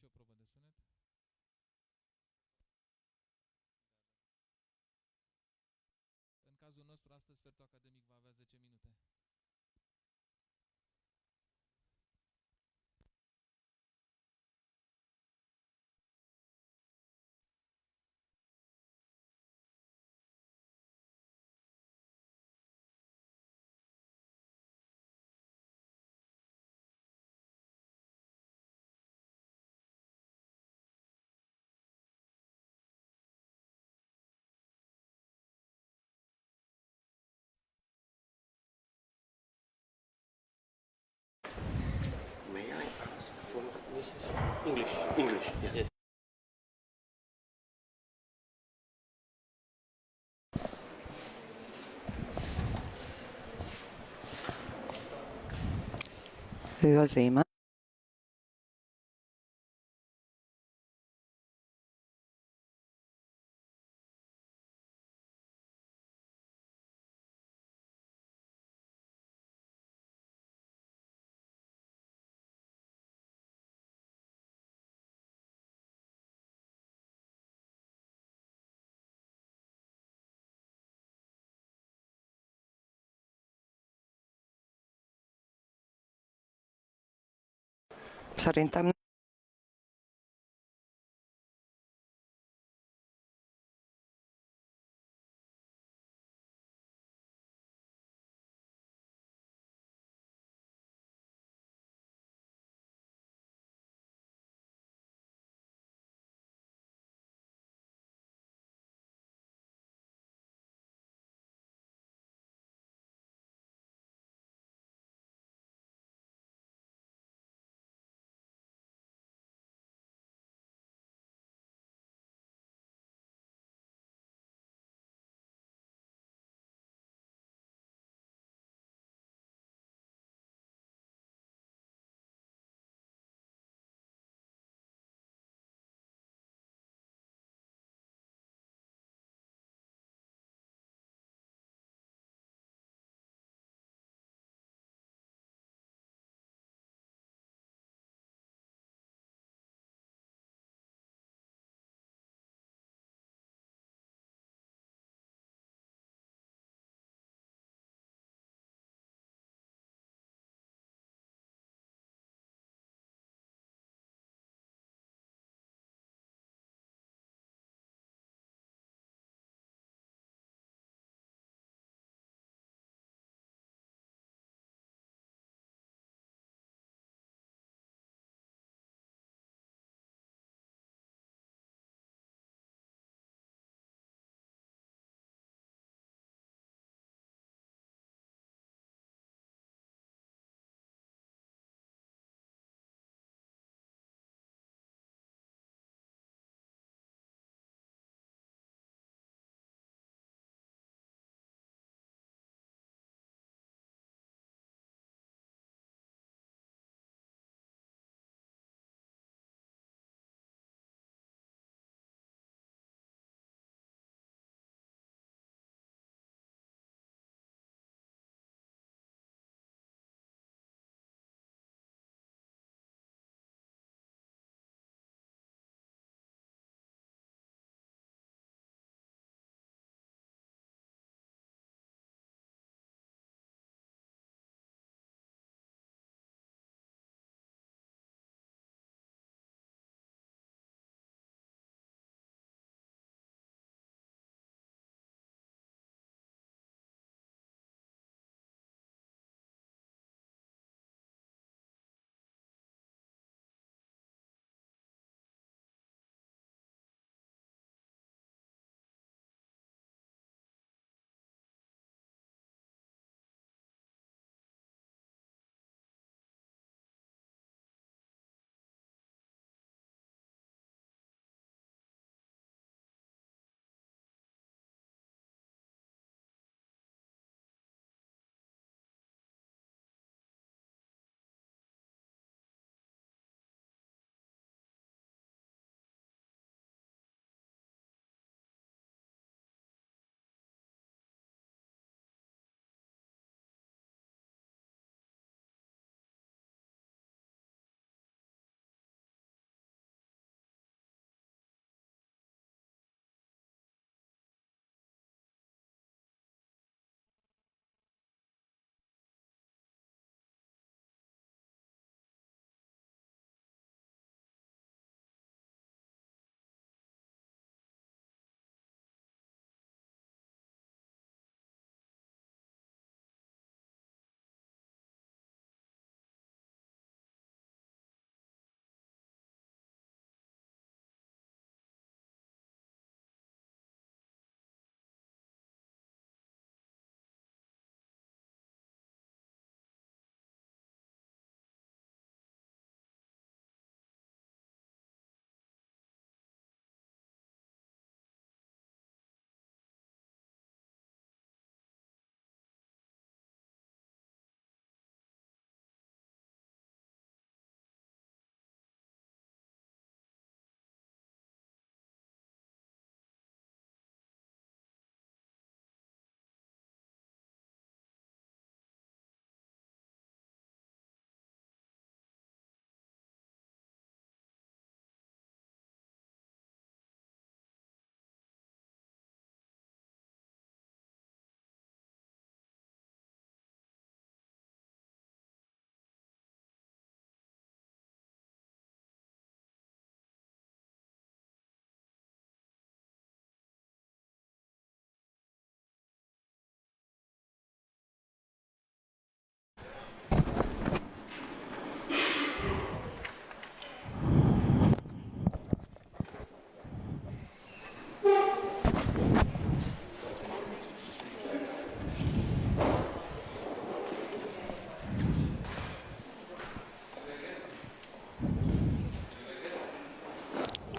și o probă de sunet. În cazul nostru, astăzi, sfertul academic va avea 10 minute. May I ask for this is English? English, yes. Ő az éma. Szerintem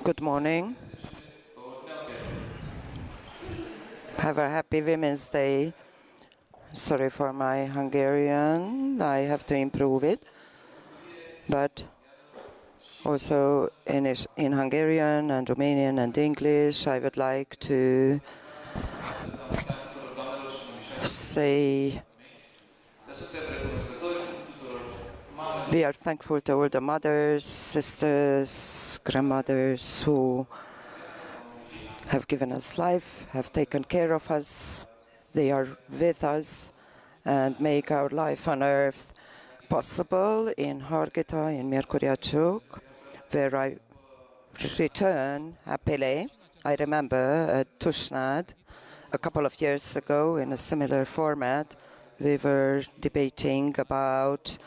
Good morning. Have a happy Women's Day. Sorry for my Hungarian. I have to improve it. But also in Hungarian and Romanian and English, I would like to say we are thankful to all the mothers, sisters, grandmothers who have given us life, have taken care of us. They are with us and make our life on earth possible. In Harghita, in Miercurea, where I return happily. I remember at Tusnad a couple of years ago in a similar format, we were debating about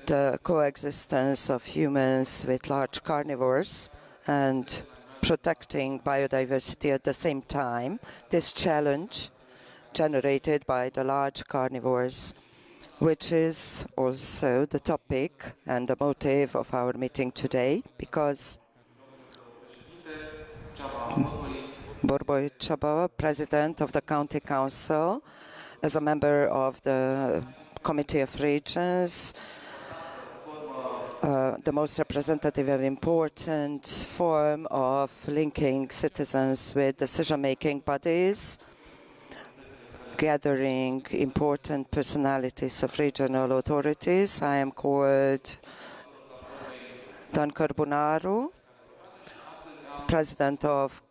the coexistence of humans with large carnivores and protecting biodiversity at the same time. This challenge generated by the large carnivores, which is also the topic and the motive of our meeting today, because Borboy Csaba, President of the County Council, as a member of the Committee of Regions, the most representative and important form of linking citizens with decision-making bodies, gathering important personalities of regional authorities. I am called Dan Carbonaro, President of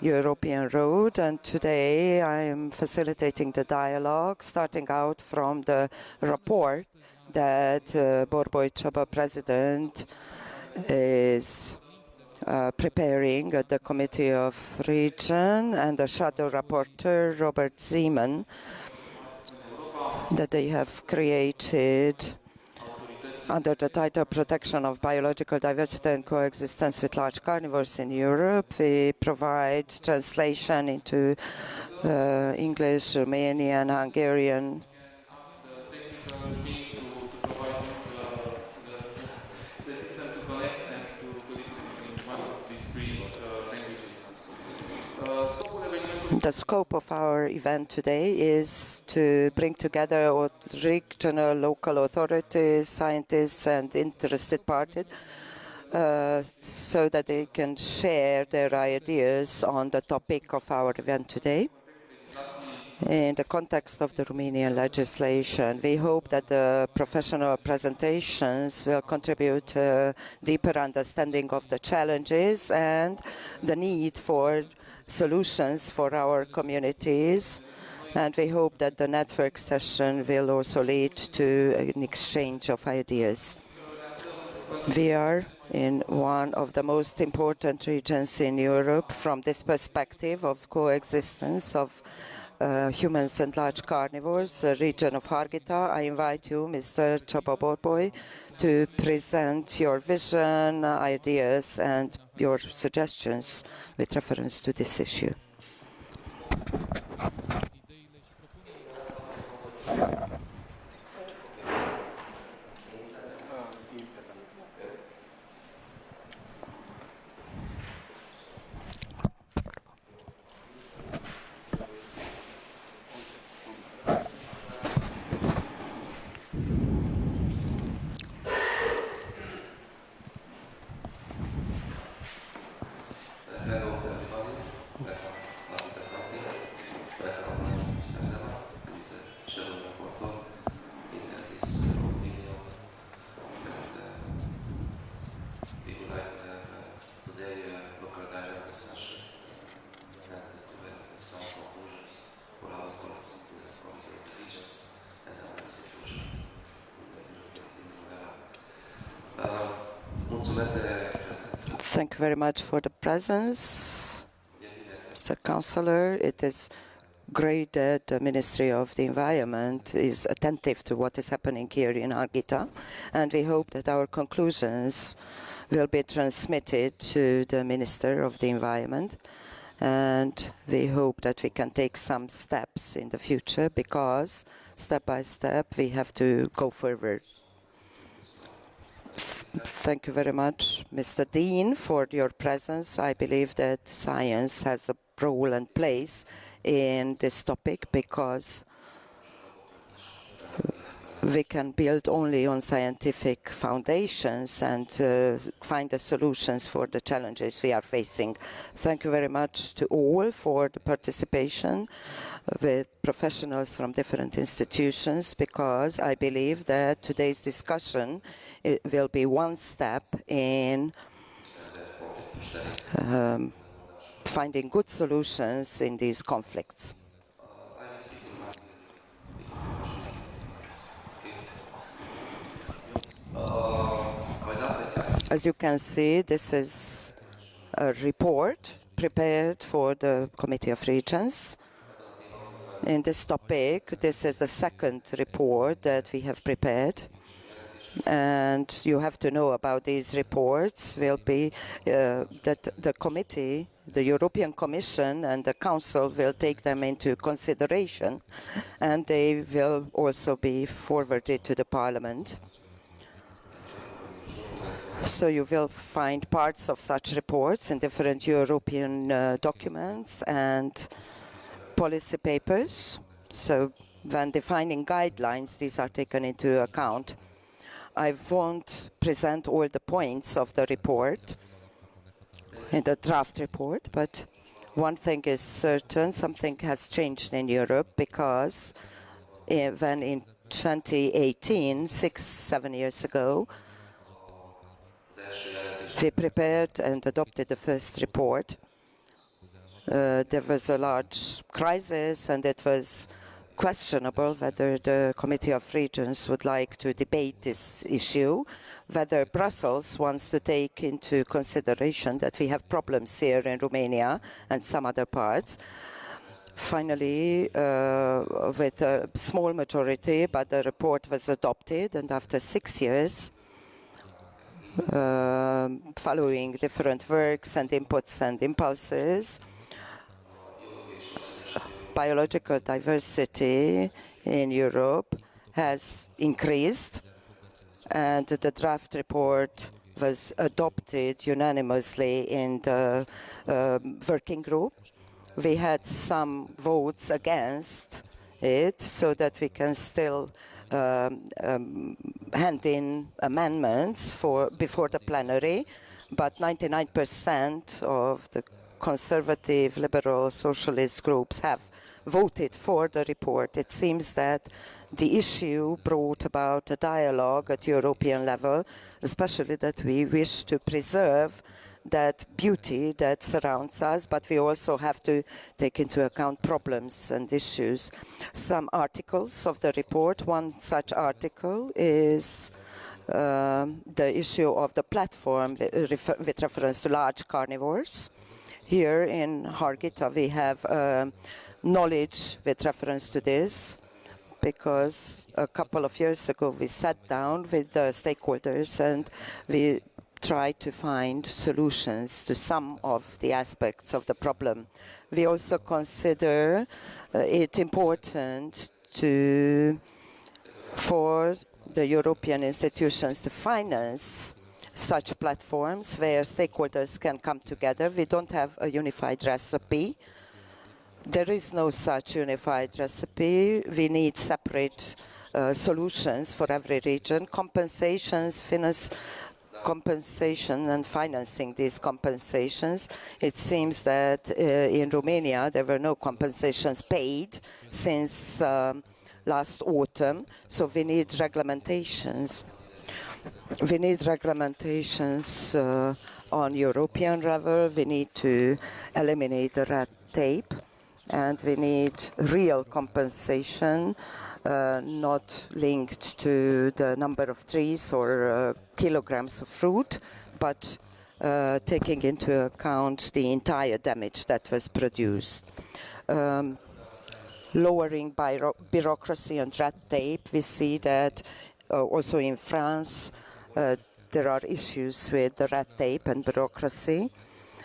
European Road, and today I am facilitating the dialogue, starting out from the report that Borboy Csaba, President, is preparing at the Committee of Region, and the Shadow Rapporteur, Robert Zeman, that they have created under the title Protection of Biological Diversity and Coexistence with Large Carnivores in Europe. We provide translation into English, Romanian, Hungarian. The scope of our event today is to bring together regional, local authorities, scientists, and interested parties so that they can share their ideas on the topic of our event today. In the context of the Romanian legislation, we hope that the professional presentations will contribute to a deeper understanding of the challenges and the need for solutions for our communities, and we hope that the network session will also lead to an exchange of ideas. We are in one of the most important regions in Europe from this perspective of coexistence of humans and large carnivores, the region of Harghita. I invite you, Mr. Csaba Borboy, to present your vision, ideas, and your suggestions with reference to this issue. Thank you very much for the presence, Mr. Councillor. It is great that the Ministry of the Environment is attentive to what is happening here in Harghita, and we hope that our conclusions will be transmitted to the Minister of the Environment, and we hope that we can take some steps in the future, because step by step we have to go forward. Thank you very much, Mr. Dean, for your presence. I believe that science has a role and place in this topic because we can build only on scientific foundations and find the solutions for the challenges we are facing. Thank you very much to all for the participation with professionals from different institutions, because I believe that today's discussion will be one step in finding good solutions in these conflicts. As you can see, this is a report prepared for the Committee of Regions. In this topic, this is the second report that we have prepared. And you have to know about these reports will be that the committee, the European Commission and the Council will take them into consideration, and they will also be forwarded to the Parliament. So you will find parts of such reports in different European documents and policy papers. So when defining guidelines, these are taken into account. I won't present all the points of the report in the draft report, but one thing is certain, something has changed in Europe, because when in 2018, 6-7 years ago, we prepared and adopted the first report. There was a large crisis, and it was questionable whether the Committee of Regions would like to debate this issue, whether Brussels wants to take into consideration that we have problems here in Romania and some other parts. Finally, with a small majority, but the report was adopted, and after 6 years, following different works and inputs and impulses, biological diversity in Europe has increased, and the draft report was adopted unanimously in the working group. We had some votes against it, so that we can still hand in amendments before the plenary, but 99% of the conservative, liberal, socialist groups have voted for the report. It seems that the issue brought about a dialogue at European level, especially that we wish to preserve that beauty that surrounds us, but we also have to take into account problems and issues. Some articles of the report, one such article is the issue of the platform with reference to large carnivores. Here in Harghita, we have knowledge with reference to this, because a couple of years ago we sat down with the stakeholders and we tried to find solutions to some of the aspects of the problem. We also consider it important for the European institutions to finance such platforms where stakeholders can come together. We don't have a unified recipe. There is no such unified recipe. We need separate solutions for every region, compensation and financing these compensations. It seems that in Romania there were no compensations paid since last autumn, so we need regulations. We need regulations on European level. We need to eliminate the red tape, and we need real compensation, not linked to the number of trees or kilograms of fruit, but taking into account the entire damage that was produced. Lowering bureaucracy and red tape, we see that also in France there are issues with the red tape and bureaucracy.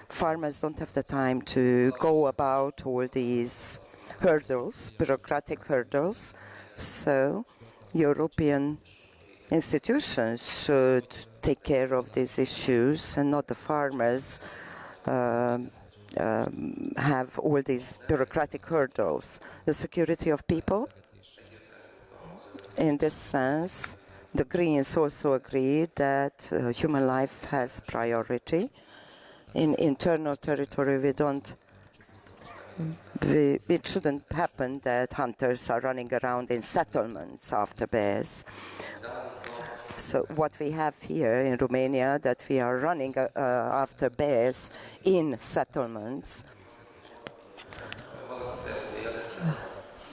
Farmers don't have the time to go about all these hurdles, bureaucratic hurdles. So European institutions should take care of these issues and not the farmers have all these bureaucratic hurdles. The security of people, in this sense, the Greens also agree that human life has priority. In internal territory, it shouldn't happen that hunters are running around in settlements after bears. So what we have here in Romania, that we are running after bears in settlements,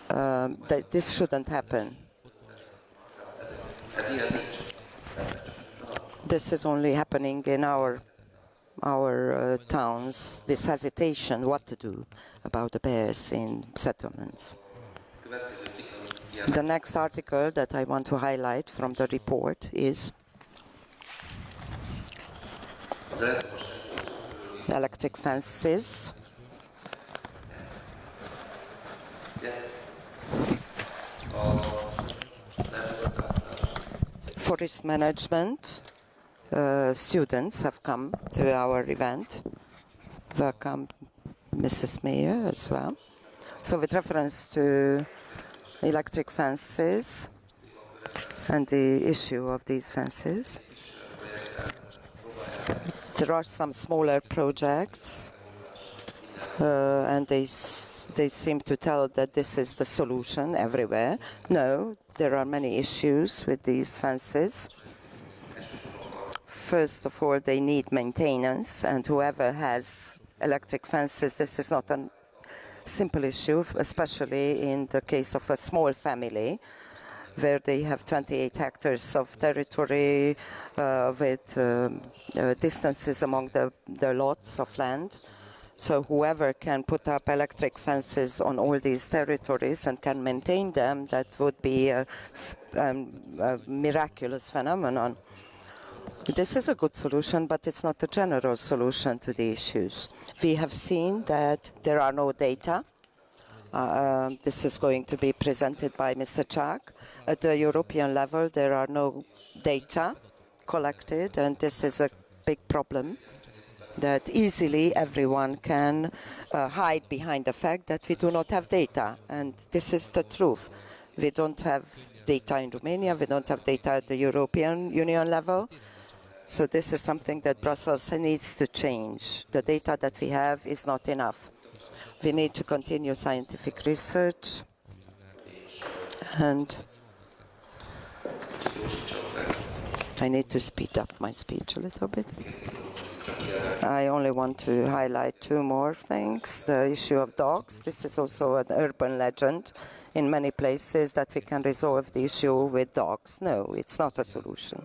that this shouldn't happen. This is only happening in our towns, this hesitation what to do about the bears in settlements. The next article that I want to highlight from the report is electric fences. Forest management students have come to our event. Welcome, Mrs. Mayor, as well. So with reference to electric fences and the issue of these fences, there are some smaller projects and they seem to tell that this is the solution everywhere. No, there are many issues with these fences. First of all, they need maintenance, and whoever has electric fences, this is not a simple issue, especially in the case of a small family where they have 28 hectares of territory with distances among the lots of land. So whoever can put up electric fences on all these territories and can maintain them, that would be a miraculous phenomenon. This is a good solution, but it's not a general solution to the issues. We have seen that there are no data. This is going to be presented by Mr. Chak. At the European level, there are no data collected, and this is a big problem, that easily everyone can hide behind the fact that we do not have data. And this is the truth. We don't have data in Romania. We don't have data at the European Union level. So this is something that Brussels needs to change. The data that we have is not enough. We need to continue scientific research. And I need to speed up my speech a little bit. I only want to highlight two more things. The issue of dogs. This is also an urban legend in many places that we can resolve the issue with dogs. No, it's not a solution.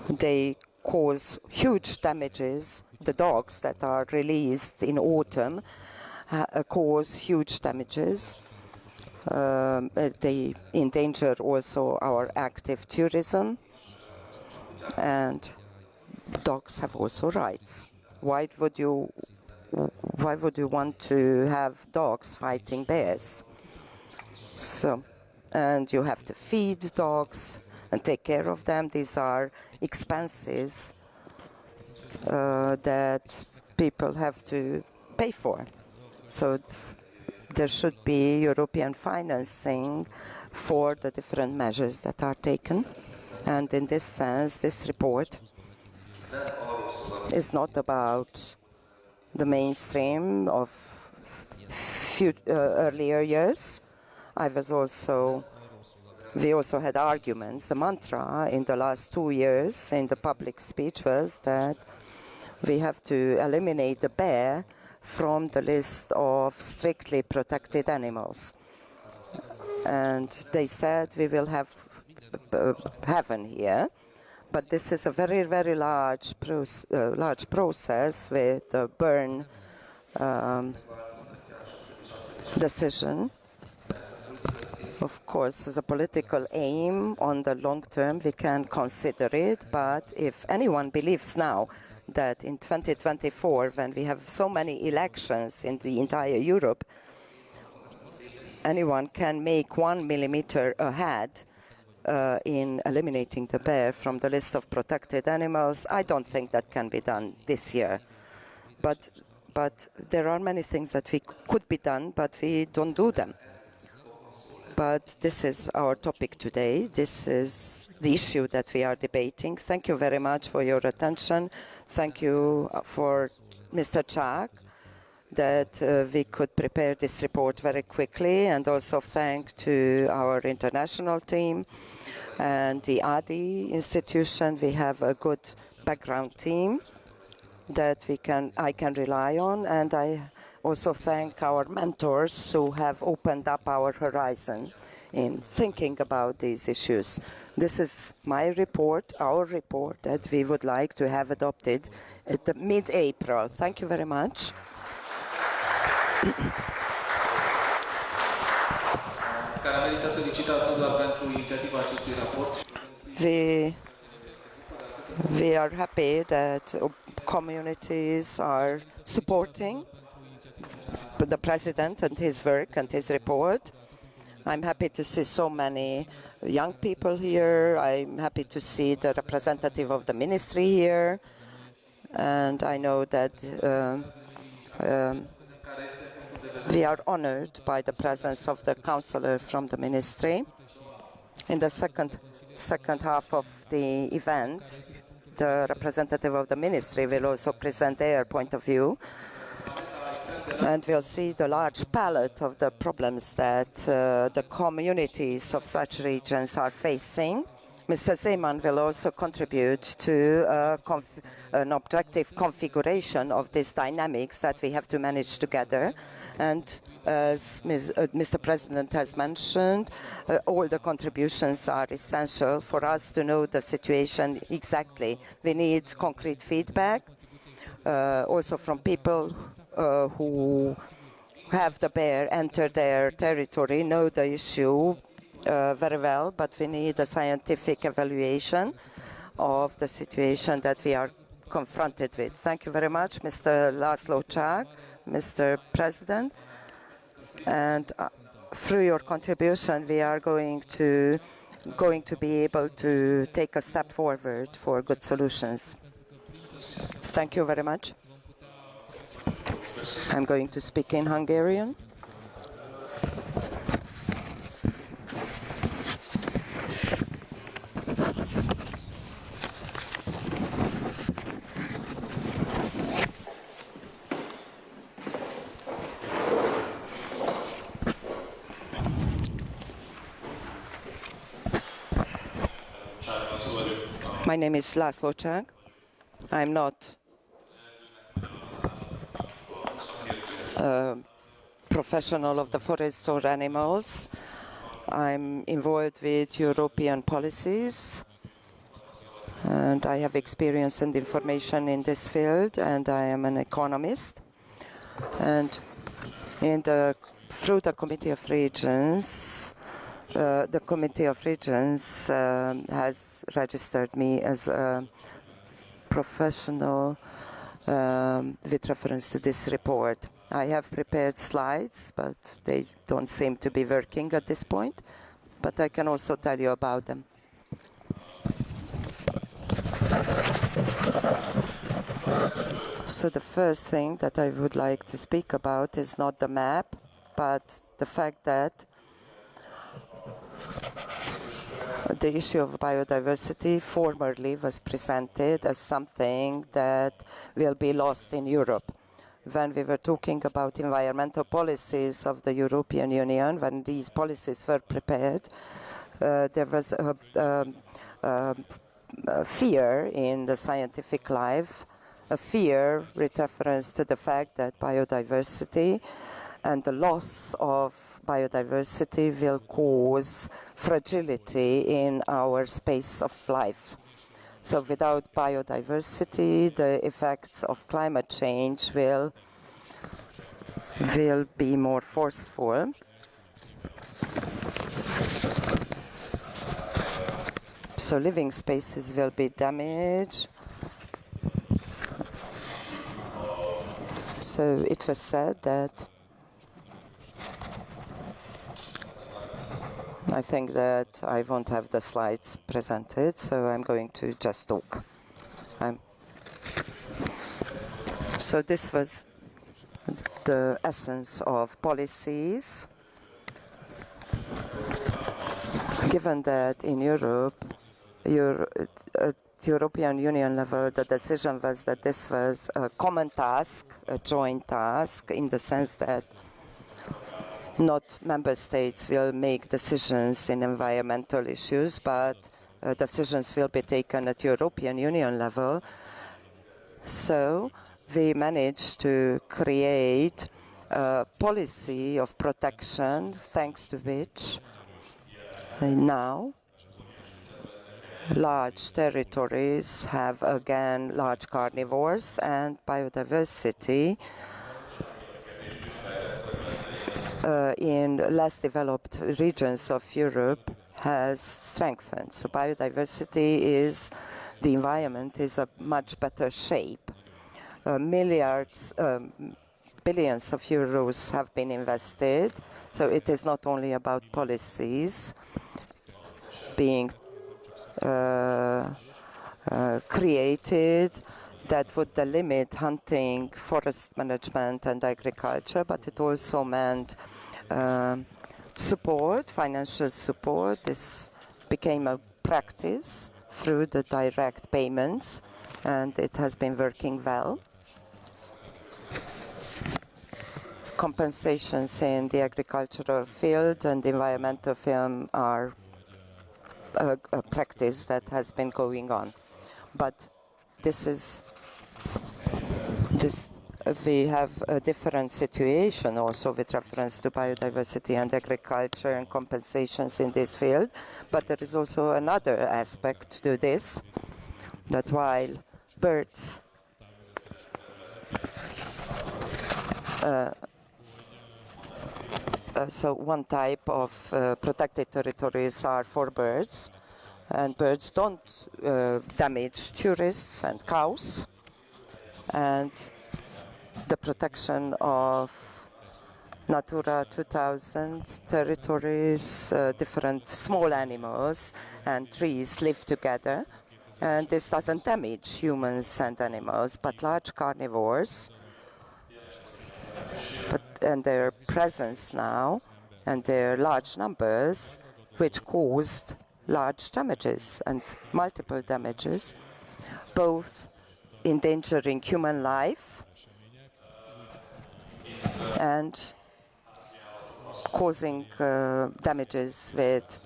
They cause huge damages. The dogs that are released in autumn cause huge damages. They endanger also our active tourism. And dogs have also rights. Why would you want to have dogs fighting bears? So, and you have to feed dogs and take care of them. These are expenses that people have to pay for. So there should be European financing for the different measures that are taken. And in this sense, this report is not about the mainstream of earlier years. We also had arguments. The mantra in the last 2 years in the public speech was that we have to eliminate the bear from the list of strictly protected animals. And they said we will have heaven here. But this is a very, very large process with the Bern decision. Of course, as a political aim on the long term, we can consider it. But if anyone believes now that in 2024, when we have so many elections in the entire Europe, anyone can make 1 millimeter ahead, in eliminating the bear from the list of protected animals. I don't think that can be done this year. But there are many things that could be done, but we don't do them. But this is our topic today. This is the issue that we are debating. Thank you very much for your attention. Thank you for Mr. Chak that we could prepare this report very quickly, and also thank to our international team and the ADI institution. We have a good background team that I can rely on, and I also thank our mentors who have opened up our horizon in thinking about these issues. This is my report, our report, that we would like to have adopted at the mid-April. Thank you very much. We are happy that communities are supporting the President and his work and his report. I'm happy to see so many young people here. I'm happy to see the representative of the ministry here. And I know that we are honored by the presence of the counselor from the ministry. In the second half of the event, the representative of the ministry will also present their point of view. And we'll see the large palette of the problems that the communities of such regions are facing. Mr. Zeman will also contribute to an objective configuration of these dynamics that we have to manage together. And as Mr. President has mentioned, all the contributions are essential for us to know the situation exactly. We need concrete feedback, also from people who have the bear enter their territory, know the issue very well, but we need a scientific evaluation of the situation that we are confronted with. Thank you very much, Mr. Laszlo Csák, Mr. President. And through your contribution, we are going to be able to take a step forward for good solutions. Thank you very much. I'm going to speak in Hungarian. My name is Laszlo Csák. I'm not a professional of the forests or animals. I'm involved with European policies, and I have experience and information in this field, and I am an economist. And through the Committee of Regions, the Committee of Regions has registered me as a professional with reference to this report. I have prepared slides, but they don't seem to be working at this point. But I can also tell you about them. So the first thing that I would like to speak about is not the map, but the fact that the issue of biodiversity formerly was presented as something that will be lost in Europe. When we were talking about environmental policies of the European Union, when these policies were prepared, there was a fear in the scientific life, a fear with reference to the fact that biodiversity and the loss of biodiversity will cause fragility in our space of life. So without biodiversity, the effects of climate change will be more forceful. So living spaces will be damaged. So it was said that I think that I won't have the slides presented, so I'm going to just talk. So this was the essence of policies. Given that in Europe, at European Union level, the decision was that this was a common task, a joint task, in the sense that not member states will make decisions in environmental issues, but decisions will be taken at European Union level. So we managed to create a policy of protection, thanks to which now large territories have again large carnivores, and biodiversity in less developed regions of Europe has strengthened. So biodiversity is, the environment is a much better shape. Billions of euros have been invested. So it is not only about policies being created that would limit hunting, forest management, and agriculture, but it also meant support, financial support. This became a practice through the direct payments, and it has been working well. Compensations in the agricultural field and the environmental field are a practice that has been going on. But we have a different situation also with reference to biodiversity and agriculture and compensations in this field. But there is also another aspect to this, that while birds so one type of protected territories are for birds, and birds don't damage tourists and cows. And the protection of Natura 2000 territories, different small animals and trees live together, and this doesn't damage humans and animals, but large carnivores, and their presence now and their large numbers, which caused large damages and multiple damages, both endangering human life and causing damages with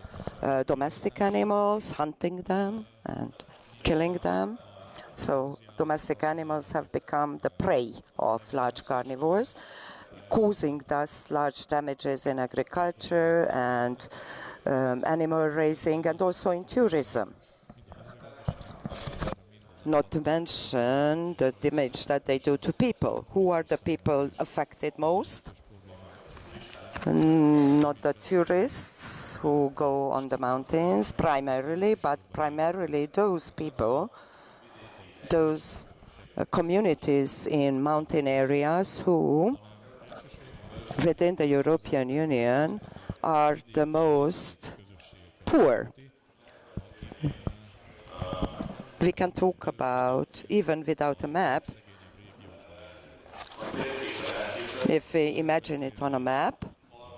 domestic animals, hunting them and killing them. So domestic animals have become the prey of large carnivores, causing thus large damages in agriculture and animal raising, and also in tourism. Not to mention the damage that they do to people. Who are the people affected most? Not the tourists who go on the mountains primarily, but primarily those people, those communities in mountain areas who, within the European Union, are the most poor. We can talk about, even without a map, if we imagine it on a map,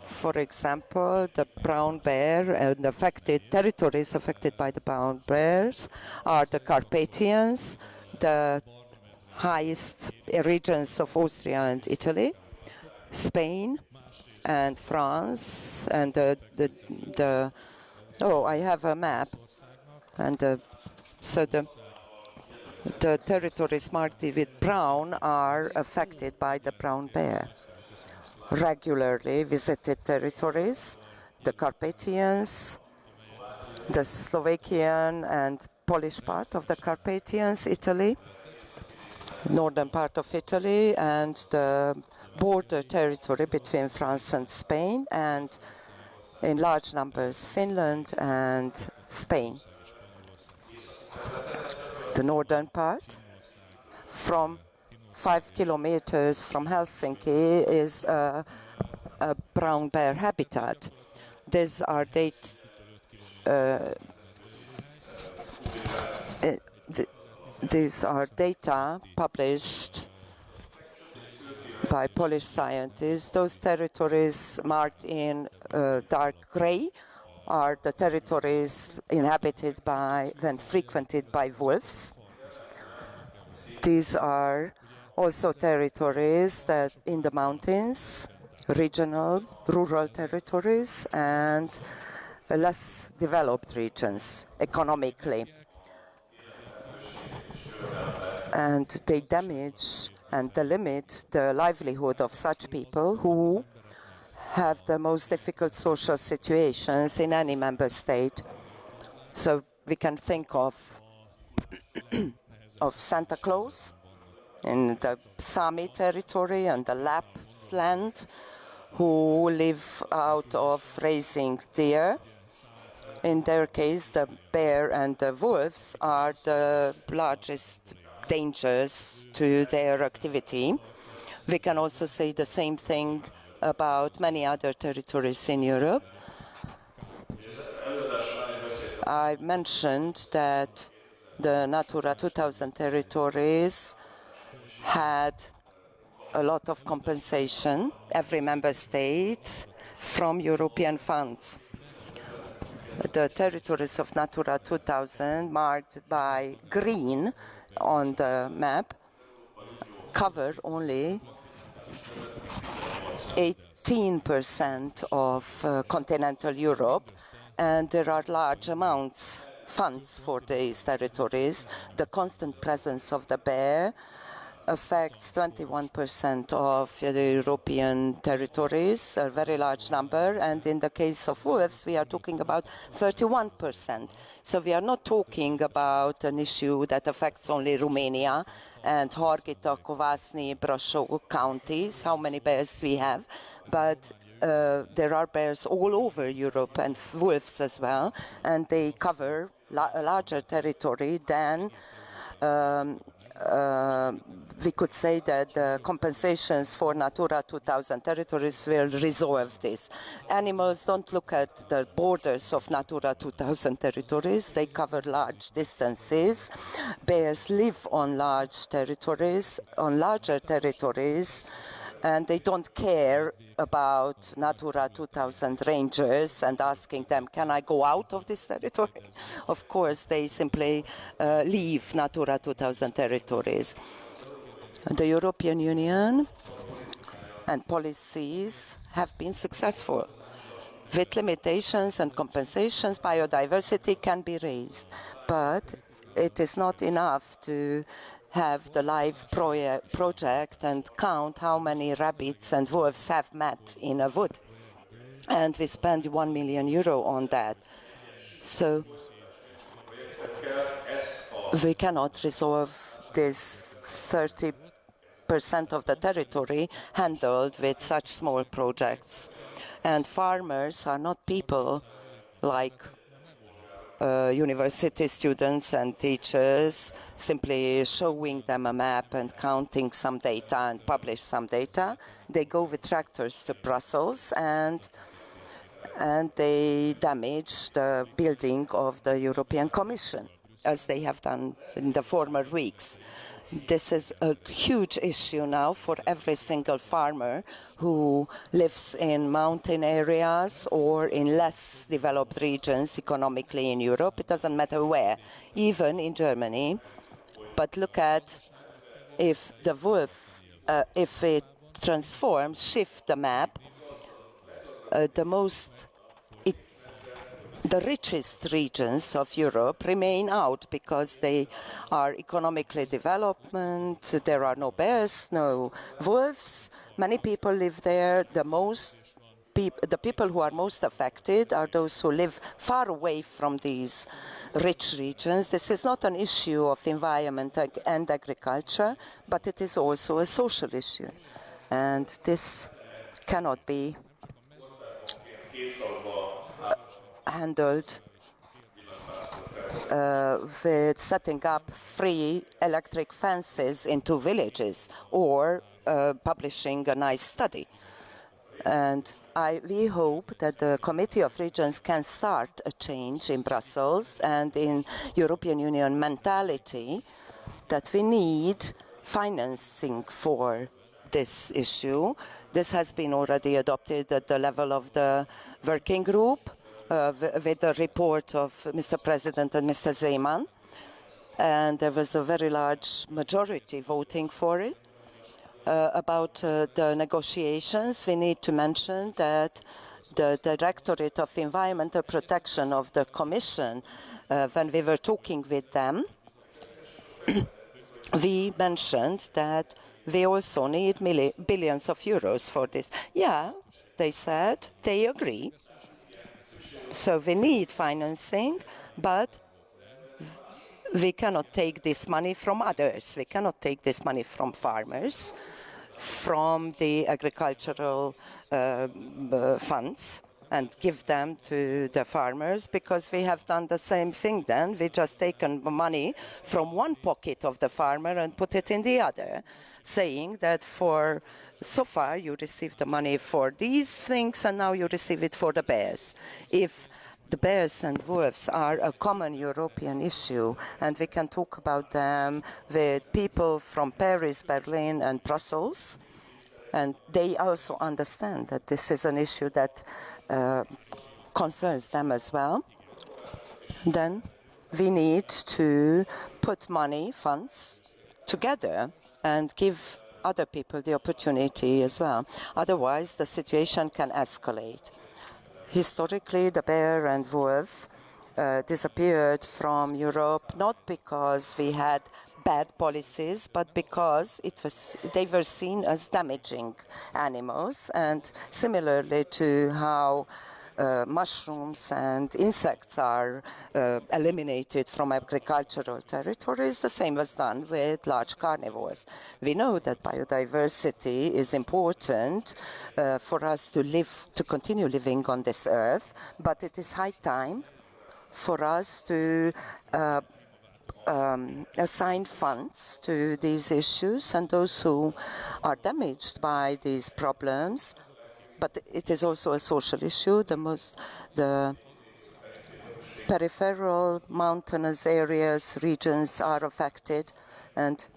for example, the brown bear and affected territories affected by the brown bears are the Carpathians, the highest regions of Austria and Italy, Spain and France, and oh, I have a map, and so the territories marked with brown are affected by the brown bear. Regularly visited territories, the Carpathians, the Slovakian and Polish part of the Carpathians, Italy, northern part of Italy, and the border territory between France and Spain, and in large numbers Finland and Spain. The northern part, from 5 kilometers from Helsinki, is a brown bear habitat. These are these are data published by Polish scientists. Those territories marked in dark gray are the territories inhabited by and frequented by wolves. These are also territories that in the mountains, regional, rural territories, and less developed regions economically. And they damage and limit the livelihood of such people who have the most difficult social situations in any member state. So we can think of Santa Claus in the Sami territory and the Lapps land, who live out of raising deer. In their case, the bear and the wolves are the largest dangers to their activity. We can also say the same thing about many other territories in Europe. I mentioned that the Natura 2000 territories had a lot of compensation, every member state, from European funds. The territories of Natura 2000, marked by green on the map, cover only 18% of continental Europe, and there are large amounts funds for these territories. The constant presence of the bear affects 21% of the European territories, a very large number, and in the case of wolves, we are talking about 31%. So we are not talking about an issue that affects only Romania and Harghita, Covasni, Brașov counties, how many bears we have, but there are bears all over Europe and wolves as well, and they cover a larger territory than we could say that the compensations for Natura 2000 territories will resolve this. Animals don't look at the borders of Natura 2000 territories. They cover large distances. Bears live on large territories, on larger territories, and they don't care about Natura 2000 rangers and asking them, can I go out of this territory? Of course, they simply leave Natura 2000 territories. The European Union and policies have been successful. With limitations and compensations, biodiversity can be raised, but it is not enough to have the live project and count how many rabbits and wolves have met in a wood. And we spend €1 million on that. So we cannot resolve this 30% of the territory handled with such small projects. And farmers are not people like university students and teachers, simply showing them a map and counting some data and publish some data. They go with tractors to Brussels and they damage the building of the European Commission, as they have done in the former weeks. This is a huge issue now for every single farmer who lives in mountain areas or in less developed regions economically in Europe. It doesn't matter where, even in Germany. But look at if the wolf, if it transforms, shift the map, the richest regions of Europe remain out because they are economically developed. There are no bears, no wolves. Many people live there. The people who are most affected are those who live far away from these rich regions. This is not an issue of environment and agriculture, but it is also a social issue. And this cannot be handled with setting up free electric fences into villages or publishing a nice study. And we hope that the Committee of Regions can start a change in Brussels and in European Union mentality that we need financing for this issue. This has been already adopted at the level of the working group with the report of Mr. President and Mr. Zeman. And there was a very large majority voting for it. About the negotiations, we need to mention that the Directorate of Environmental Protection of the Commission, when we were talking with them, we mentioned that we also need billions of euros for this. Yeah, they said they agree. So we need financing, but we cannot take this money from others. We cannot take this money from farmers, from the agricultural funds, and give them to the farmers, because we have done the same thing then. We just taken money from one pocket of the farmer and put it in the other, saying that for so far you received the money for these things and now you receive it for the bears. If the bears and wolves are a common European issue, and we can talk about them with people from Paris, Berlin, and Brussels, and they also understand that this is an issue that concerns them as well, then we need to put money, funds, together and give other people the opportunity as well. Otherwise, the situation can escalate. Historically, the bear and wolf disappeared from Europe not because we had bad policies, but because they were seen as damaging animals. And similarly to how mushrooms and insects are eliminated from agricultural territories, the same was done with large carnivores. We know that biodiversity is important for us to continue living on this earth, but it is high time for us to assign funds to these issues, and those who are damaged by these problems. But it is also a social issue. The peripheral mountainous areas, regions are affected, and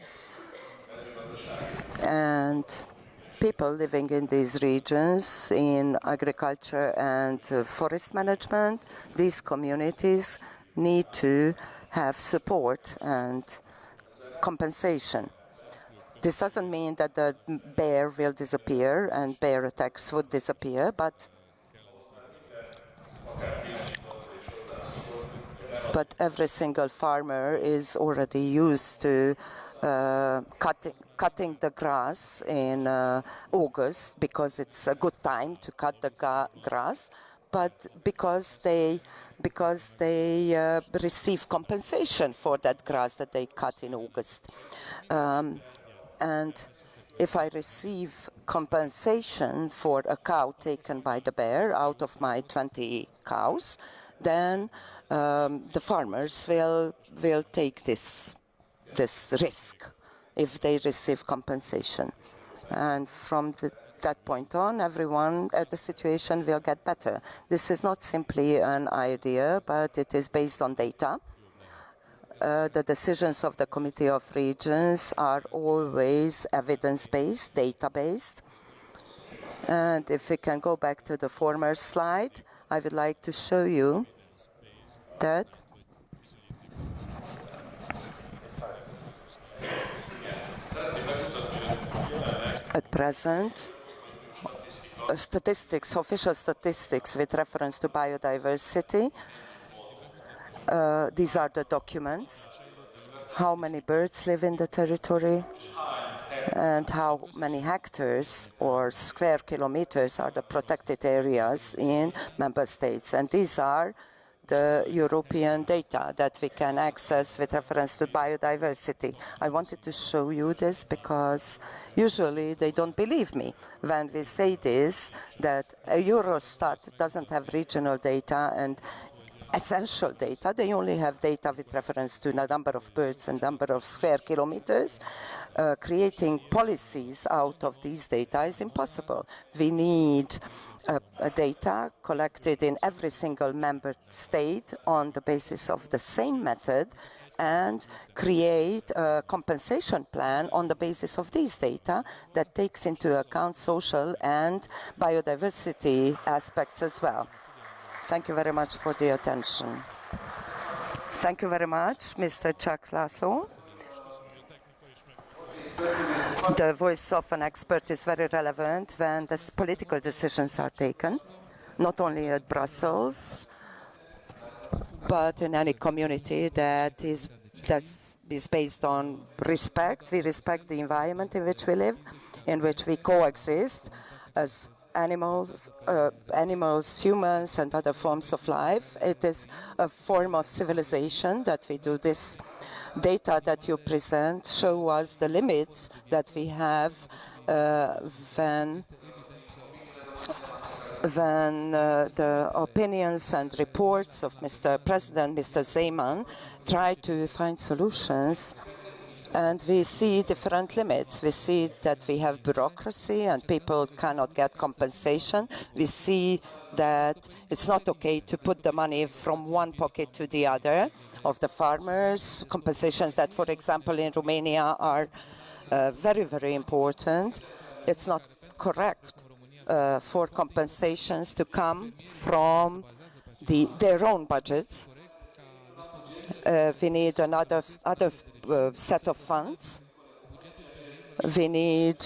people living in these regions in agriculture and forest management, these communities need to have support and compensation. This doesn't mean that the bear will disappear and bear attacks would disappear, but every single farmer is already used to cutting the grass in August because it's a good time to cut the grass, but because they receive compensation for that grass that they cut in August. And if I receive compensation for a cow taken by the bear out of my 20 cows, then the farmers will take this risk if they receive compensation. And from that point on, everyone at the situation will get better. This is not simply an idea, but it is based on data. The decisions of the Committee of Regions are always evidence-based, data-based. And if we can go back to the former slide, I would like to show you that at present, official statistics with reference to biodiversity, these are the documents, how many birds live in the territory and how many hectares or square kilometers are the protected areas in member states. And these are the European data that we can access with reference to biodiversity. I wanted to show you this because usually they don't believe me when we say this, that Eurostat doesn't have regional data and essential data. They only have data with reference to the number of birds and number of square kilometers. Creating policies out of these data is impossible. We need data collected in every single member state on the basis of the same method and create a compensation plan on the basis of these data that takes into account social and biodiversity aspects as well. Thank you very much for the attention. Thank you very much, Mr. Chuck Laszlo. The voice of an expert is very relevant when the political decisions are taken, not only at Brussels, but in any community that is based on respect. We respect the environment in which we live, in which we coexist as animals, humans, and other forms of life. It is a form of civilization that we do this. Data that you present show us the limits that we have when the opinions and reports of Mr. President, Mr. Zeman, try to find solutions. And we see different limits. We see that we have bureaucracy and people cannot get compensation. We see that it's not okay to put the money from one pocket to the other of the farmers. Compensations that, for example, in Romania are very, very important. It's not correct for compensations to come from their own budgets. We need another set of funds. We need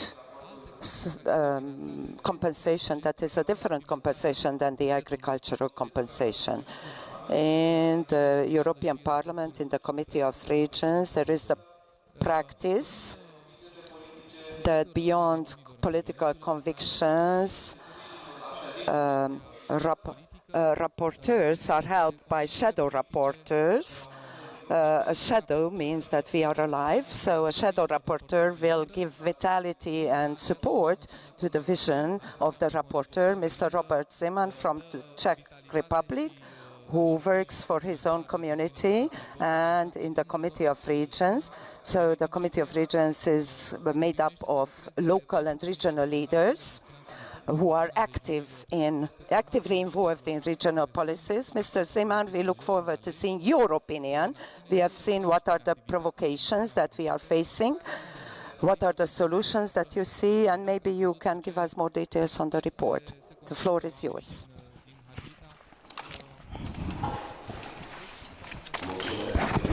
compensation that is a different compensation than the agricultural compensation. In the European Parliament, in the Committee of Regions, there is a practice that beyond political convictions, rapporteurs are helped by shadow rapporteurs. A shadow means that we are alive, so a shadow rapporteur will give vitality and support to the vision of the rapporteur, Mr. Robert Zeman from the Czech Republic, who works for his own community and in the Committee of Regions. So the Committee of Regions is made up of local and regional leaders who are actively involved in regional policies. Mr. Zeman, we look forward to seeing your opinion. We have seen what are the provocations that we are facing, what are the solutions that you see, and maybe you can give us more details on the report. The floor is yours.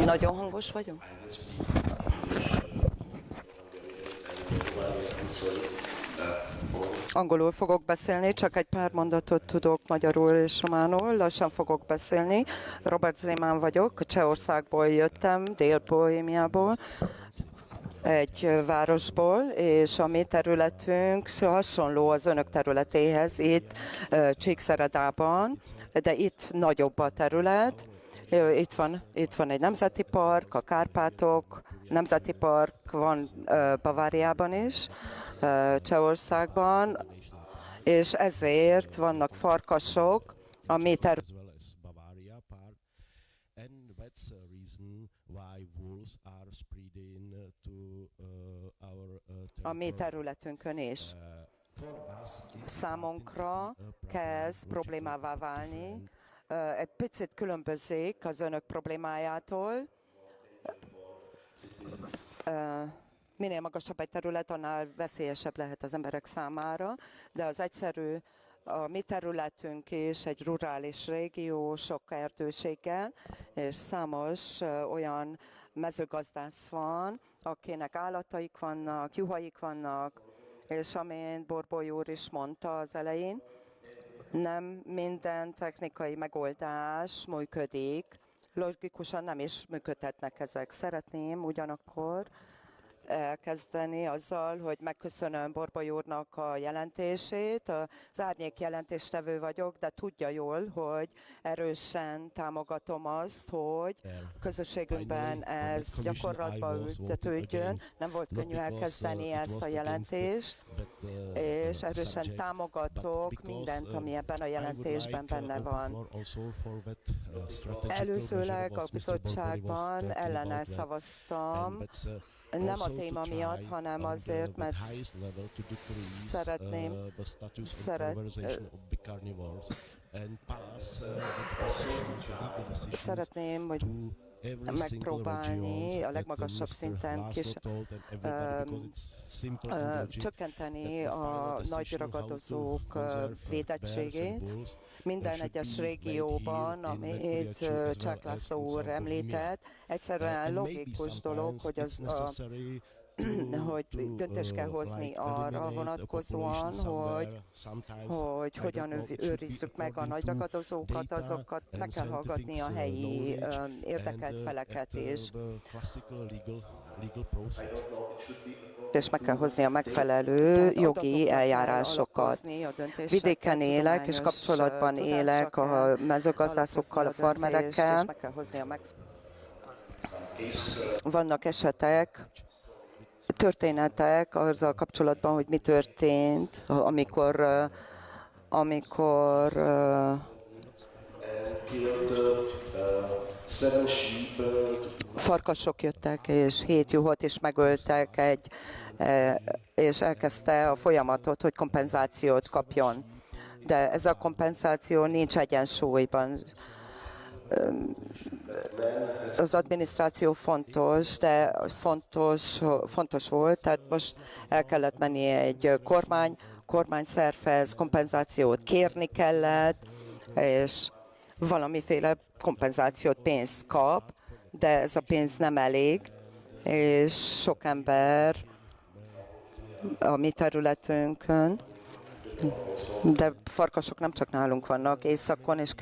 Nagyon hangos vagyok? Angolul fogok beszélni, csak egy pár mondatot tudok magyarul és románul. Lassan fogok beszélni. Robert Zeman vagyok, Csehországból jöttem, Dél-Bohémiából, egy városból, és a mi területünk hasonló az önök területéhez itt Csíkszeredában, de itt nagyobb a terület. Itt van egy nemzeti park, a Kárpátok nemzeti park van Baváriában is, Csehországban, és ezért vannak farkasok a mi területünkön is. Számunkra kezd problémává válni, egy picit különbözik az önök problémájától. Minél magasabb egy terület, annál veszélyesebb lehet az emberek számára, de az egyszerű, a mi területünk is egy rurális régió, sok erdőséggel, és számos olyan mezőgazdász van, akinek állataik vannak, juhaik vannak, és amint Borboly úr is mondta az elején, nem minden technikai megoldás működik, logikusan nem is működhetnek ezek. Szeretném ugyanakkor elkezdeni azzal, hogy megköszönöm Borboly úrnak a jelentését. Az árnyék jelentéstevő vagyok, de tudja jól, hogy erősen támogatom azt, hogy a közösségünkben ez gyakorlatba ültetődjön. Nem volt könnyű elkezdeni ezt a jelentést, és erősen támogatok mindent, ami ebben a jelentésben benne van. Előzőleg a bizottságban ellene szavaztam, nem a téma miatt, hanem azért, mert szeretném, hogy megpróbálni a legmagasabb szinten csökkenteni a nagy ragadozók védettségét. Minden egyes régióban, amit Csák László úr említett, egyszerűen logikus dolog, hogy döntést kell hozni arra vonatkozóan, hogy hogyan őrizzük meg a nagy ragadozókat, azokat meg kell hallgatni a helyi érdekelt feleket is. És meg kell hozni a megfelelő jogi eljárásokat. Vidéken élek, és kapcsolatban élek a mezőgazdászokkal, a farmerekkel. Vannak esetek, történetek azzal kapcsolatban, hogy mi történt, amikor farkasok jöttek, és 7 juhot is megöltek, és elkezdte a folyamatot, hogy kompenzációt kapjon. De ez a kompenzáció nincs egyensúlyban. Az adminisztráció fontos, de fontos volt, tehát most el kellett menni egy kormányszervhez, kompenzációt kérni kellett, és valamiféle kompenzációt, pénzt kap, de ez a pénz nem elég, és sok ember a mi területünkön, de farkasok nem csak nálunk vannak, északon és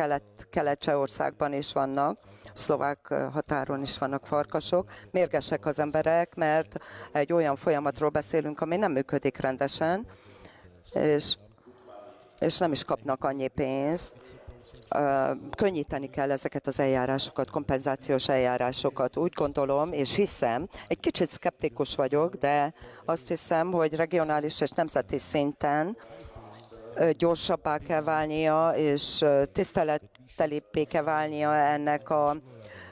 Kelet-Csehországban is vannak, szlovák határon is vannak farkasok. Mérgesek az emberek, mert egy olyan folyamatról beszélünk, ami nem működik rendesen, és nem is kapnak annyi pénzt. Könnyíteni kell ezeket az eljárásokat, kompenzációs eljárásokat. Úgy gondolom, és hiszem, egy kicsit szkeptikus vagyok, de azt hiszem, hogy regionális és nemzeti szinten gyorsabbá kell válnia, és tisztelettelibbé kell válnia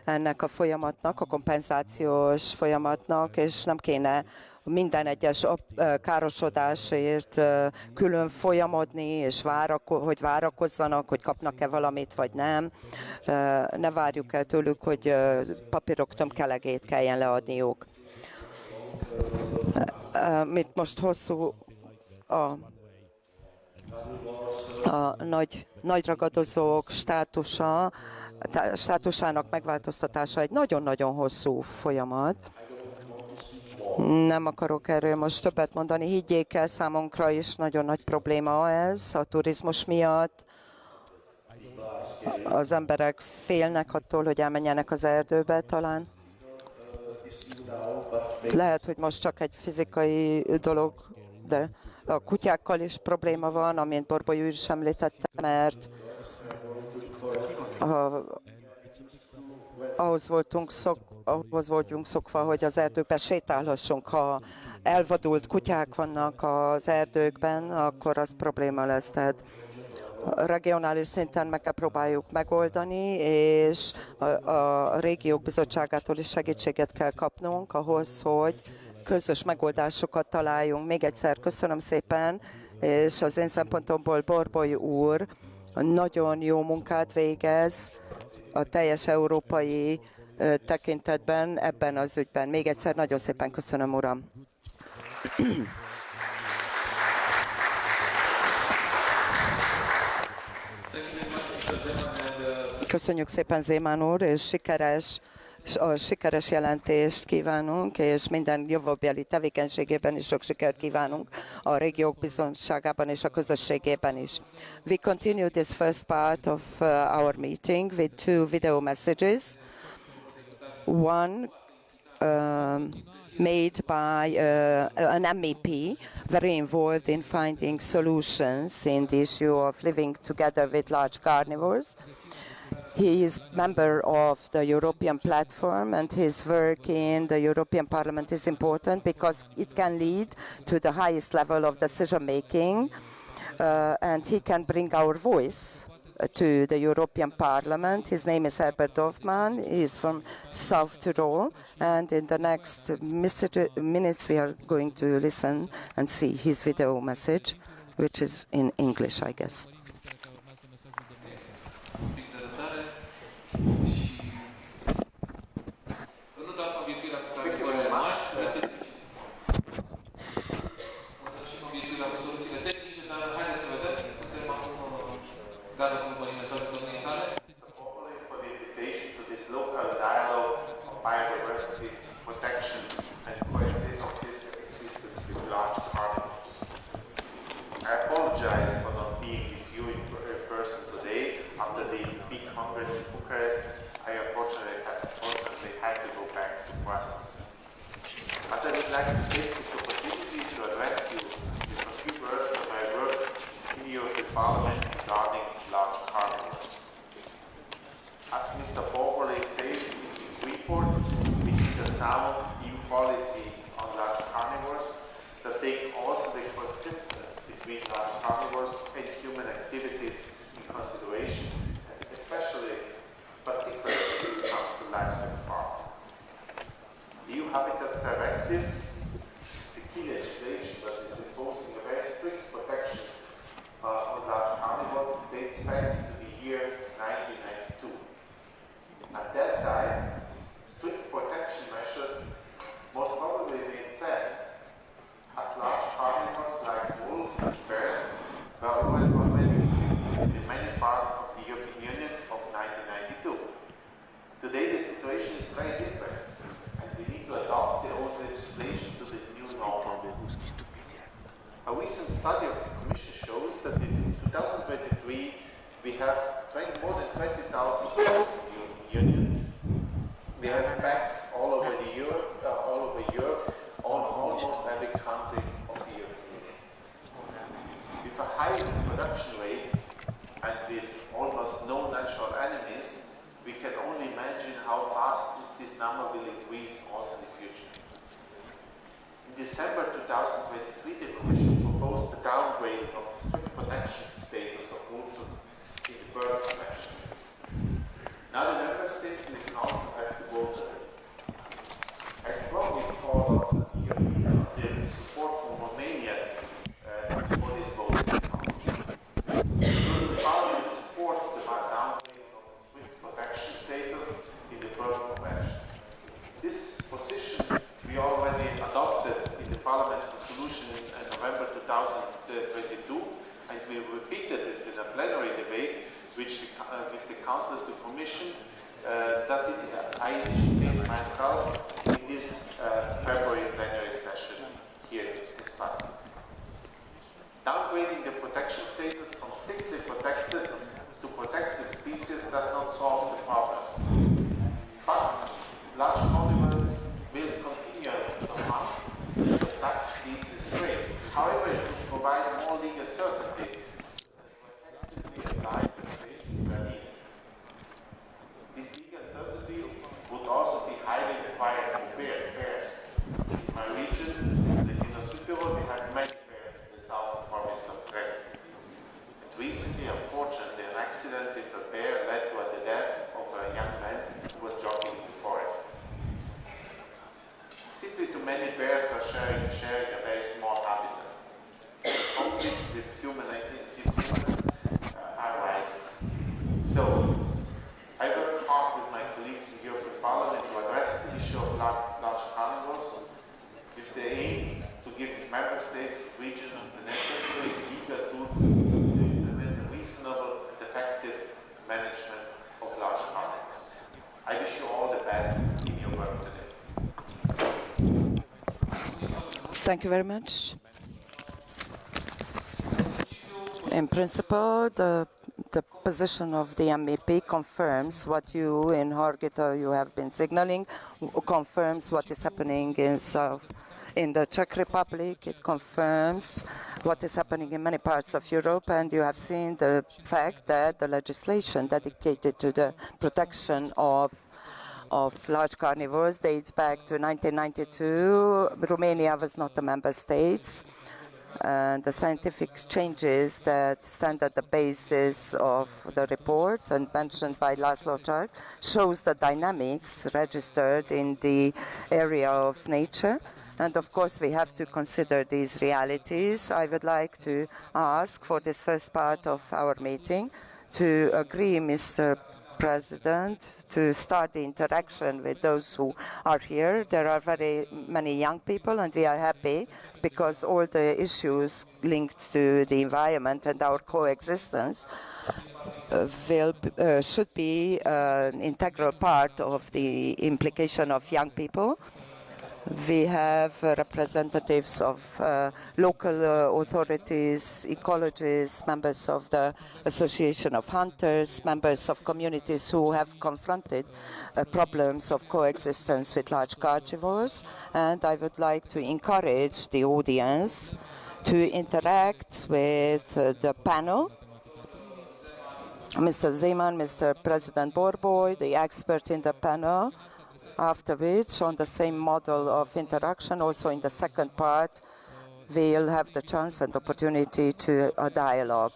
ennek a folyamatnak, a kompenzációs folyamatnak, és nem kéne minden egyes károsodásért külön folyamodni, és hogy várakozzanak, hogy kapnak-e valamit, vagy nem. Ne várjuk el tőlük, hogy papírok tömkelegét kelljen leadniuk. Mit most hosszú a nagy ragadozók státusának megváltoztatása egy nagyon-nagyon hosszú folyamat. Nem akarok erről most többet mondani. Higgyék el, számunkra is nagyon nagy probléma ez a turizmus miatt. Az emberek félnek attól, hogy elmenjenek az erdőbe talán. Lehet, hogy most csak egy fizikai dolog, de a kutyákkal is probléma van, amint Borboly úr is említette, mert ahhoz voltunk szokva, hogy az erdőkben sétálhassunk. Ha elvadult kutyák vannak az erdőkben, akkor az probléma lesz. Tehát regionális szinten meg kell próbáljuk megoldani, és a régiók bizottságától is segítséget kell kapnunk ahhoz, hogy közös megoldásokat találjunk. Még egyszer köszönöm szépen, és az én szempontomból Borboly úr nagyon jó munkát végez a teljes európai tekintetben ebben az ügyben. Még egyszer nagyon szépen köszönöm, uram. Köszönjük szépen, Zémán úr, és sikeres jelentést kívánunk, és minden jövőbeli tevékenységében is sok sikert kívánunk, a régiók bizottságában és a közösségében is. We continue this first part of our meeting with 2 video messages. One made by an MEP, very involved in finding solutions in the issue of living together with large carnivores. He is member of the European platform, and his work in the European Parliament is important because it can lead to the highest level of decision making, and he can bring our voice to the European Parliament. His name is Herbert Dorfmann. He is from South Tyrol, and in the next minutes we are going to listen and see his video message, which is in English, I guess. For the invitation to this local dialogue on biodiversity, protection, and coexistence with large carnivores. I apologize for not being with you in person today after the big congress in Bucharest. I unfortunately had to go back to Brussels. But I would like to take this opportunity to address you with a few words of my work in the European Parliament regarding large carnivores. As Mr. Borgole says in his report, we need a sound EU policy on large carnivores that take also the coexistence between large carnivores and human activities in consideration, especially, particularly when it comes to livestock farming. The EU Habitat Directive, which is the key legislation that is imposing a very strict protection on large carnivores, dates back to the year 1992. At that time, strict protection measures most probably made sense, as large carnivores like wolves and bears were already in many parts of the European Union of 1992. Today the situation is very different, and we need to adopt the old legislation to the new normal. A recent study of the Commission shows that in 2023 we have more than 20,000 dogs in the European Union. We have pets all over Europe, on almost every country of the European Union. With a high reproduction rate and with almost no natural enemies, we can only imagine how fast this number will increase also in the future. In December 2023, the Commission proposed the downgrading of the strict protection status of wolves in the bird convention. Now the member states in the Council have to vote on it. I strongly call on the support from Romania for this vote in the Council. The Parliament supports the downgrading of the strict protection status in the bird convention. This position we already adopted in the Parliament's resolution in November 2022, and we repeated it in a plenary debate with the Council and the Commission that I initiated myself in this February plenary session here in Strasbourg. Downgrading the protection status from strictly protected to protected species does not solve the problem. But large carnivores will continue to hunt and attack these strains. However, it will provide more legal certainty and effectively apply regulations where needed. This legal certainty would also be highly required for bears. In my region, the Tyrol, we have many bears in the southern province of Trek. Recently, unfortunately, an accident with a bear led to the death of a young man who was jogging in the forest. Simply too many bears are sharing a very small habitat. Conflicts with humans are rising. So, I work hard with my colleagues in the European Parliament to address the issue of large carnivores with the aim to give member states and regions the necessary legal tools to implement a reasonable and effective management of large carnivores. I wish you all the best in your work today. Thank you very much. In principle, the the position of the MEP confirms what you in Harghita you have been signaling, confirms what is happening in the Czech Republic. It confirms what is happening in many parts of Europe, and you have seen the fact that the legislation dedicated to the protection of large carnivores dates back to 1992. Romania was not a member state. The scientific changes that stand at the basis of the report and mentioned by Laszlo Czark shows the dynamics registered in the area of nature. And of course, we have to consider these realities. I would like to ask for this first part of our meeting to agree, Mr. President, to start the interaction with those who are here. There are very many young people, and we are happy because all the issues linked to the environment and our coexistence should be an integral part of the implication of young people. We have representatives of local authorities, ecologists, members of the Association of Hunters, members of communities who have confronted problems of coexistence with large carnivores. And I would like to encourage the audience to interact with the panel. Mr. Zeman, Mr. President Borboy, the expert in the panel. After which, on the same model of interaction, also in the second part, we'll have the chance and opportunity to a dialogue.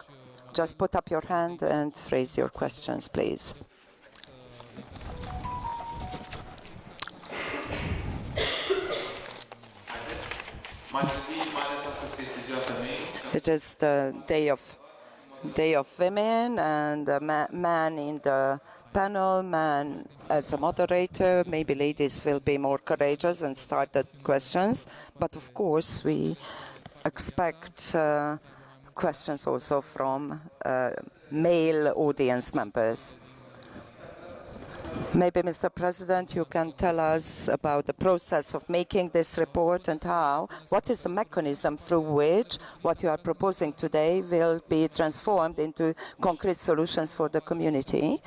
Just put up your hand and phrase your questions, please. It is the Day of Women, and a man in the panel, man as a moderator. Maybe ladies will be more courageous and start the questions. But of course, we expect questions also from male audience members. Maybe, Mr. President, you can tell us about the process of making this report and what is the mechanism through which what you are proposing today will be transformed into concrete solutions for the community.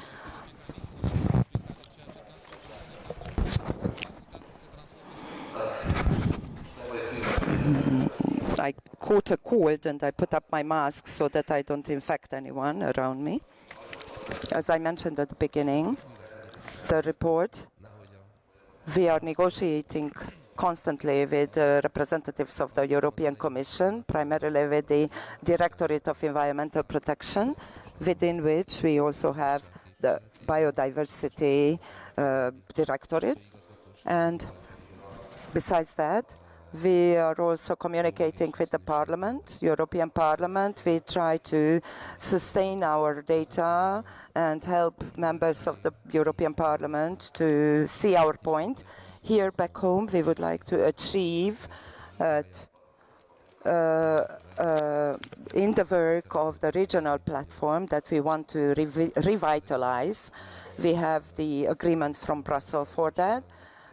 I caught a cold and I put up my mask so that I don't infect anyone around me. As I mentioned at the beginning, the report, we are negotiating constantly with representatives of the European Commission, primarily with the Directorate of Environmental Protection, within which we also have the Biodiversity Directorate. And besides that, we are also communicating with the Parliament, European Parliament. We try to sustain our data and help members of the European Parliament to see our point. Here back home, we would like to achieve in the work of the regional platform that we want to revitalize. We have the agreement from Brussels for that.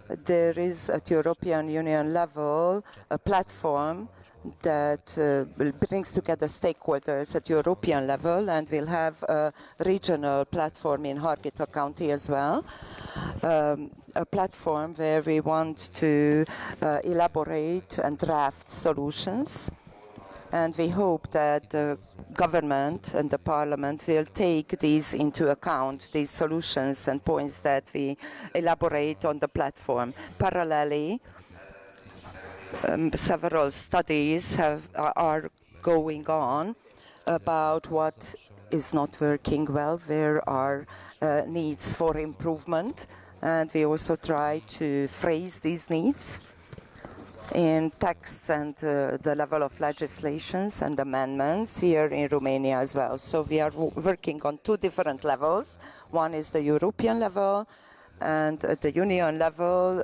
There is at European Union level a platform that brings together stakeholders at European level, and we'll have a regional platform in Harghita County as well. A platform where we want to elaborate and draft solutions. And we hope that the government and the parliament will take these into account, these solutions and points that we elaborate on the platform. Parallelly, several studies are going on about what is not working well, where are needs for improvement, and we also try to phrase these needs in texts and the level of legislations and amendments here in Romania as well. So we are working on two different levels. One is the European level, and at the Union level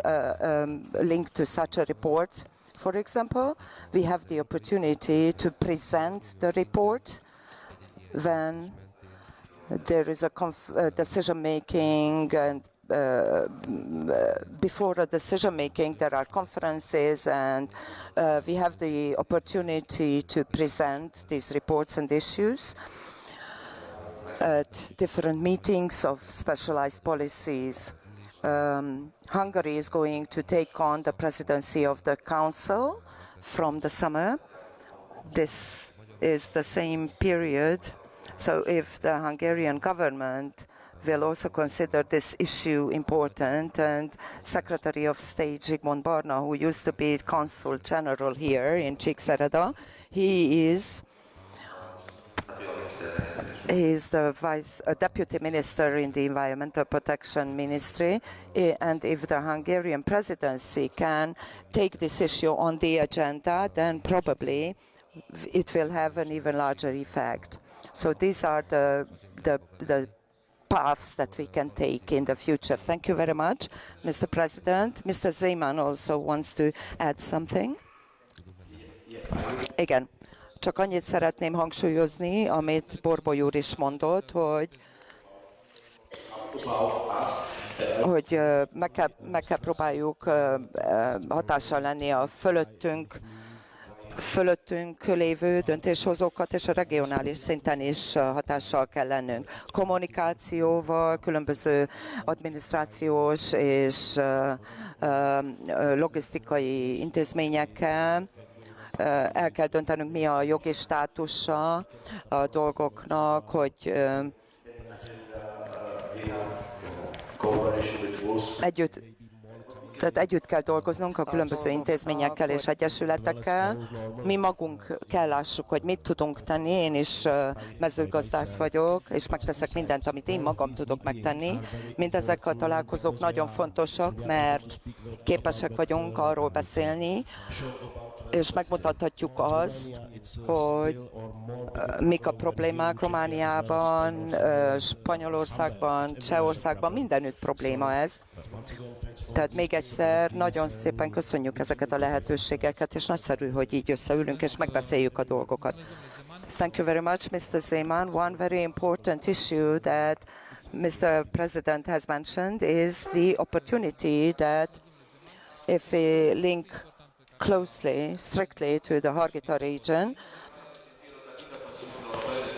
linked to such a report. For example, we have the opportunity to present the report when there is a decision-making, and before a decision-making there are conferences, and we have the opportunity to present these reports and issues. at different meetings of specialized policies. Hungary is going to take on the presidency of the Council from the summer. This is the same period. So if the Hungarian government will also consider this issue important, and Secretary of State Zsigmond Barna, who used to be Consul General here in Csíkszereda, he is the Deputy Minister in the Environmental Protection Ministry, and if the Hungarian presidency can take this issue on the agenda, then probably it will have an even larger effect. So these are the paths that we can take in the future. Thank you very much, Mr. President. Mr. Zeman also wants to add something. Igen. Csak annyit szeretném hangsúlyozni, amit Borboly úr is mondott, hogy meg kell próbáljuk hatással lenni a fölöttünk lévő döntéshozókat, és a regionális szinten is hatással kell lennünk. Kommunikációval, különböző adminisztrációs és logisztikai intézményekkel el kell döntenünk, mi a jogi státusa a dolgoknak, hogy együtt kell dolgoznunk a különböző intézményekkel és egyesületekkel. Mi magunk kell lássuk, hogy mit tudunk tenni. Én is mezőgazdász vagyok, és megteszek mindent, amit én magam tudok megtenni. Mindezek a találkozók nagyon fontosak, mert képesek vagyunk arról beszélni, és megmutathatjuk azt, hogy mik a problémák Romániában, Spanyolországban, Csehországban, mindenütt probléma ez. Tehát még egyszer nagyon szépen köszönjük ezeket a lehetőségeket, és nagyszerű, hogy így összeülünk és megbeszéljük a dolgokat. Thank you very much, Mr. Zeman. One very important issue that Mr. President has mentioned is the opportunity that if we link closely, strictly to the Harghita region.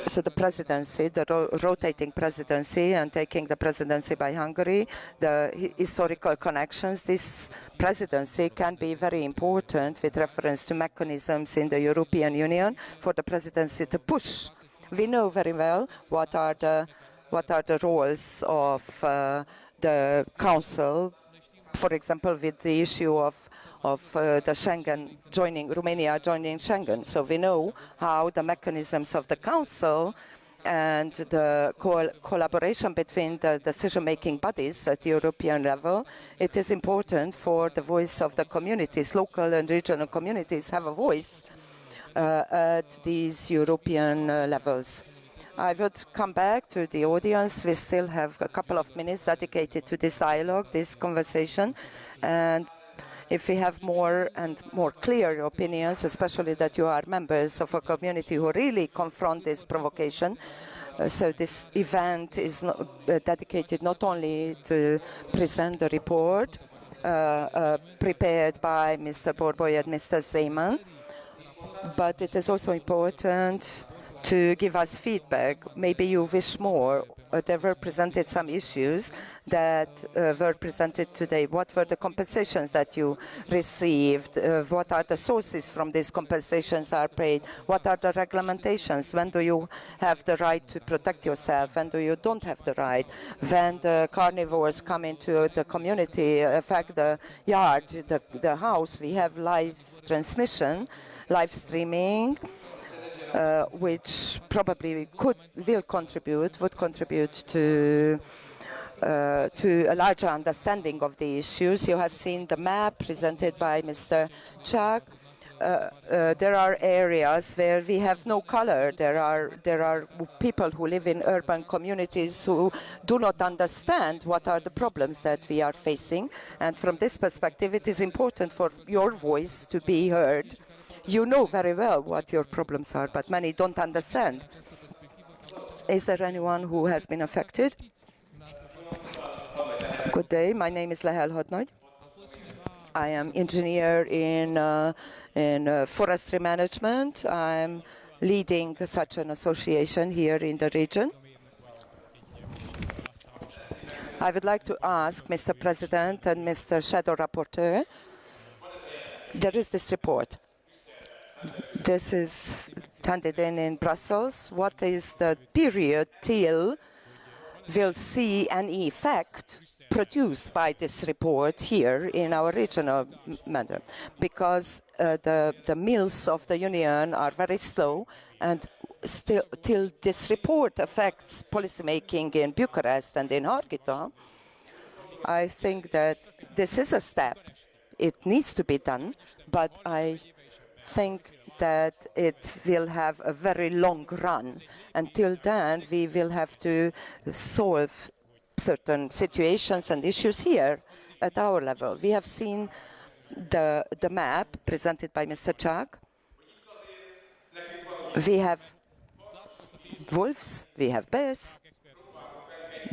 So the presidency, the rotating presidency and taking the presidency by Hungary, the historical connections, this presidency can be very important with reference to mechanisms in the European Union for the presidency to push. We know very well what are the roles of the Council, for example, with the issue of the Schengen Romania joining Schengen. So we know how the mechanisms of the Council and the collaboration between the decision-making bodies at the European level, it is important for the voice of the communities. Local and regional communities have a voice at these European levels. I would come back to the audience. We still have a couple of minutes dedicated to this dialogue, this conversation, and if we have more and more clear opinions, especially that you are members of a community who really confront this provocation. So this event is dedicated not only to present the report prepared by Mr. Borboly and Mr. Zeman, but it is also important to give us feedback. Maybe you wish more. There were presented some issues that were presented today. What were the compensations that you received? What are the sources from these compensations are paid? What are the regulations? When do you have the right to protect yourself? When do you don't have the right? When the carnivores come into the community, affect the yard, the house, we have live transmission, live streaming, which probably would contribute to a larger understanding of the issues. You have seen the map presented by Mr. Chak. There are areas where we have no color. There are people who live in urban communities who do not understand what are the problems that we are facing. And from this perspective, it is important for your voice to be heard. You know very well what your problems are, but many don't understand. Is there anyone who has been affected? Good day. My name is Lehel Hadnagy. I am engineer in forestry management. I'm leading such an association here in the region. I would like to ask Mr. President and Mr. Shadow Rapporteur, there is this report. This is handed in Brussels. What is the period till we'll see an effect produced by this report here in our regional matter? Because the mills of the Union are very slow, and still till this report affects policymaking in Bucharest and in Harghita, I think that this is a step. It needs to be done, but I think that it will have a very long run. Until then, we will have to solve certain situations and issues here at our level. We have seen the map presented by Mr. Chak. We have wolves, we have bears.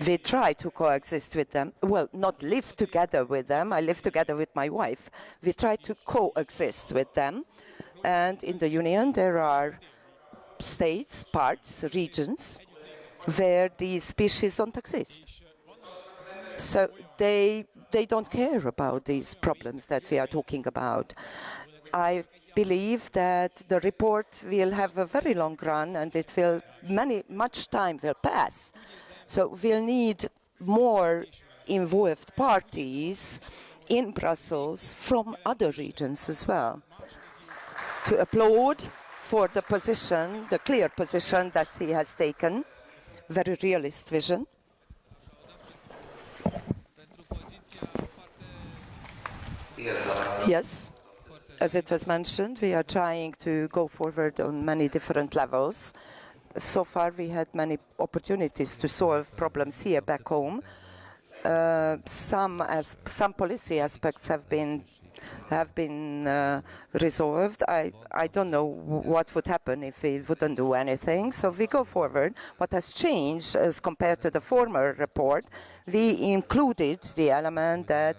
We try to coexist with them. Well, not live together with them. I live together with my wife. We try to coexist with them. And in the Union, there are states, parts, regions, where these species don't exist. So they don't care about these problems that we are talking about. I believe that the report will have a very long run, and it will much time will pass. So we'll need more involved parties in Brussels from other regions as well to applaud for the position, the clear position that he has taken, very realist vision. Yes, as it was mentioned, we are trying to go forward on many different levels. So far, we had many opportunities to solve problems here back home. Some policy aspects have been resolved. I don't know what would happen if we wouldn't do anything. So we go forward. What has changed as compared to the former report, we included the element that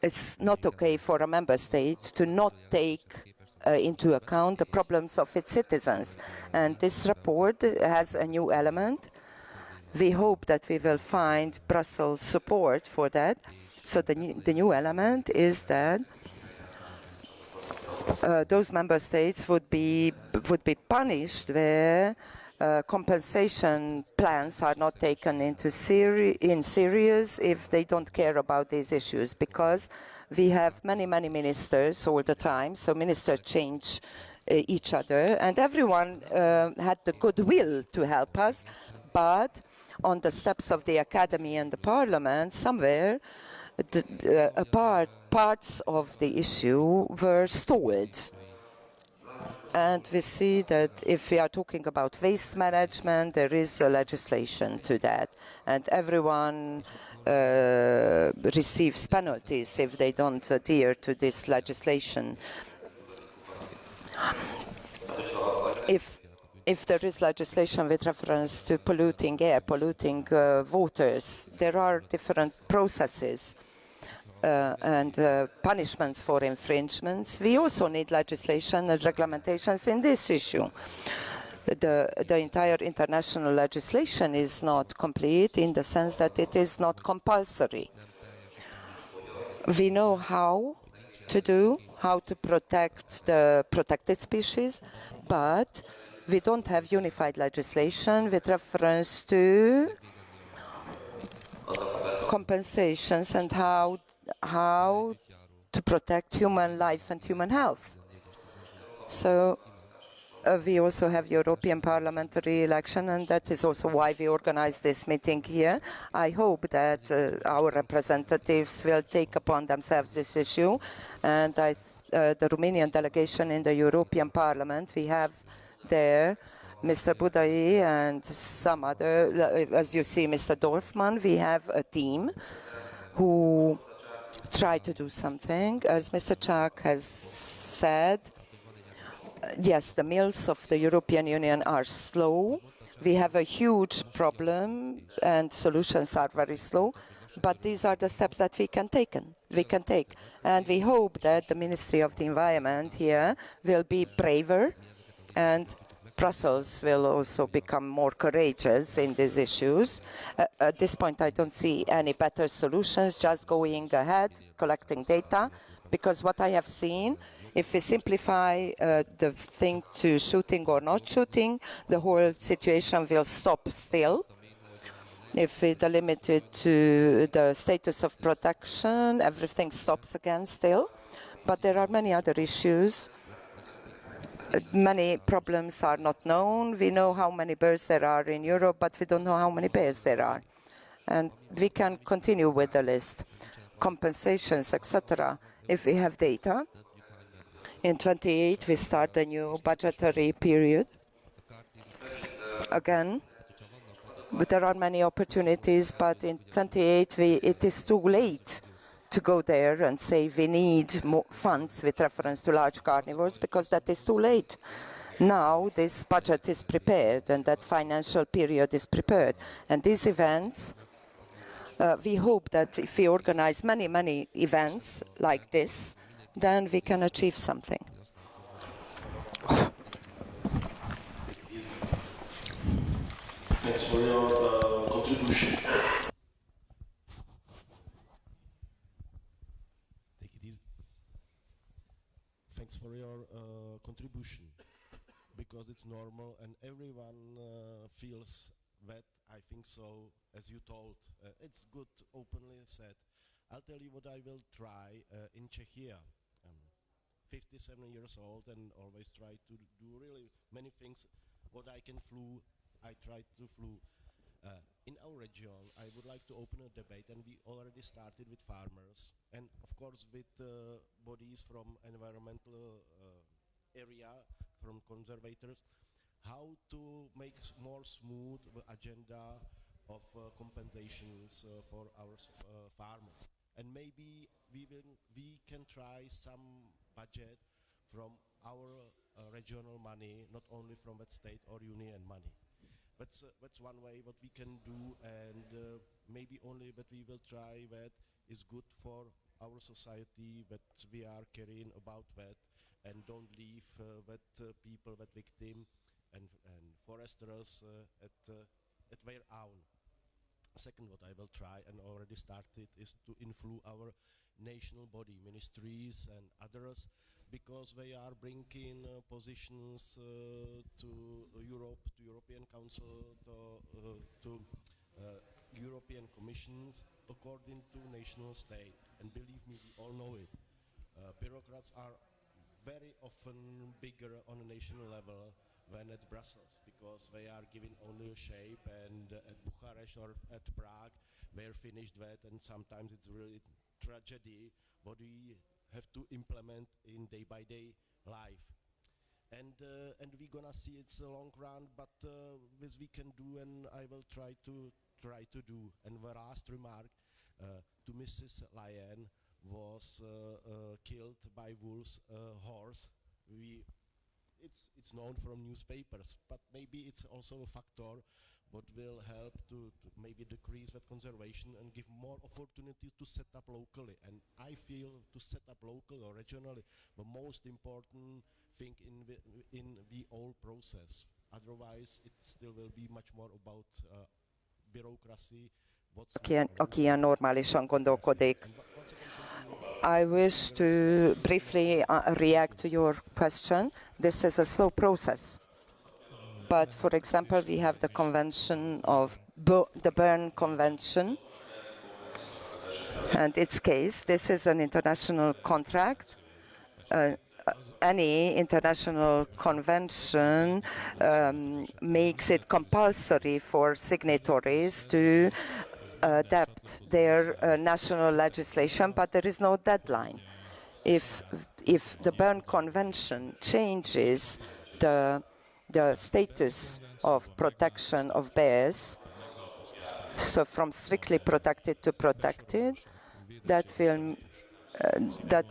it's not okay for a member state to not take into account the problems of its citizens. And this report has a new element. We hope that we will find Brussels support for that. So the new element is that those member states would be punished where compensation plans are not taken into serious if they don't care about these issues, because we have many ministers all the time, so ministers change each other, and everyone had the goodwill to help us, but on the steps of the academy and the parliament, somewhere parts of the issue were stalled. And we see that if we are talking about waste management, there is a legislation to that. And everyone receives penalties if they don't adhere to this legislation. If there is legislation with reference to polluting air, polluting waters, there are different processes and punishments for infringements. We also need legislation and regulations in this issue. The entire international legislation is not complete in the sense that it is not compulsory. We know how to protect the protected species, but we don't have unified legislation with reference to compensations and how to protect human life and human health. So we also have European parliamentary election, and that is also why we organize this meeting here. I hope that our representatives will take upon themselves this issue, and the Romanian delegation in the European Parliament, we have there Mr. Budai and some other, as you see, Mr. Dorfman. We have a team who try to do something. As Mr. Chak has said, yes, the mills of the European Union are slow. We have a huge problem and solutions are very slow, but these are the steps that we can take. And we hope that the Ministry of the Environment here will be braver and Brussels will also become more courageous in these issues. At this point, I don't see any better solutions, just going ahead, collecting data, because what I have seen, if we simplify the thing to shooting or not shooting, the whole situation will stop still. If we limit it to the status of protection, everything stops again still. But there are many other issues. Many problems are not known. We know how many birds there are in Europe, but we don't know how many bears there are. And we can continue with the list. Compensations, etc. If we have data, in 28 we start a new budgetary period. Again, but there are many opportunities, but in 28 it is too late to go there and say we need more funds with reference to large carnivores, because that is too late. Now this budget is prepared and that financial period is prepared. And these events, we hope that if we organize many events like this, then we can achieve something. Thanks for your contribution. Take it easy. Thanks for your contribution, because it's normal and everyone feels that. I think so, as you told. It's good, openly said. I'll tell you what I will try in Czechia. I'm 57 years old and always try to do really many things. What I can flew, I tried to flew. In our region, I would like to open a debate, and we already started with farmers, and of course with bodies from environmental area, from conservators, how to make more smooth the agenda of compensations for our farmers. And maybe we can try some budget from our regional money, not only from that state or union money. That's one way what we can do, and maybe only that we will try that is good for our society, that we are caring about that, and don't leave that people, that victim, and foresters at their own. Second, what I will try and already started is to influence our national body, ministries and others, because they are bringing positions to Europe, to European Council, to European Commissions according to national state. And believe me, we all know it. Bureaucrats are very often bigger on a national level than at Brussels, because they are giving only a shape, and at Bucharest or at Prague they're finished that, and sometimes it's really tragedy what we have to implement in day-by-day life. And we're gonna see it's a long run, but this we can do, and I will try to do. And the last remark to Mrs. Lyon was killed by wolves, horse. It's known from newspapers, but maybe it's also a factor what will help to maybe decrease that conservation and give more opportunities to set up locally. And I feel to set up locally or regionally the most important thing in the whole process. Otherwise, it still will be much more about bureaucracy. Aki ilyen normálisan gondolkodik. I wish to briefly react to your question. This is a slow process. But for example, we have the convention of the Berne Convention. And its case, this is an international contract. Any international convention makes it compulsory for signatories to adapt their national legislation, but there is no deadline. If the Berne Convention changes the status of protection of bears, so from strictly protected to protected, that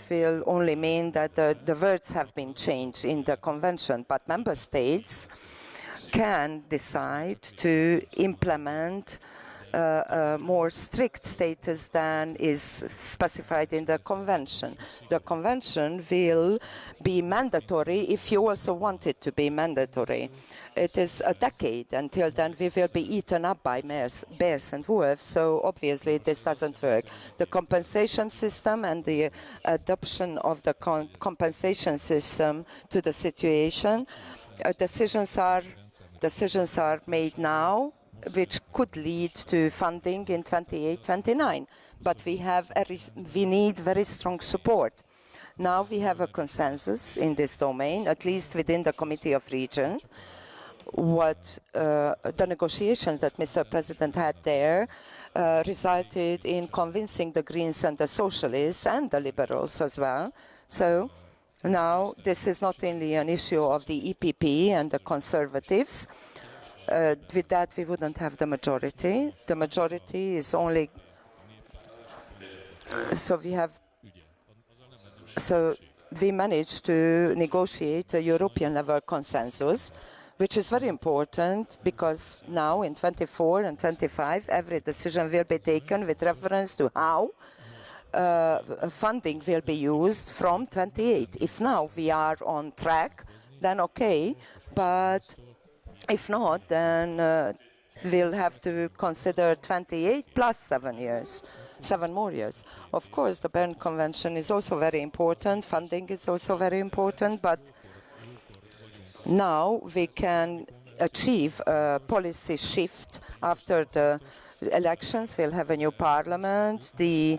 will only mean that the words have been changed in the convention, but member states can decide to implement a more strict status than is specified in the Convention. The Convention will be mandatory if you also want it to be mandatory. It is a decade. Until then, we will be eaten up by bears and wolves, so obviously this doesn't work. The compensation system and the adoption of the compensation system to the situation, decisions are made now, which could lead to funding in 28-29. But we need very strong support. Now we have a consensus in this domain, at least within the Committee of Regions. What the negotiations that Mr. President had there resulted in convincing the Greens and the Socialists and the Liberals as well. So now this is not only an issue of the EPP and the Conservatives. With that, we wouldn't have the majority. The majority is only... So we managed to negotiate a European-level consensus, which is very important because now in 24 and 25, every decision will be taken with reference to how funding will be used from 28. If now we are on track, then okay, but if not, then we'll have to consider 28 plus 7 years. 7 more years. Of course, the Berne Convention is also very important. Funding is also very important, but now we can achieve a policy shift after the elections. We'll have a new parliament. The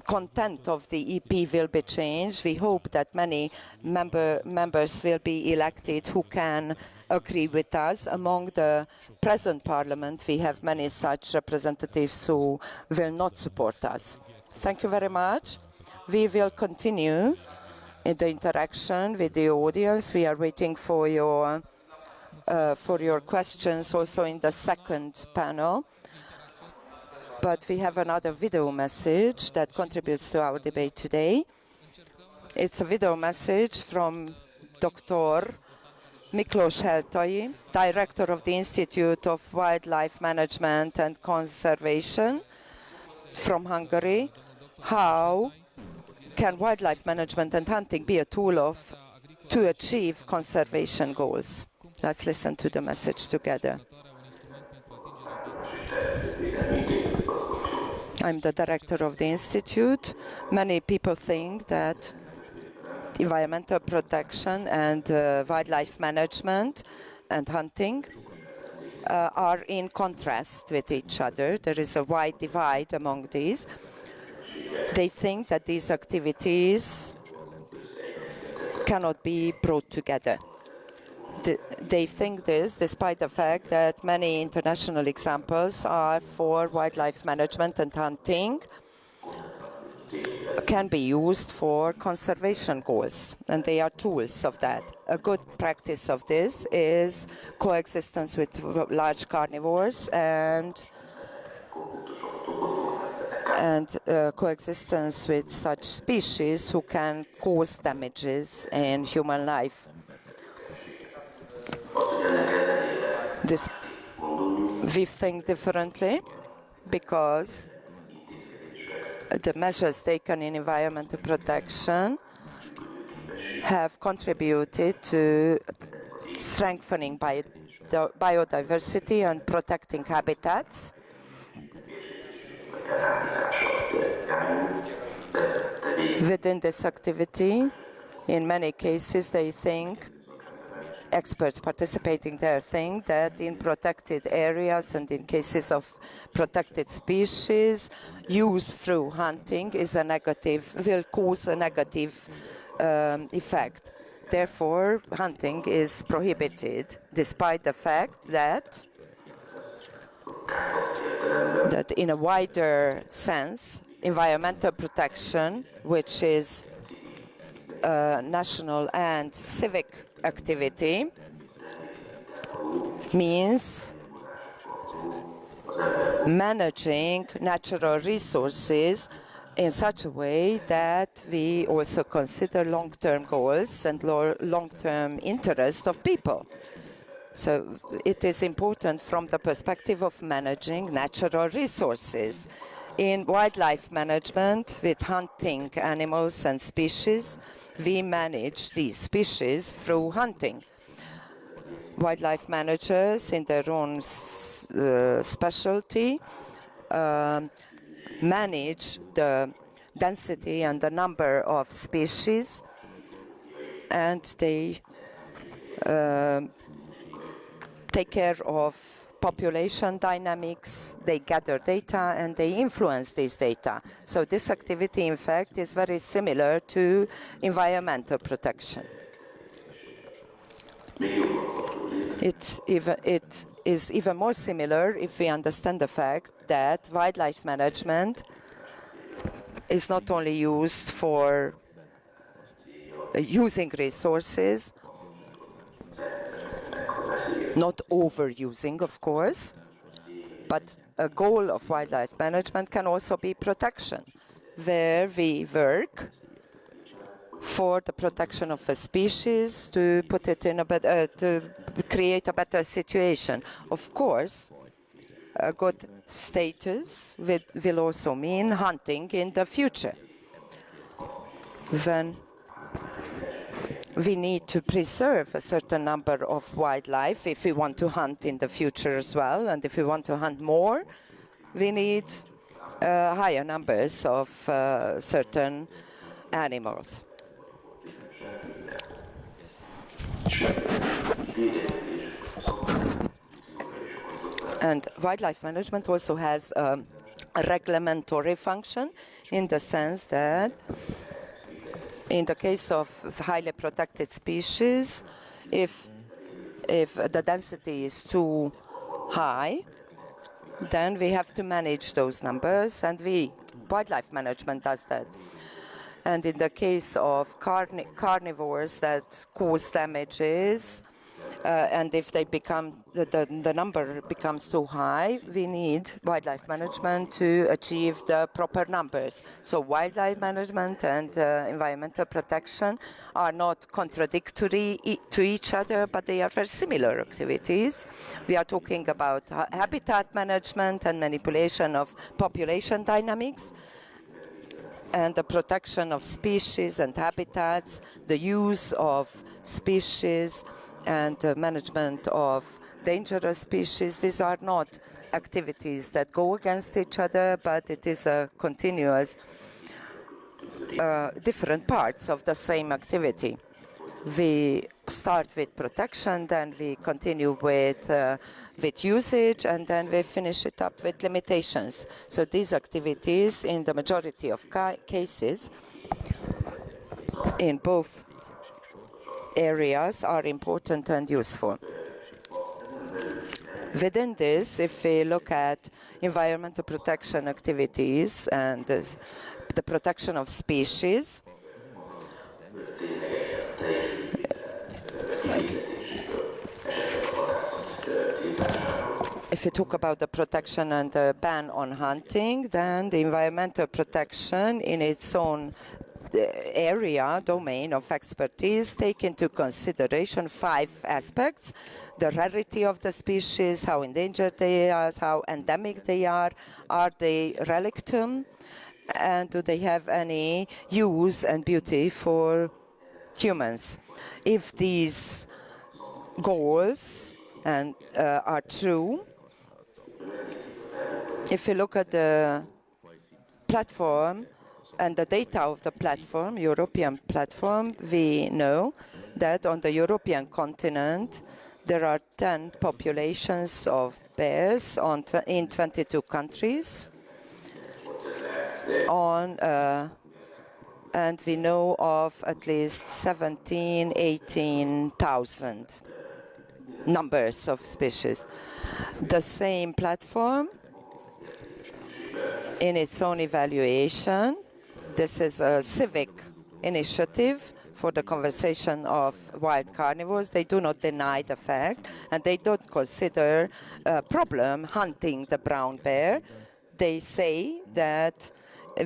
content of the EP will be changed. We hope that many members will be elected who can agree with us. Among the present parliament, we have many such representatives who will not support us. Thank you very much. We will continue in the interaction with the audience. We are waiting for your questions also in the second panel. But we have another video message that contributes to our debate today. It's a video message from Dr. Miklós Heltai, Director of the Institute of Wildlife Management and Conservation from Hungary. How can wildlife management and hunting be a tool to achieve conservation goals? Let's listen to the message together. I'm the director of the Institute. Many people think that environmental protection and wildlife management and hunting are in contrast with each other. There is a wide divide among these. They think that these activities cannot be brought together. They think this despite the fact that many international examples are for wildlife management and hunting can be used for conservation goals, and they are tools of that. A good practice of this is coexistence with large carnivores and coexistence with such species who can cause damages in human life. We think differently because the measures taken in environmental protection have contributed to strengthening biodiversity and protecting habitats. Within this activity, in many cases, they think, experts participating there think that in protected areas and in cases of protected species, use through hunting will cause a negative effect. Therefore, hunting is prohibited, despite the fact that in a wider sense, environmental protection, which is national and civic activity, means managing natural resources in such a way that we also consider long-term goals and long-term interests of people. So it is important from the perspective of managing natural resources. In wildlife management, with hunting animals and species, we manage these species through hunting. Wildlife managers, in their own specialty, manage the density and the number of species, and they take care of population dynamics, they gather data, and they influence this data. So this activity, in fact, is very similar to environmental protection. It is even more similar if we understand the fact that wildlife management is not only used for using resources, not overusing, of course, but a goal of wildlife management can also be protection, where we work for the protection of a species to put it in a better, to create a better situation. Of course, a good status will also mean hunting in the future. When we need to preserve a certain number of wildlife if we want to hunt in the future as well, and if we want to hunt more, we need higher numbers of certain animals. And wildlife management also has a regulatory function, in the sense that in the case of highly protected species, if the density is too high, then we have to manage those numbers, and wildlife management does that. And in the case of carnivores that cause damages, and if they become the number becomes too high, we need wildlife management to achieve the proper numbers. So wildlife management and environmental protection are not contradictory to each other, but they are very similar activities. We are talking about habitat management and manipulation of population dynamics, and the protection of species and habitats, the use of species, and management of dangerous species. These are not activities that go against each other, but it is a continuous different parts of the same activity. We start with protection, then we continue with usage, and then we finish it up with limitations. So these activities, in the majority of cases, in both areas, are important and useful. Within this, if we look at environmental protection activities and the protection of species, if you talk about the protection and the ban on hunting, then the environmental protection in its own area, domain of expertise, take into consideration 5 aspects: the rarity of the species, how endangered they are, how endemic they are they relictum, and do they have any use and beauty for humans. If these goals are true, if you look at the platform and the data of the platform, European platform, we know that on the European continent there are 10 populations of bears in 22 countries, and we know of at least 18,000 numbers of species. The same platform, in its own evaluation, this is a civic initiative for the conservation of wild carnivores. They do not deny the fact, and they don't consider a problem hunting the brown bear. They say that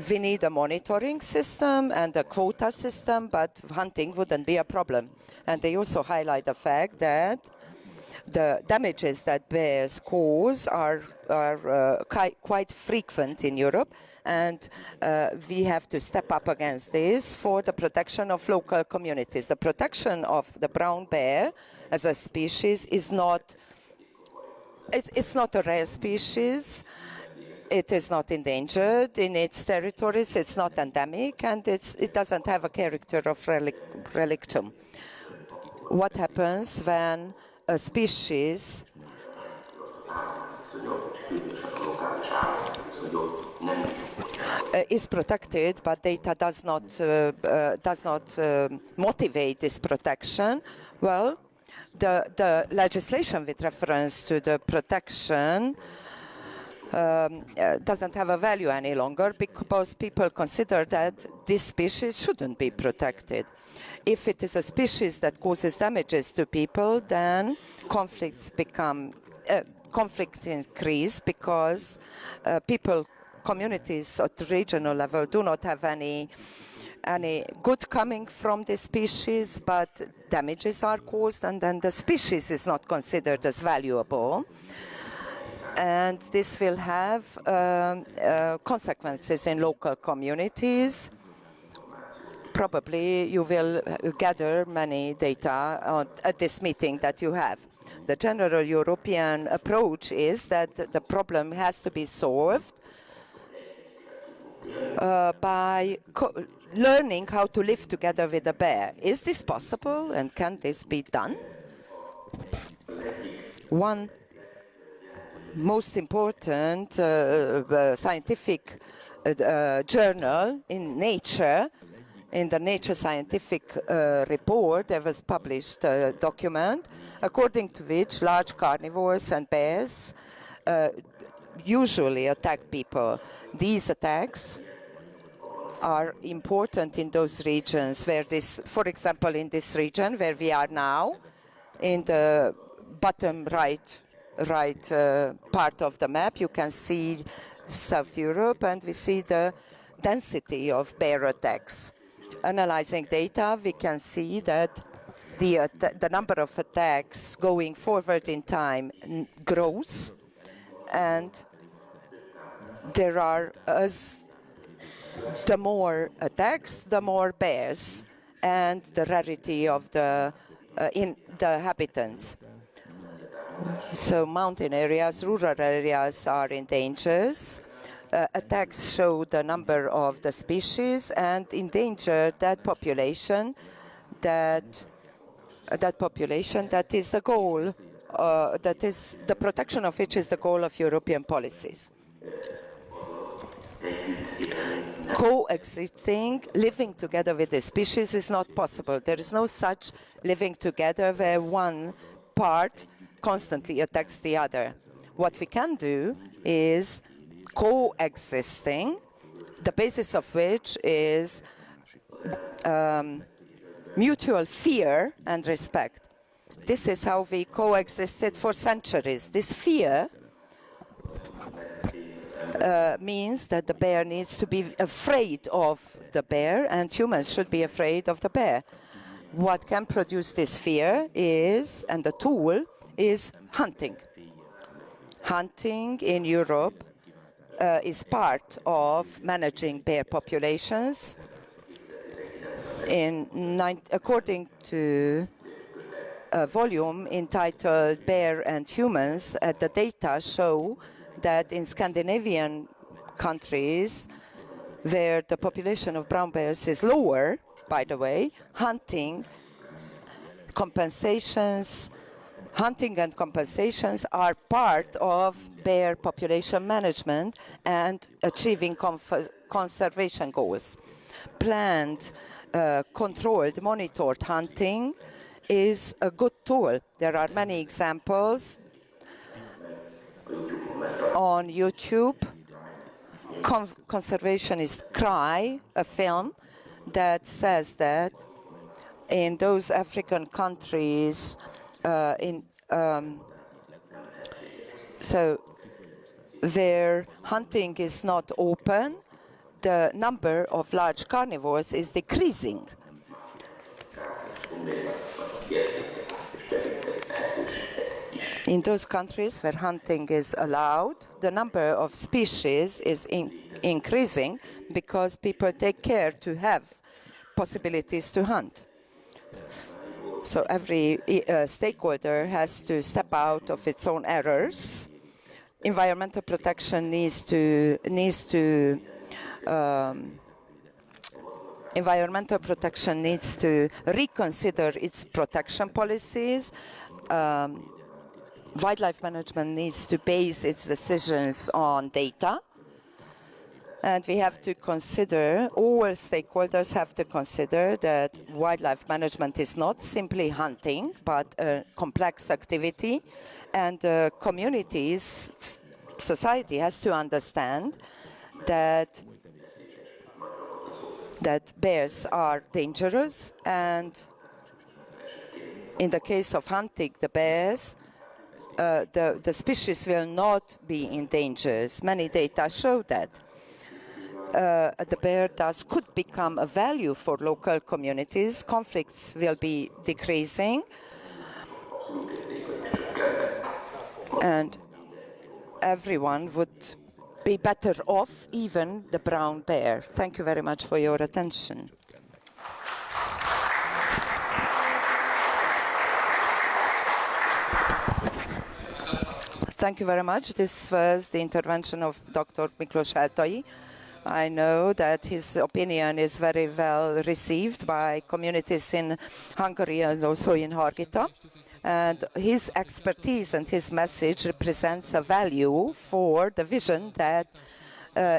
we need a monitoring system and a quota system, but hunting wouldn't be a problem. And they also highlight the fact that The damages that bears cause are quite frequent in Europe, and we have to step up against this for the protection of local communities. The protection of the brown bear as a species is not, it's not a rare species. It is not endangered in its territories, it's not endemic, and it doesn't have a character of relictum. What happens when a species is protected, but data does not motivate this protection? Well, the legislation with reference to the protection doesn't have a value any longer because people consider that this species shouldn't be protected. If it is a species that causes damages to people, then conflicts increase because communities at the regional level do not have any good coming from the species, but damages are caused, and then the species is not considered as valuable. And this will have consequences in local communities. Probably you will gather many data at this meeting that you have. The general European approach is that the problem has to be solved by learning how to live together with the bear. Is this possible, and can this be done? One most important scientific journal in Nature, in the Nature Scientific report, there was published a document according to which large carnivores and bears usually attack people. These attacks are important in those regions where this, for example, in this region where we are now, in the bottom right part of the map, you can see South Europe, and we see the density of bear attacks. Analyzing data, we can see that the number of attacks going forward in time grows, and there are, as the more attacks, the more bears, and the rarity of the inhabitants. So mountain areas, rural areas are in danger. Attacks show the number of the species and endanger that population. That is the goal. That is the protection of which is the goal of European policies. Coexisting, living together with the species is not possible. There is no such living together where one part constantly attacks the other. What we can do is coexisting, the basis of which is mutual fear and respect. This is how we coexisted for centuries. This fear means that the bear needs to be afraid of the bear, and humans should be afraid of the bear. What can produce this fear is, and the tool is hunting. Hunting in Europe is part of managing bear populations. According to a volume entitled Bear and Humans, the data show that in Scandinavian countries, where the population of brown bears is lower, by the way, hunting and compensations are part of bear population management and achieving conservation goals. Planned, controlled, monitored hunting is a good tool. There are many examples on YouTube. Conservationist Cry, a film that says that in those African countries, so where hunting is not open, the number of large carnivores is decreasing. In those countries where hunting is allowed, the number of species is increasing because people take care to have possibilities to hunt. So every stakeholder has to step out of its own errors. Environmental protection needs to reconsider its protection policies. Wildlife management needs to base its decisions on data. And we have to consider, all stakeholders have to consider that wildlife management is not simply hunting, but a complex activity. And communities, society has to understand that bears are dangerous. And in the case of hunting the bears, the species will not be in danger. Many data show that. The bear could become a value for local communities. Conflicts will be decreasing. And everyone would be better off, even the brown bear. Thank you very much for your attention. Thank you very much. This was the intervention of Dr. Miklós Eltai. I know that his opinion is very well received by communities in Hungary and also in Harghita. And his expertise and his message represents a value for the vision that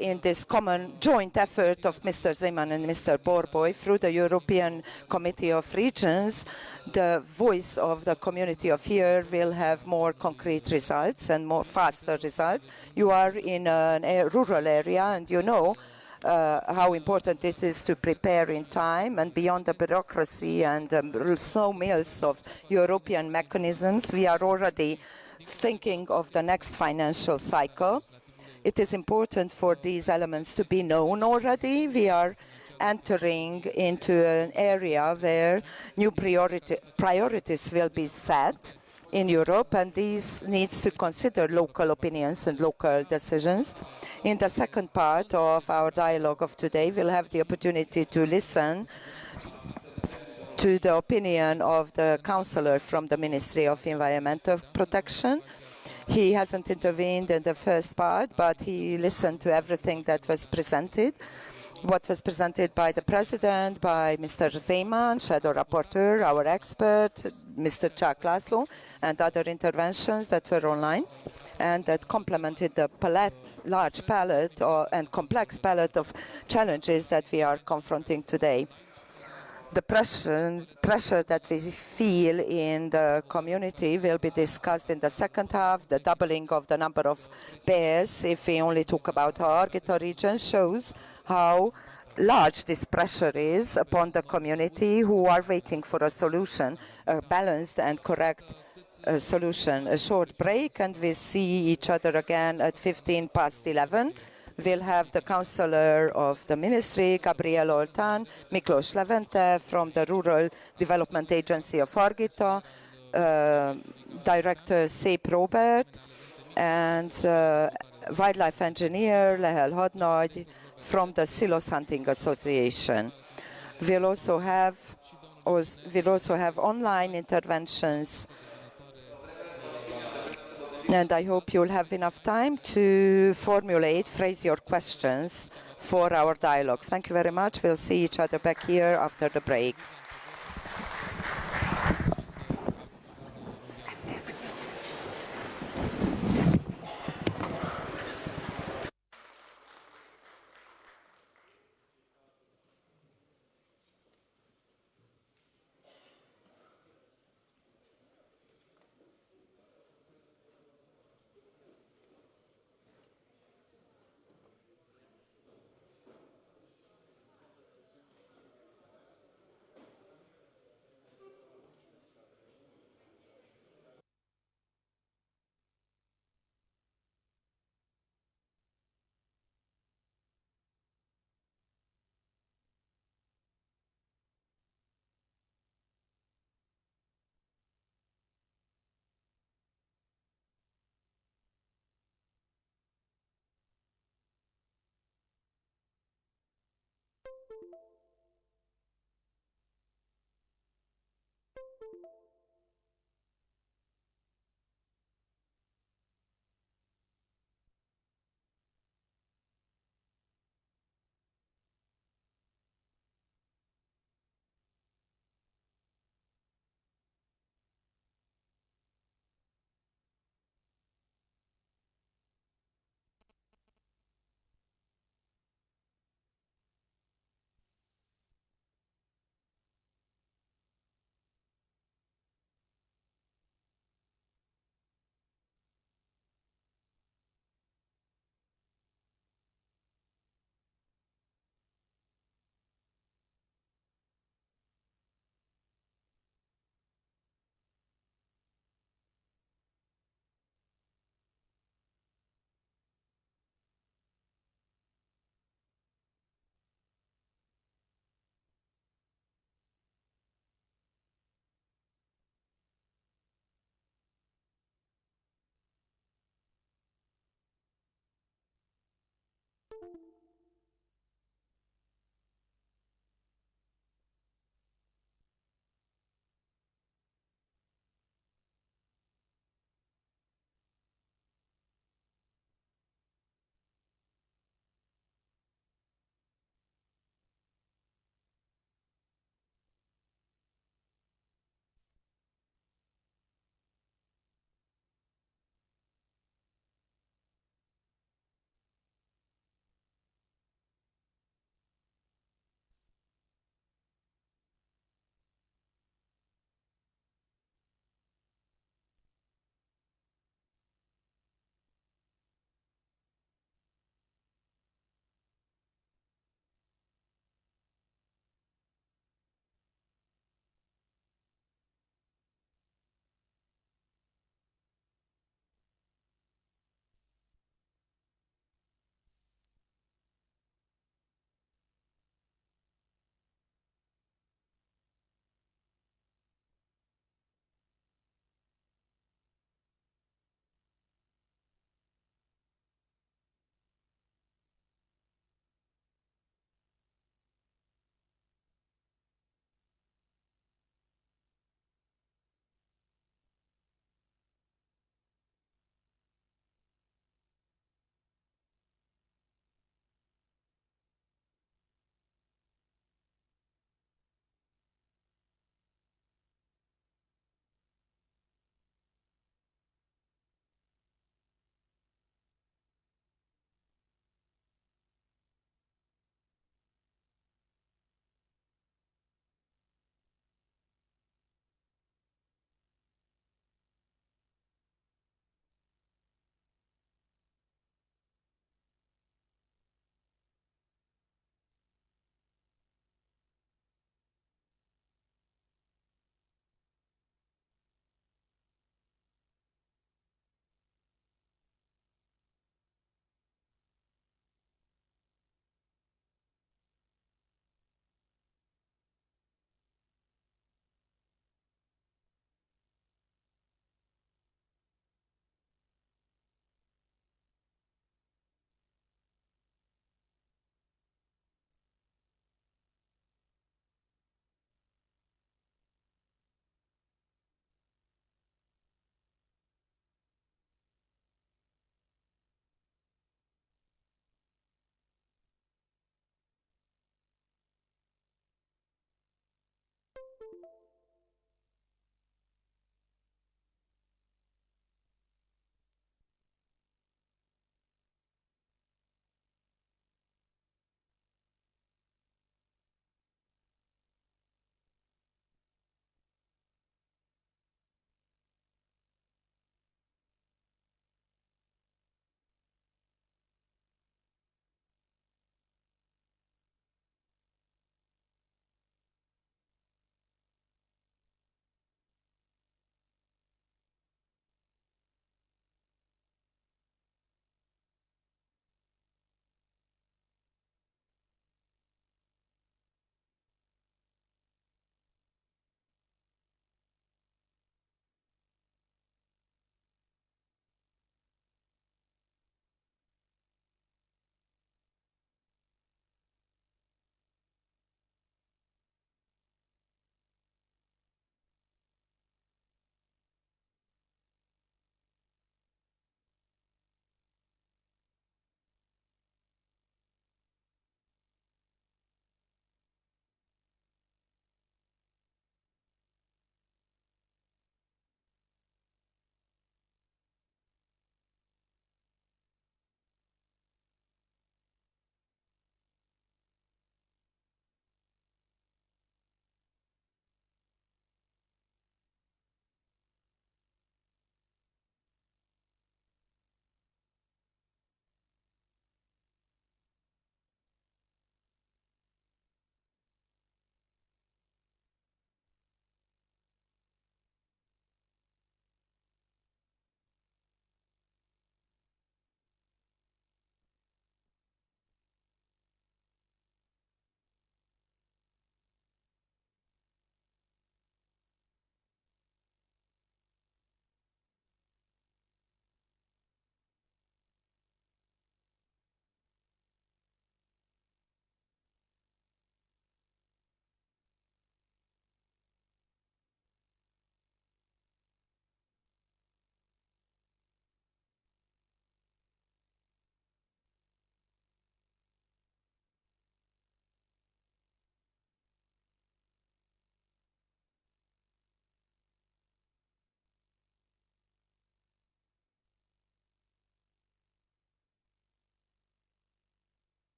in this common joint effort of Mr. Zeman and Mr. Borboy through the European Committee of Regions, the voice of the community of here will have more concrete results and more faster results. You are in a rural area and you know how important it is to prepare in time, and beyond the bureaucracy and snowmills of European mechanisms, we are already thinking of the next financial cycle. It is important for these elements to be known already. We are entering into an area where new priorities will be set in Europe, and these needs to consider local opinions and local decisions. In the second part of our dialogue of today, we'll have the opportunity to listen to the opinion of the councillor from the Ministry of Environmental Protection. He hasn't intervened in the first part, but he listened to everything that was presented. What was presented by the President, by Mr. Zeman, Shadow Rapporteur, our expert, Mr. Csák László, and other interventions that were online, and that complemented the large palette and complex palette of challenges that we are confronting today. The pressure that we feel in the community will be discussed in the second half. The doubling of the number of bears, if we only talk about Harghita region, shows how large this pressure is upon the community who are waiting for a solution, a balanced and correct solution. A short break and we see each other again at 11:15. We'll have the councillor of the ministry, Gabriel Oltán, Miklós Levente from the Rural Development Agency of Harghita, Director Szép Robert, and wildlife engineer Lehel Hadnagy from the Silos Hunting Association. We'll also have online interventions, and I hope you'll have enough time to phrase your questions for our dialogue. Thank you very much. We'll see each other back here after the break.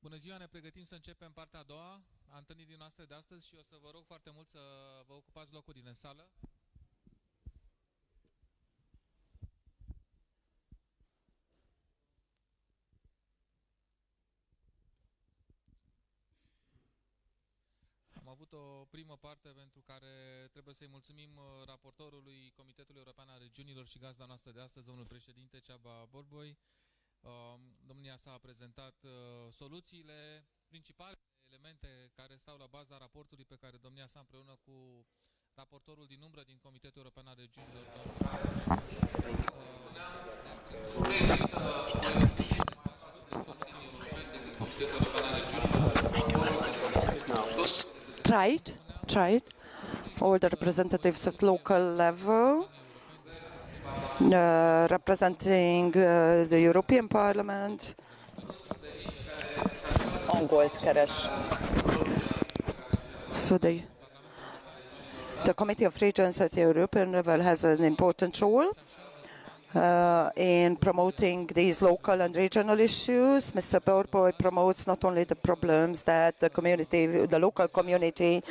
Bună ziua, ne pregătim să începem partea a doua a întâlnirii noastre de astăzi și o să vă rog foarte mult să vă ocupați locurile în sală. Am avut o primă parte pentru care trebuie să-i mulțumim raportorului Comitetului European al Regiunilor și gazda noastră de astăzi, domnul președinte Ceaba Borboi. Domnia sa a prezentat soluțiile, principale elemente care stau la baza raportului pe care domnia sa împreună cu raportorul din umbră din Comitetul European al Regiunilor tried. All the representatives at local level, representing the European Parliament. Angolt keres. So the Committee of Regions at the European level has an important role in promoting these local and regional issues. Mr. Borboj promotes not only the problems that the local community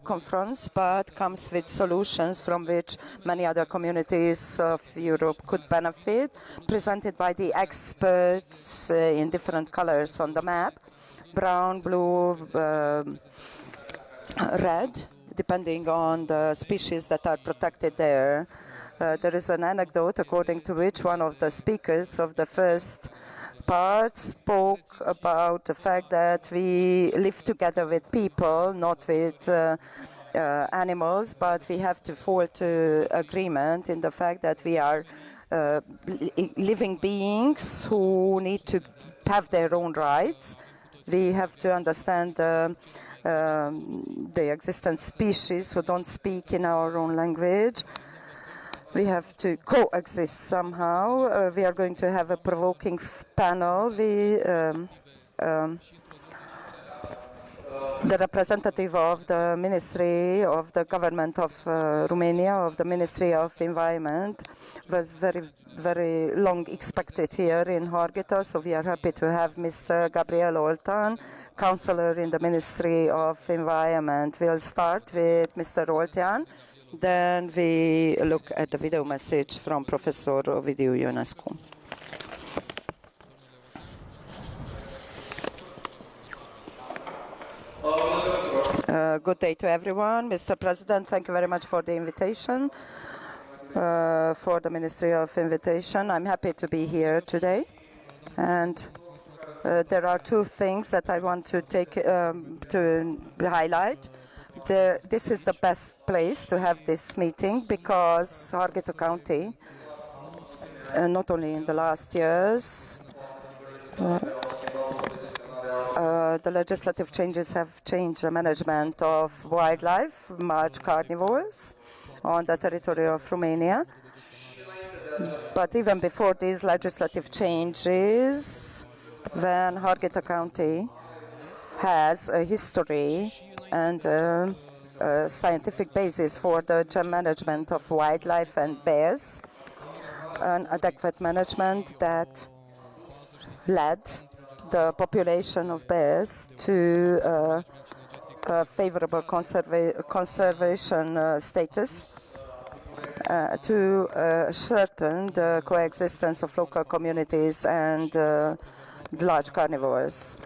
confronts, but comes with solutions from which many other communities of Europe could benefit, presented by the experts in different colors on the map: brown, blue, red, depending on the species that are protected there. There is an anecdote according to which one of the speakers of the first part spoke about the fact that we live together with people, not with animals, but we have to fall to agreement in the fact that we are living beings who need to have their own rights. We have to understand the existent species who don't speak in our own language. We have to coexist somehow. We are going to have a provoking panel. The representative of the Ministry of the Government of Romania, of the Ministry of Environment, was very long expected here in Harghita, so we are happy to have Mr. Gabriel Oltan, Councillor in the Ministry of Environment. We'll start with Mr. Oltan. Then we look at the video message from Professor Ovidiu Ionescu. Good day to everyone. Mr. President, thank you very much for the invitation, for the Ministry of Invitation. I'm happy to be here today. And there are two things that I want to to highlight. This is the best place to have this meeting because Harghita County, not only in the last years, the legislative changes have changed the management of wildlife, large carnivores, on the territory of Romania. But even before these legislative changes, when Harghita County has a history and a scientific basis for the management of wildlife and bears, an adequate management that led the population of bears to a favorable conservation status, to certain the coexistence of local communities and large carnivores.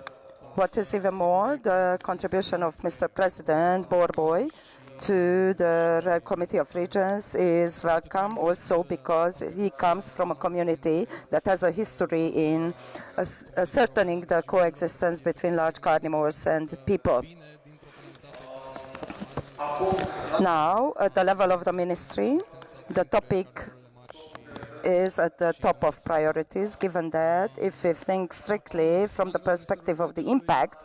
What is even more, the contribution of Mr. President Borboj to the Committee of Regions is welcome also because he comes from a community that has a history in ascertaining the coexistence between large carnivores and people. Now, at the level of the ministry, the topic is at the top of priorities, given that if we think strictly from the perspective of the impact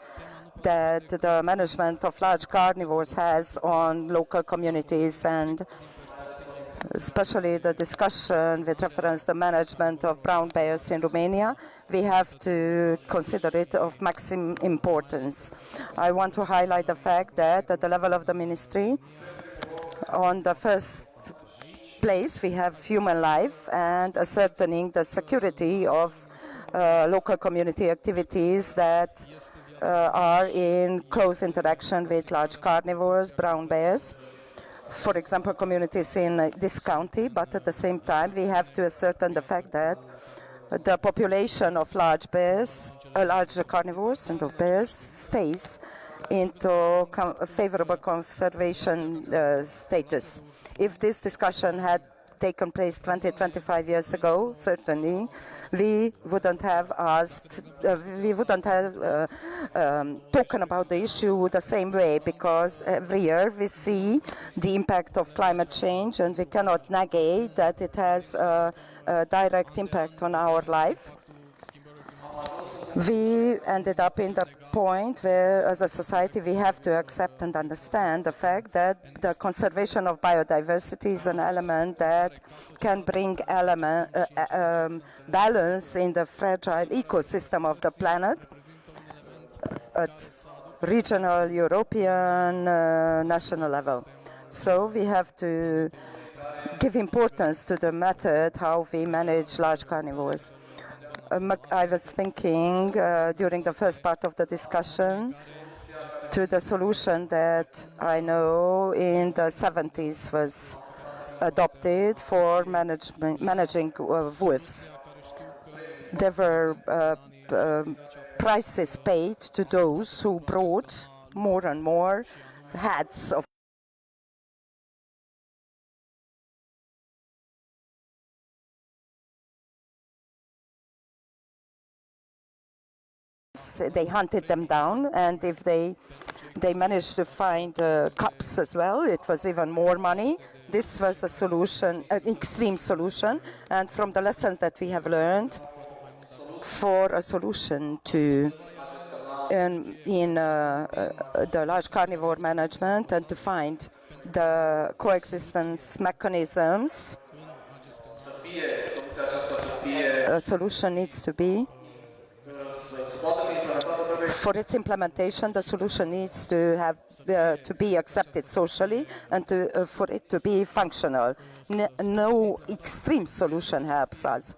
that the management of large carnivores has on local communities, and especially the discussion with reference to the management of brown bears in Romania, we have to consider it of maximum importance. I want to highlight the fact that at the level of the ministry, on the first place we have human life and ascertaining the security of local community activities that are in close interaction with large carnivores, brown bears, for example, communities in this county, but at the same time, we have to ascertain the fact that the population of large bears, large carnivores and of bears stays into favorable conservation status. If this discussion had taken place 20, 25 years ago, certainly we wouldn't have asked, we wouldn't have talking about the issue the same way, because every year we see the impact of climate change and we cannot negate that it has a direct impact on our life. We ended up in the point where, as a society, we have to accept and understand the fact that the conservation of biodiversity is an element that can bring balance in the fragile ecosystem of the planet at regional, European, national level. So we have to give importance to the method how we manage large carnivores. I was thinking during the first part of the discussion to the solution that I know in the 70s was adopted for managing wolves. There were prices paid to those who brought more and more heads of they hunted them down, and if they managed to find cubs as well, it was even more money. This was a solution, an extreme solution, and from the lessons that we have learned for a solution to in the large carnivore management and to find the coexistence mechanisms, a solution needs to be, for its implementation, the solution needs to have to be accepted socially and for it to be functional. No extreme solution helps us.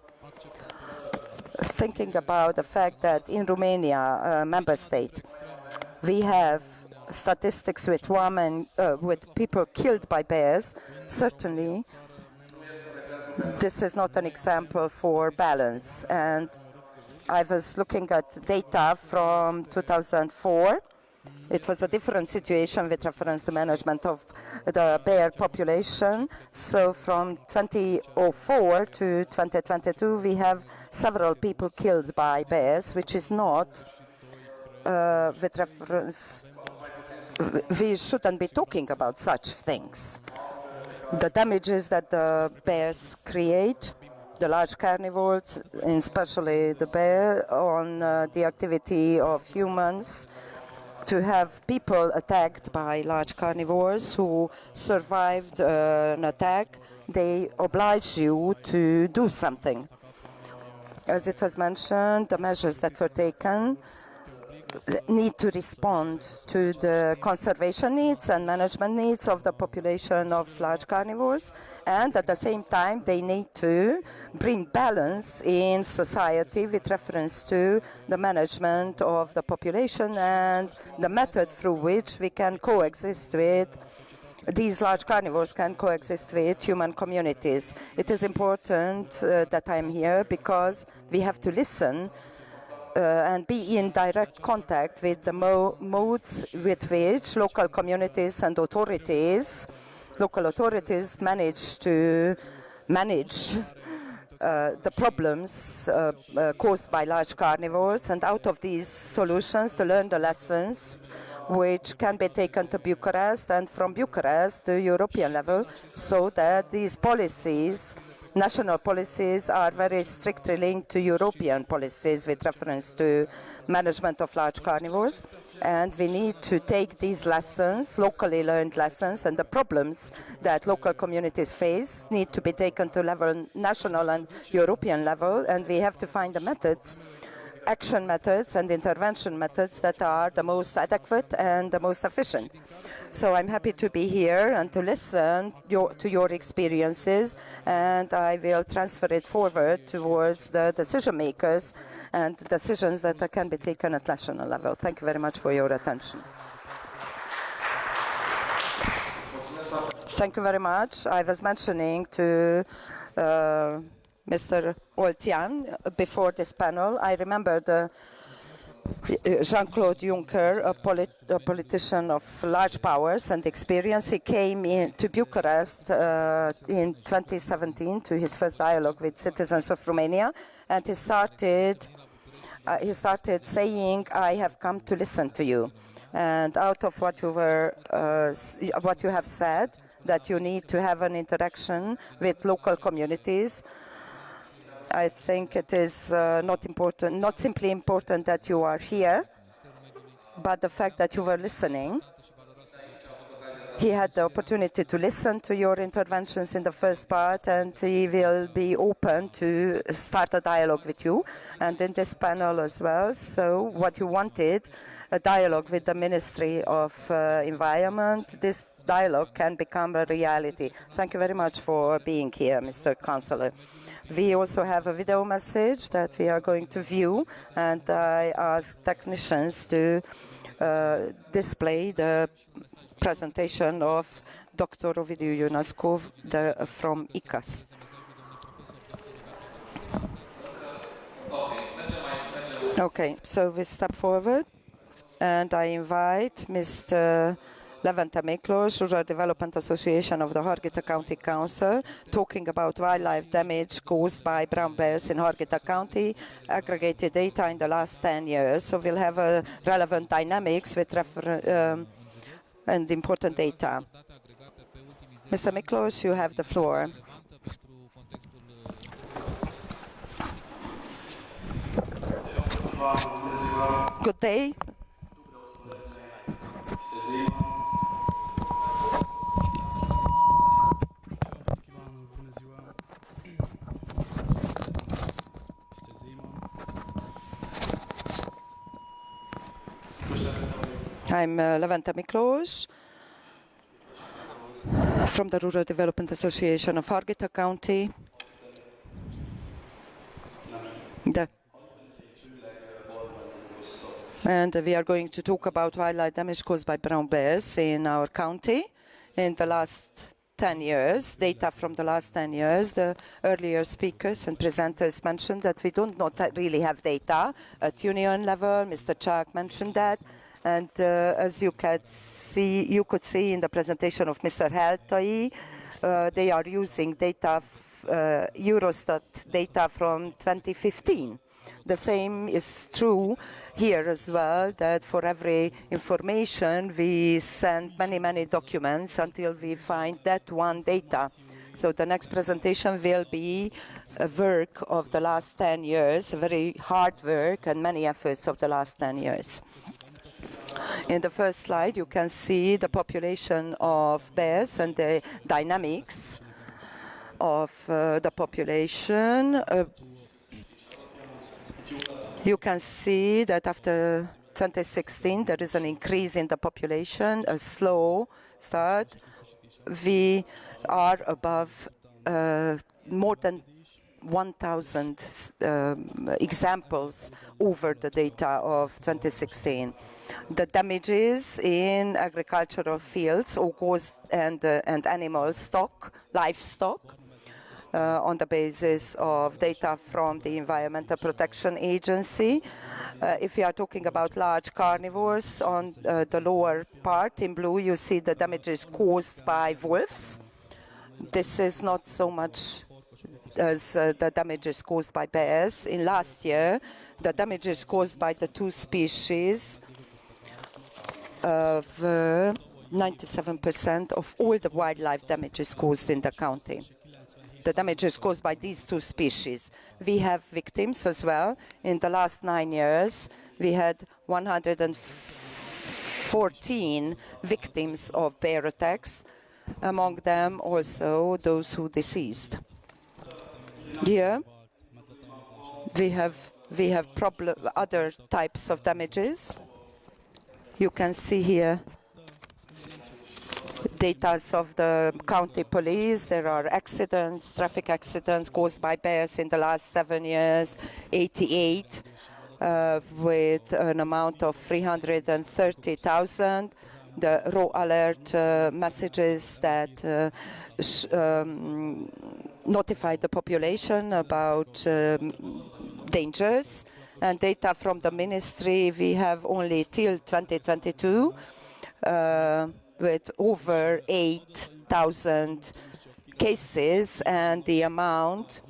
Thinking about the fact that in Romania, a member state, we have statistics with women, with people killed by bears, certainly this is not an example for balance. And I was looking at data from 2004. It was a different situation with reference to management of the bear population. So from 2004 to 2022, we have several people killed by bears, which is not with reference. We shouldn't be talking about such things. The damages that the bears create, the large carnivores, especially the bear, on the activity of humans, to have people attacked by large carnivores who survived an attack, they oblige you to do something. As it was mentioned, the measures that were taken need to respond to the conservation needs and management needs of the population of large carnivores, and at the same time they need to bring balance in society with reference to the management of the population and the method through which we can coexist with these large carnivores can coexist with human communities. It is important that I am here because we have to listen and be in direct contact with the modes with which local communities and local authorities manage to manage the problems caused by large carnivores, and out of these solutions to learn the lessons which can be taken to Bucharest and from Bucharest to European level, so that these policies, national policies, are very strictly linked to European policies with reference to management of large carnivores. And we need to take these lessons, locally learned lessons, and the problems that local communities face need to be taken to level national and European level, and we have to find the methods action methods and intervention methods that are the most adequate and the most efficient. So I'm happy to be here and to listen to your experiences, and I will transfer it forward towards the decision makers and decisions that can be taken at national level. Thank you very much for your attention. Thank you very much. I was mentioning to Mr. Oltian before this panel, I remember Jean-Claude Juncker, a politician of large powers and experience. He came to Bucharest in 2017 to his first dialogue with citizens of Romania, and he started saying, "I have come to listen to you." And out of what you have said, that you need to have an interaction with local communities, I think it is not simply important that you are here, but the fact that you were listening. He had the opportunity to listen to your interventions in the first part, and he will be open to start a dialogue with you and in this panel as well. So what you wanted, a dialogue with the Ministry of Environment, this dialogue can become a reality. Thank you very much for being here, Mr. Councillor. We also have a video message that we are going to view, and I ask technicians to display the presentation of Dr. Ovidiu Ionescu from ICAS. Okay, so we step forward, and I invite Mr. Levente Miklós, Rural Development Association of the Harghita County Council, talking about wildlife damage caused by brown bears in Harghita County, aggregated data in the last 10 years. So we'll have a relevant dynamics with and important data. Mr. Miklós, you have the floor. Good day. I'm Levente Miklós from the Rural Development Association of Harghita County. And we are going to talk about wildlife damage caused by brown bears in our county in the last 10 years, data from the last 10 years. The earlier speakers and presenters mentioned that we don't not really have data at union level. Mr. Chak mentioned that. And as you could see in the presentation of Mr. Heltai, they are using data, Eurostat data from 2015. The same is true here as well, that for every information we send many documents until we find that one data. So the next presentation will be a work of the last 10 years, a very hard work and many efforts of the last 10 years. In the first slide, you can see the population of bears and the dynamics of the population. You can see that after 2016, there is an increase in the population, a slow start. We are above more than 1,000 examples over the data of 2016. The damages in agricultural fields and animal stock, livestock, on the basis of data from the Environmental Protection Agency. If we are talking about large carnivores, on the lower part in blue, you see the damages caused by wolves. This is not so much as the damages caused by bears. In last year, the damages caused by the two species were 97% of all the wildlife damages caused in the county. The damages caused by these two species. We have victims as well. In the last 9 years, we had 114 victims of bear attacks, among them also those who deceased. Here, we have We have other types of damages. You can see here data of the county police. There are accidents, traffic accidents caused by bears in the last 7 years, 88, with an amount of 330,000. The raw alert messages that notify the population about dangers. And data from the ministry, we have only till 2022, with over 8,000 cases, and the amount,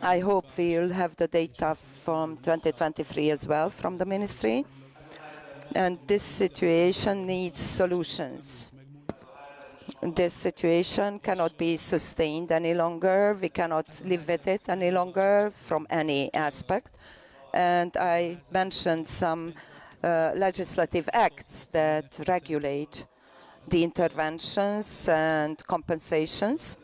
I hope we'll have the data from 2023 as well from the ministry. And this situation needs solutions. This situation cannot be sustained any longer. We cannot live with it any longer from any aspect. And I mentioned some legislative acts that regulate the interventions and compensations.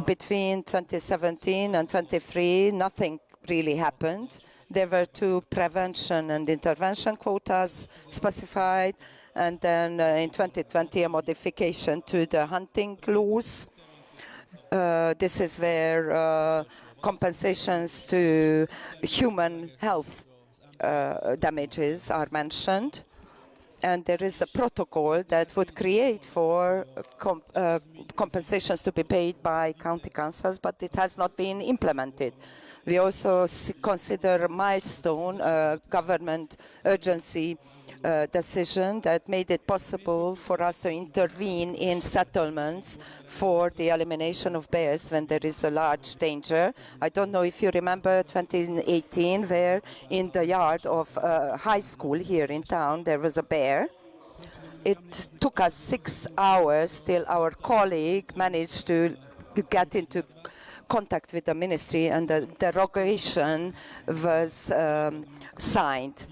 Between 2017 and 23, nothing really happened. There were 2 prevention and intervention quotas specified, and then in 2020 a modification to the hunting laws. This is where compensations to human health damages are mentioned. And there is a protocol that would create for compensations to be paid by county councils, but it has not been implemented. We also consider a milestone, government urgency decision that made it possible for us to intervene in settlements for the elimination of bears when there is a large danger. I don't know if you remember 2018, where in the yard of a high school here in town there was a bear. It took us 6 hours till our colleague managed to get into contact with the ministry and the derogation was signed.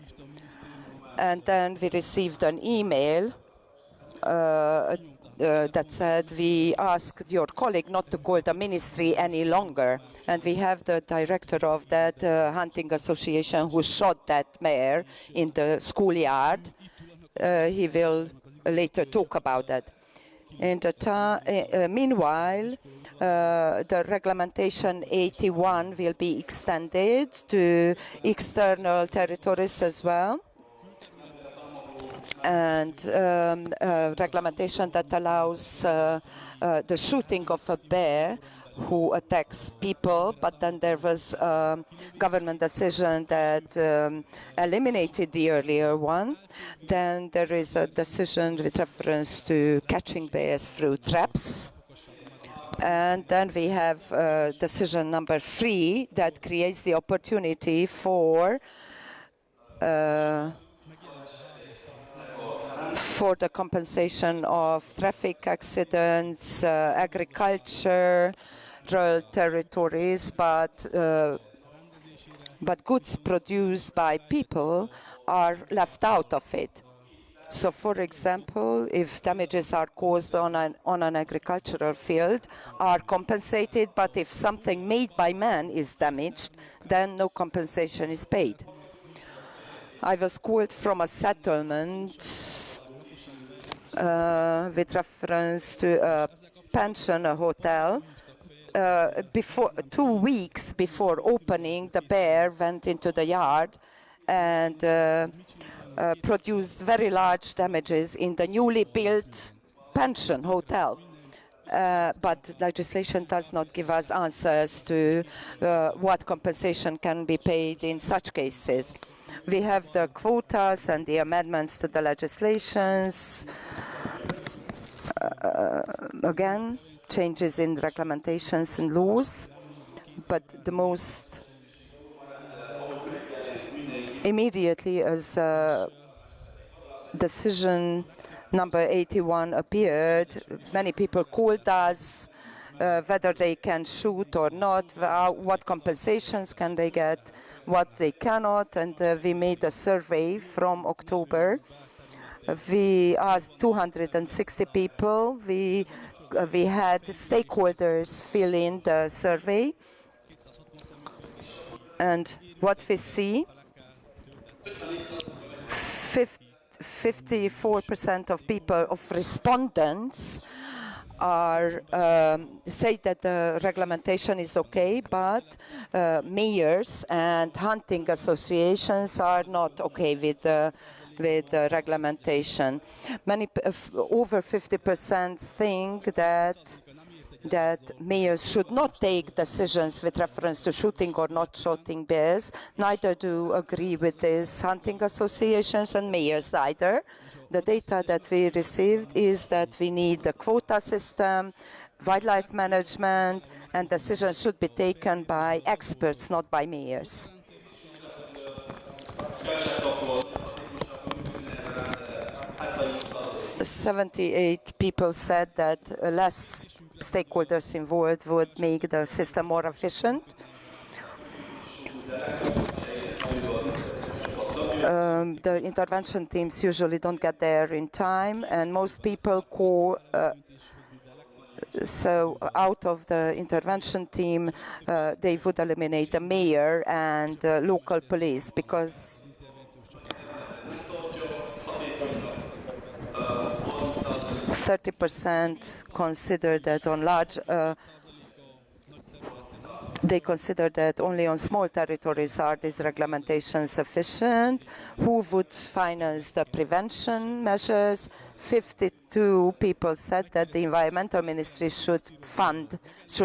And then we received an email that said, we asked your colleague not to call the ministry any longer. And we have the director of that hunting association who shot that mare in the schoolyard. He will later talk about that. In the meanwhile, the Regulation 81 will be extended to external territories as well. And regulation that allows the shooting of a bear who attacks people, but then there was a government decision that eliminated the earlier one. Then there is a decision with reference to catching bears through traps. And then we have decision number 3 that creates the opportunity for the compensation of traffic accidents, agriculture, rural territories, but goods produced by people are left out of it. So, for example, if damages are caused on an agricultural field, are compensated, but if something made by man is damaged, then no compensation is paid. I was called from a settlement with reference to a pension, a hotel. 2 weeks before opening, the bear went into the yard and produced very large damages in the newly built pension hotel. But legislation does not give us answers to what compensation can be paid in such cases. We have the quotas and the amendments to the legislations. Again, changes in regulations and laws, but the most immediately as decision number 81 appeared, many people called us whether they can shoot or not, what compensations can they get, what they cannot, and we made a survey from October. We asked 260 people. We had stakeholders fill in the survey, and what we see, 54% of people, of respondents, are say that the regulation is okay, but mayors and hunting associations are not okay with the regulation. Over 50% think that mayors should not take decisions with reference to shooting or not shooting bears. Neither do agree with this hunting associations and mayors either. The data that we received is that we need the quota system, wildlife management, and decisions should be taken by experts, not by mayors. 78 people said that less stakeholders involved would make the system more efficient. The intervention teams usually don't get there in time, and most people call. So out of the intervention team, they would eliminate the mayor and local police because 30% consider that on large, they consider that only on small territories are these regulations sufficient. Who would finance the prevention measures? 52 people said that the environmental ministry should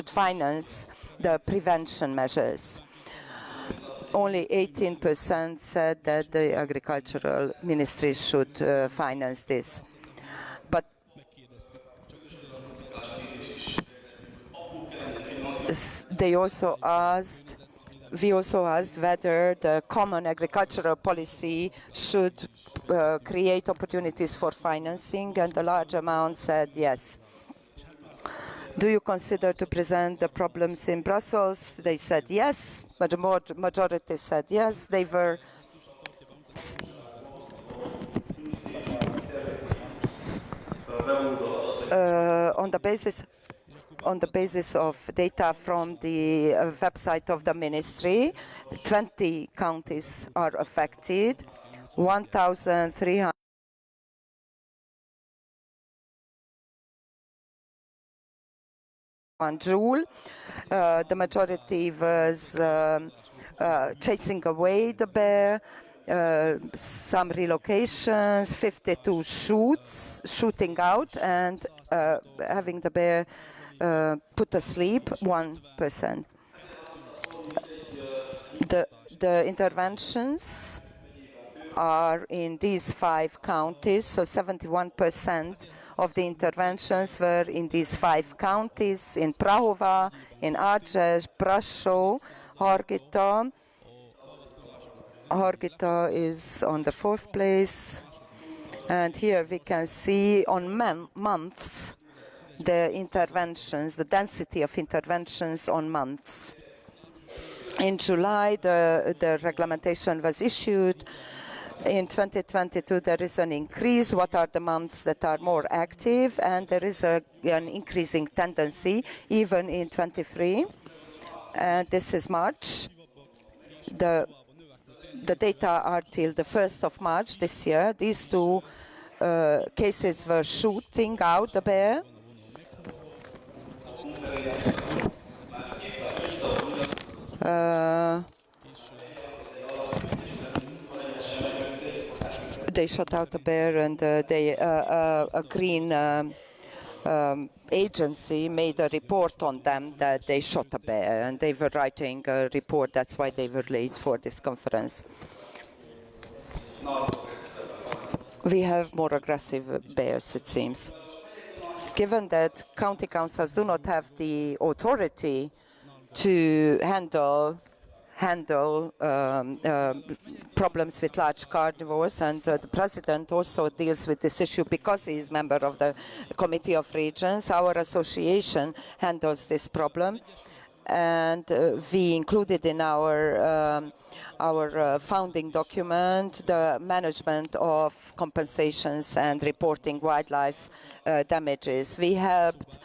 finance the prevention measures. Only 18% said that the agricultural ministry should finance this. But we also asked whether the common agricultural policy should create opportunities for financing, and a large amount said yes. Do you consider to present the problems in Brussels? They said yes, but the majority said yes. They were on the basis of data from the website of the ministry. 20 counties are affected, 1,300 June. The majority was chasing away the bear, some relocations, 52 shooting out, and having the bear put to sleep, 1%. The interventions are in these 5 counties, so 71% of the interventions were in these 5 counties, in Prahova, in Argeș, Brașov, Harghita. Harghita is on the 4th place. And here we can see on months the interventions, the density of interventions on months. In July, the regulation was issued. In 2022, there is an increase. What are the months that are more active? And there is an increasing tendency even in 23. And this is March. The data are till the 1st of March this year. These 2 cases were shooting out the bear. They shot out the bear, and a green agency made a report on them that they shot a bear, and they were writing a report. That's why they were late for this conference. We have more aggressive bears, it seems. Given that county councils do not have the authority to handle problems with large carnivores, and the president also deals with this issue because he is member of the Committee of Regions. Our association handles this problem, and we included in our founding document the management of compensations and reporting wildlife damages. We helped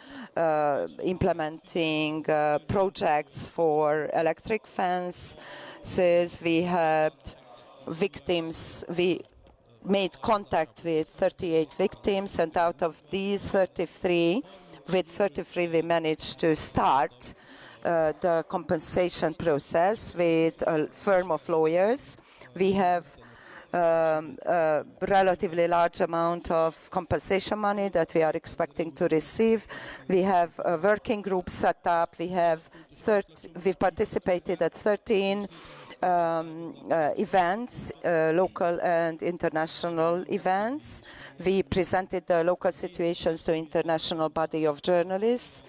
implementing projects for electric fences. We helped victims. We made contact with 38 victims, and out of these 33, we managed to start the compensation process with a firm of lawyers. We have a relatively large amount of compensation money that we are expecting to receive. We have a working group set up. We've participated at 13 events, local and international events. We presented the local situations to international body of journalists.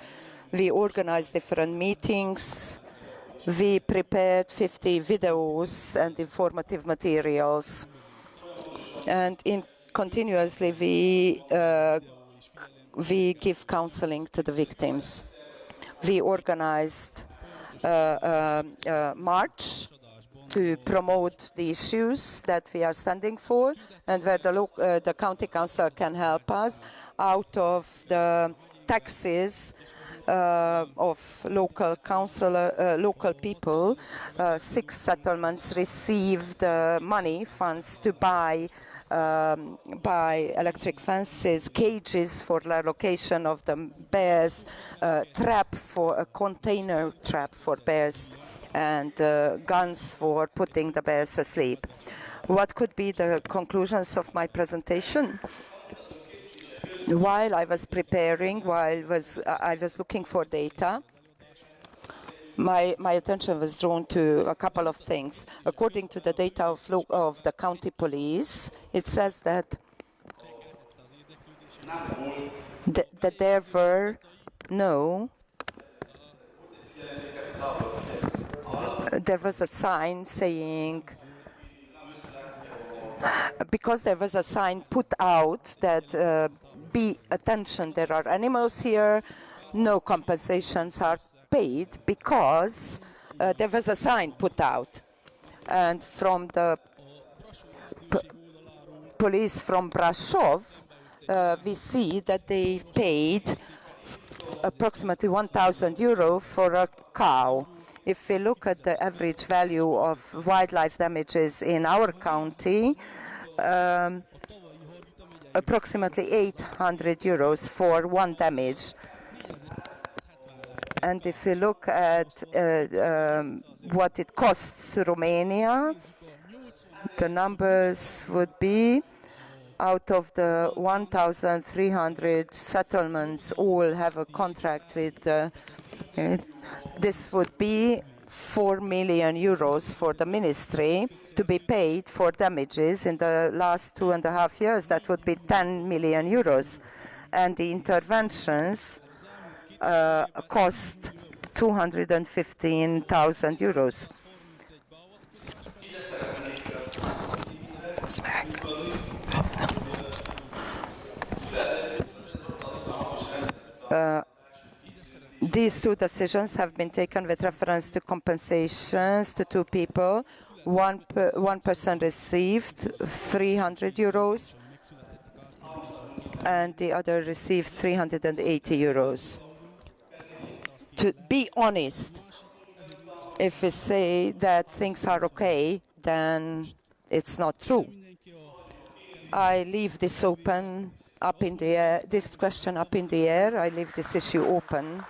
We organized different meetings. We prepared 50 videos and informative materials. And continuously we give counseling to the victims. We organized a march to promote the issues that we are standing for, and where the county council can help us out of the taxes of local people. 6 settlements received money, funds to buy electric fences, cages for the location of the bears, a container trap for bears, and guns for putting the bears asleep. What could be the conclusions of my presentation? While I was preparing, I was looking for data, my attention was drawn to a couple of things. According to the data of the county police, it says that there were there was a sign saying, because there was a sign put out that be attention, there are animals here, no compensations are paid, because there was a sign put out. And from the police from Brasov, we see that they paid approximately 1,000 euro for a cow. If we look at the average value of wildlife damages in our county, approximately 800 euros for one damage. And if we look at what it costs to Romania, the numbers would be, out of the 1,300 settlements, all have a contract with this would be 4 million euros for the ministry to be paid for damages in the last 2.5 years. That would be 10 million euros. And the interventions cost 215,000 euros. These two decisions have been taken with reference to compensations to 2 people. One person received 300 euros and the other received 380 euros. To be honest, if we say that things are okay, then it's not true. I leave this open, up in the air, this question up in the air. I leave this issue open.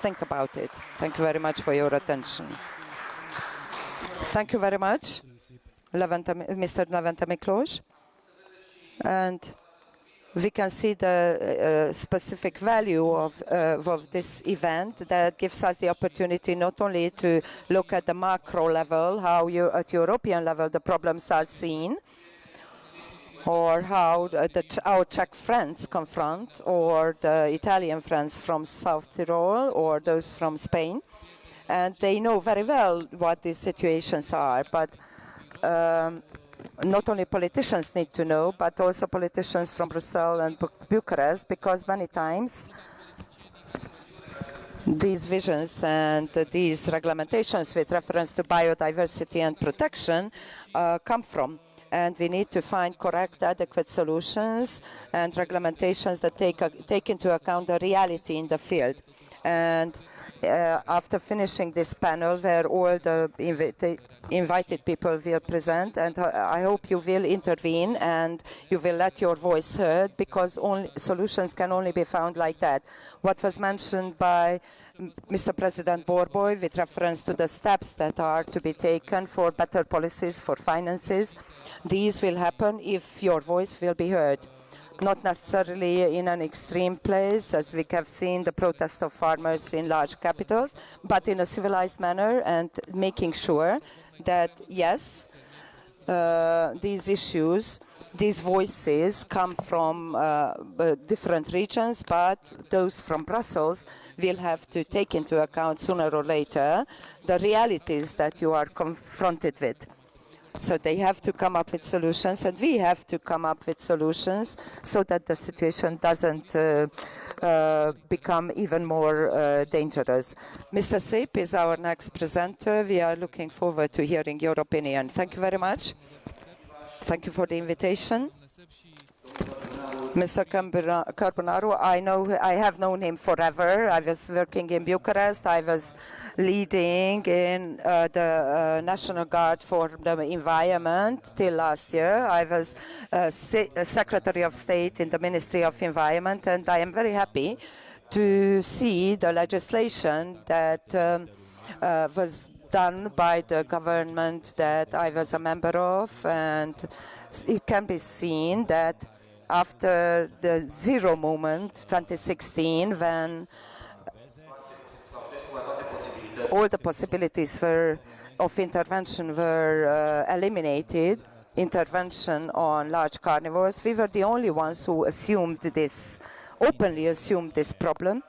Think about it. Thank you very much for your attention. Thank you very much, Mr. Levente Miklós. And we can see the specific value of this event that gives us the opportunity not only to look at the macro level, how at European level the problems are seen, or how our Czech friends confront, or the Italian friends from South Tyrol, or those from Spain. And they know very well what these situations are. But not only politicians need to know, but also politicians from Brussels and Bucharest, because many times these visions and these regulations with reference to biodiversity and protection come from and we need to find correct, adequate solutions and regulations that take into account the reality in the field. And after finishing this panel, where all the invited people will present, and I hope you will intervene and you will let your voice heard, because solutions can only be found like that. What was mentioned by Mr. President Borboy with reference to the steps that are to be taken for better policies for finances, these will happen if your voice will be heard. Not necessarily in an extreme place, as we have seen the protest of farmers in large capitals, but in a civilized manner, and making sure that, yes, these issues, these voices come from different regions, but those from Brussels will have to take into account sooner or later the realities that you are confronted with. So they have to come up with solutions, and we have to come up with solutions so that the situation doesn't become even more dangerous. Mr. Sip is our next presenter. We are looking forward to hearing your opinion. Thank you very much. Thank you for the invitation. Mr. Carbonaro, I have known him forever. I was working in Bucharest. I was leading in the National Guard for the Environment till last year. I was Secretary of State in the Ministry of Environment, and I am very happy to see the legislation that was done by the government that I was a member of, and it can be seen that after the zero moment, 2016, when all the possibilities of intervention were eliminated, intervention on large carnivores, we were the only ones who openly assumed this problem.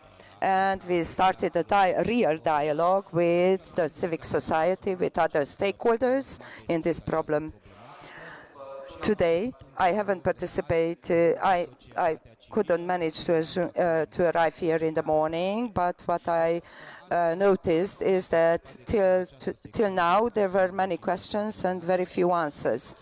And we started a real dialogue with the civic society, with other stakeholders in this problem. Today, I haven't participated. I couldn't manage to arrive here in the morning, but what I noticed is that till now there were many questions and very few answers.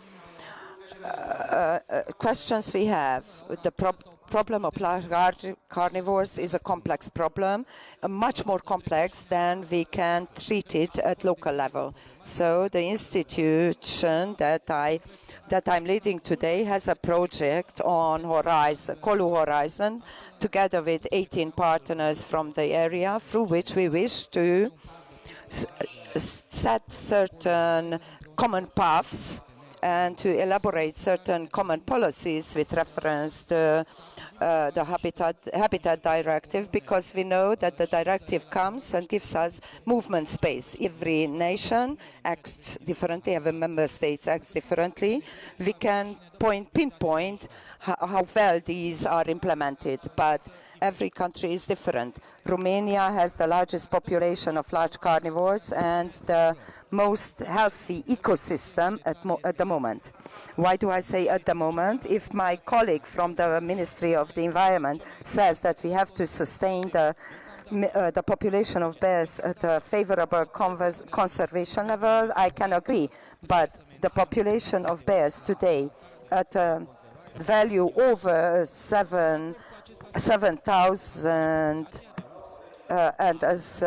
Questions we have: the problem of large carnivores is a complex problem, much more complex than we can treat it at local level. So the institution that I'm leading today has a project on CaleaEuropeana, together with 18 partners from the area, through which we wish to set certain common paths and to elaborate certain common policies with reference to the Habitat Directive, because we know that the directive comes and gives us movement space. Every nation acts differently, every member state acts differently. We can pinpoint how well these are implemented, but every country is different. Romania has the largest population of large carnivores and the most healthy ecosystem at the moment. Why do I say at the moment? If my colleague from the Ministry of the Environment says that we have to sustain the population of bears at a favorable conservation level, I can agree. But the population of bears today at a value over 7,000, and as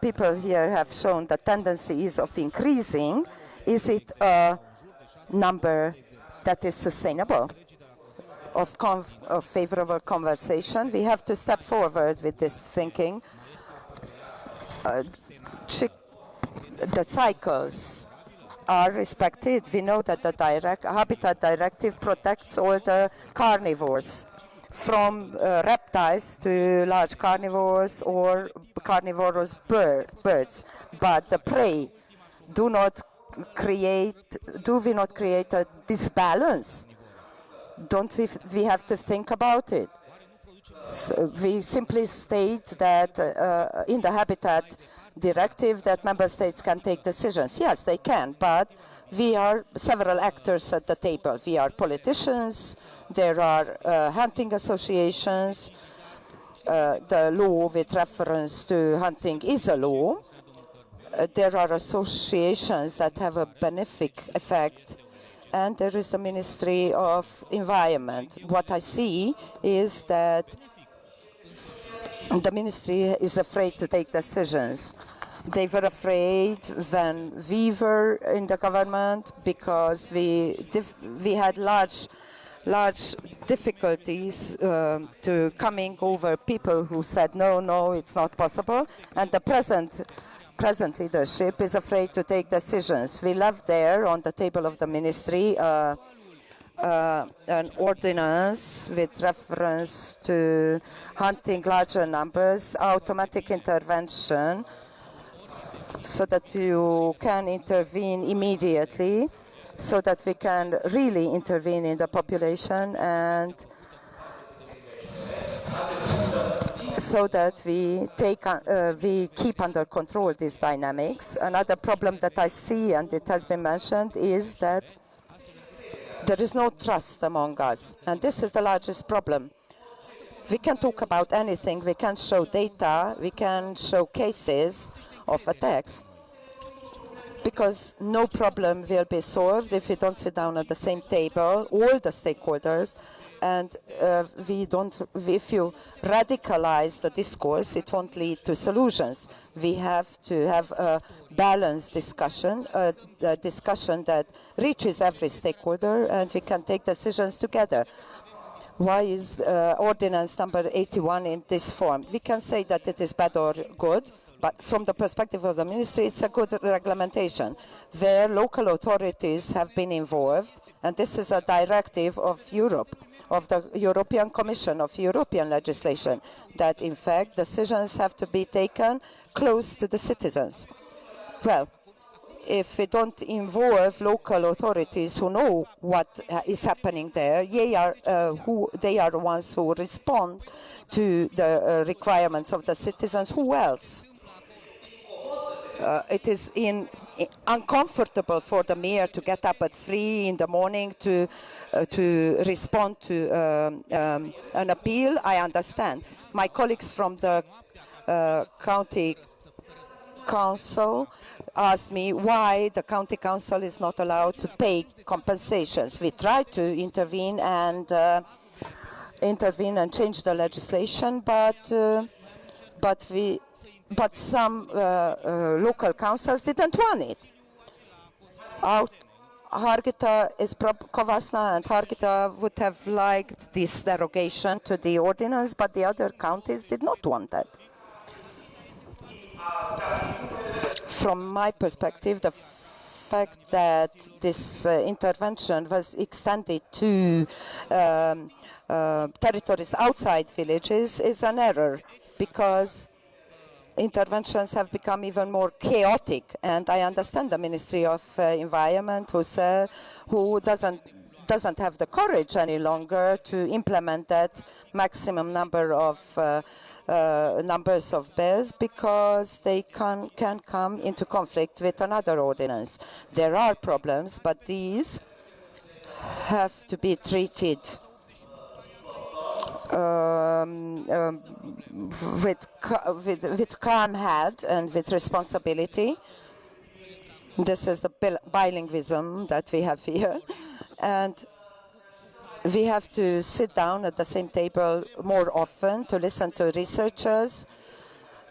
people here have shown, the tendency is of increasing. Is it a number that is sustainable, of favorable conversation? We have to step forward with this thinking. The cycles are respected. We know that the Habitat Directive protects all the carnivores, from reptiles to large carnivores or carnivorous birds. But the prey, do we not create a disbalance? Don't we have to think about it? So we simply state that in the Habitat Directive that member states can take decisions. Yes, they can, but we are several actors at the table. We are politicians, there are hunting associations, the law with reference to hunting is a law. There are associations that have a benefic effect and there is the Ministry of Environment. What I see is that the ministry is afraid to take decisions. They were afraid when we were in the government because we had large difficulties to coming over people who said no, it's not possible, and the present leadership is afraid to take decisions. We left there on the table of the ministry an ordinance with reference to hunting larger numbers, automatic intervention, so that you can intervene immediately, so that we can really intervene in the population, and so that we keep under control these dynamics. Another problem that I see, and it has been mentioned, is that there is no trust among us, and this is the largest problem. We can talk about anything, we can show data, we can show cases of attacks, because no problem will be solved if we don't sit down at the same table, all the stakeholders, and if you radicalize the discourse, it won't lead to solutions. We have to have a balanced discussion, a discussion that reaches every stakeholder, and we can take decisions together. Why is ordinance number 81 in this form? We can say that it is bad or good, but from the perspective of the ministry, it's a good regulation, where local authorities have been involved, and this is a directive of Europe, of the European Commission, of European legislation, that in fact decisions have to be taken close to the citizens. Well, if we don't involve local authorities who know what is happening there, they are the ones who respond to the requirements of the citizens. Who else? It is uncomfortable for the mayor to get up at 3 in the morning to respond to an appeal. I understand. My colleagues from the county council asked me why the county council is not allowed to pay compensations. We tried to intervene and change the legislation, but some local councils didn't want it. Harghita is Kovasna and Harghita would have liked this derogation to the ordinance, but the other counties did not want that. From my perspective, the fact that this intervention was extended to territories outside villages is an error, because interventions have become even more chaotic, and I understand the Ministry of Environment who doesn't have the courage any longer to implement that maximum numbers of bears, because they can come into conflict with another ordinance. There are problems, but these have to be treated with calm head and with responsibility. This is the bilingualism that we have here, and we have to sit down at the same table more often to listen to researchers,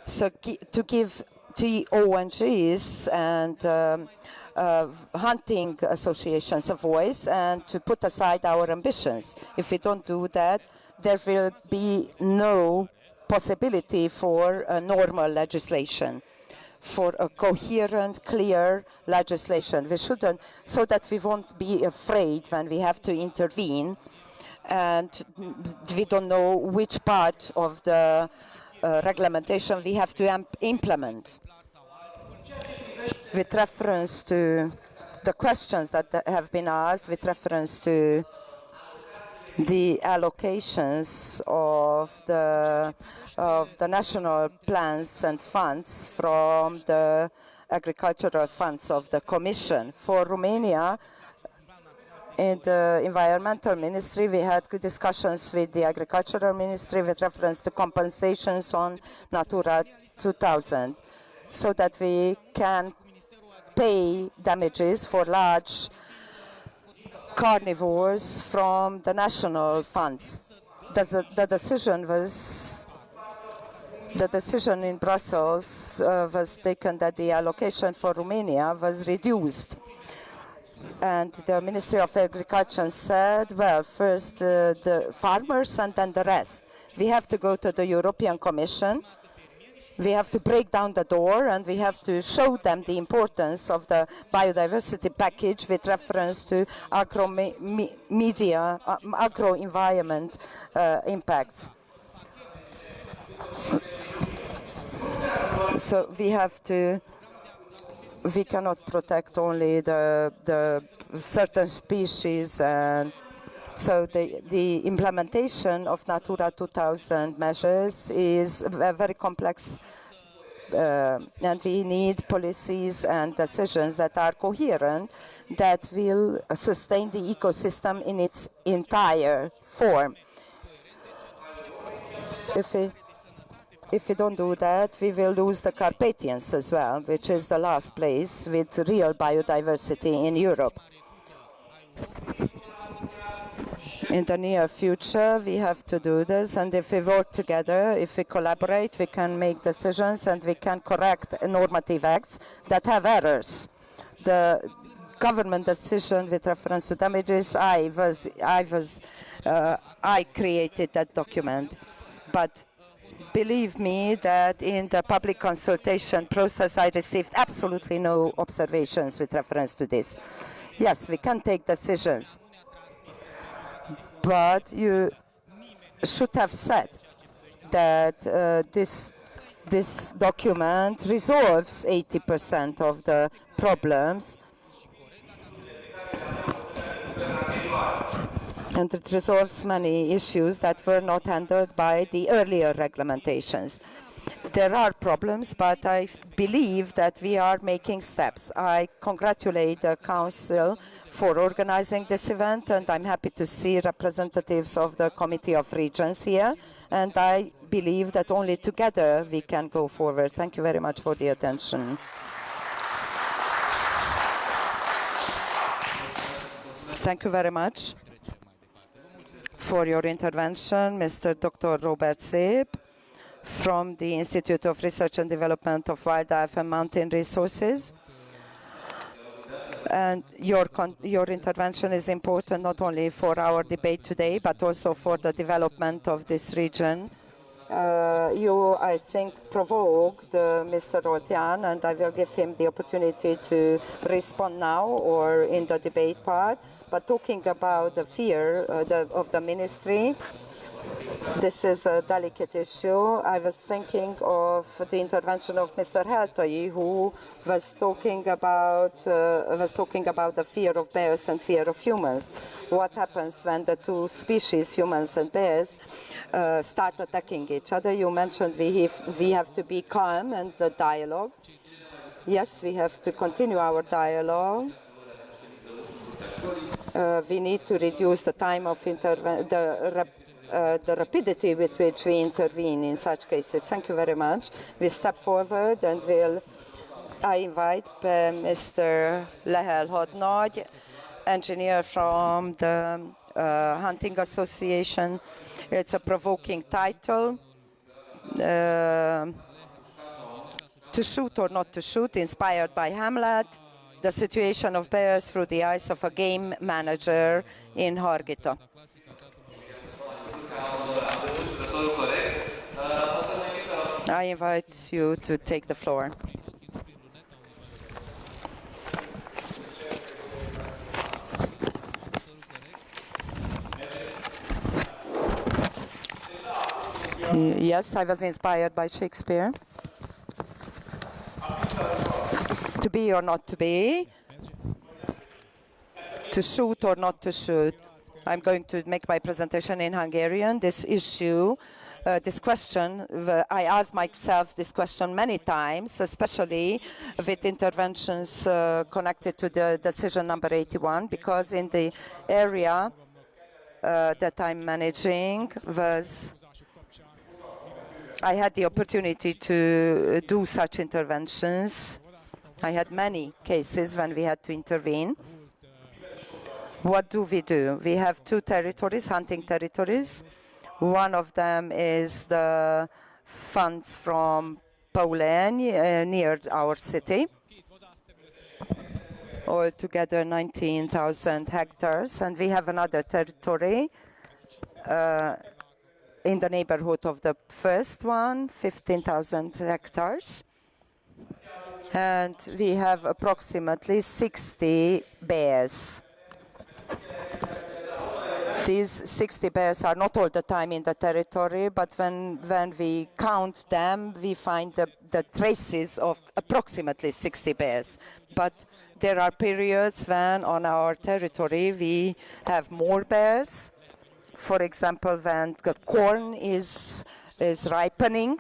so to give to ONGs and hunting associations a voice, and to put aside our ambitions. If we don't do that, there will be no possibility for a normal legislation, for a coherent, clear legislation. We shouldn't, so that we won't be afraid when we have to intervene and we don't know which part of the regulation we have to implement. With reference to the questions that have been asked, with reference to the allocations of the national plans and funds from the agricultural funds of the Commission. For Romania, in the Environmental Ministry, we had good discussions with the Agricultural Ministry with reference to compensations on Natura 2000, so that we can pay damages for large carnivores from the national funds. The decision in Brussels was taken that the allocation for Romania was reduced. And the Ministry of Agriculture said, well, first the farmers and then the rest. We have to go to the European Commission. We have to break down the door and we have to show them the importance of the biodiversity package with reference to agro-environment impacts. So we cannot protect only the certain species, and so the implementation of Natura 2000 measures is a very complex, and we need policies and decisions that are coherent, that will sustain the ecosystem in its entire form. If we don't do that, we will lose the Carpathians as well, which is the last place with real biodiversity in Europe. In the near future, we have to do this, and if we work together, if we collaborate, we can make decisions and we can correct normative acts that have errors. The government decision with reference to damages, I created that document, but believe me that in the public consultation process, I received absolutely no observations with reference to this. Yes, we can take decisions, but you should have said that this document resolves 80% of the problems, and it resolves many issues that were not handled by the earlier regulations. There are problems, but I believe that we are making steps. I congratulate the Council for organizing this event, and I'm happy to see representatives of the Committee of Regions here, and I believe that only together we can go forward. Thank you very much for the attention. Thank you very much for your intervention, Mr. Dr. Robert Szép from the Institute of Research and Development of Wildlife and Mountain Resources. And your intervention is important not only for our debate today, but also for the development of this region. You, I think, provoked Mr. Roltian, and I will give him the opportunity to respond now or in the debate part. But talking about the fear of the ministry, this is a delicate issue. I was thinking of the intervention of Mr. Heltai, who was talking about the fear of bears and fear of humans. What happens when the two species, humans and bears, start attacking each other? You mentioned we have to be calm and the dialogue. Yes, we have to continue our dialogue. We need to reduce the time of the rapidity with which we intervene in such cases. Thank you very much. We step forward and I invite Mr. Lehel Hadnagy, engineer from the Hunting Association. It's a provoking title. To shoot or not to shoot, inspired by Hamlet. The situation of bears through the eyes of a game manager in Harghita. I invite you to take the floor. Yes, I was inspired by Shakespeare. To be or not to be, to shoot or not to shoot. I'm going to make my presentation in Hungarian. This issue, this question, I asked myself this question many times, especially with interventions connected to the decision number 81, because in the area that I'm managing I had the opportunity to do such interventions. I had many cases when we had to intervene. What do? We have two territories, hunting territories. One of them is the funds from Poland near our city. Altogether 19,000 hectares. And we have another territory in the neighborhood of the first one, 15,000 hectares. And we have approximately 60 bears. These 60 bears are not all the time in the territory, but when we count them, we find the traces of approximately 60 bears. But there are periods when on our territory we have more bears. For example, when the corn is ripening,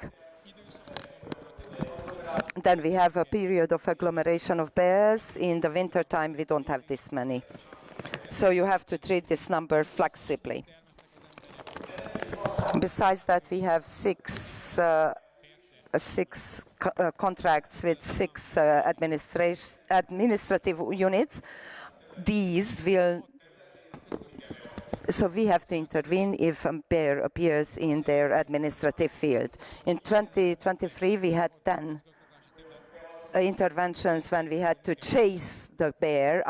then we have a period of agglomeration of bears. In the winter time, we don't have this many. So you have to treat this number flexibly. Besides that, we have six contracts with 6 administrative units. So we have to intervene if a bear appears in their administrative field. In 2023, we had 10 interventions when we had to chase the bear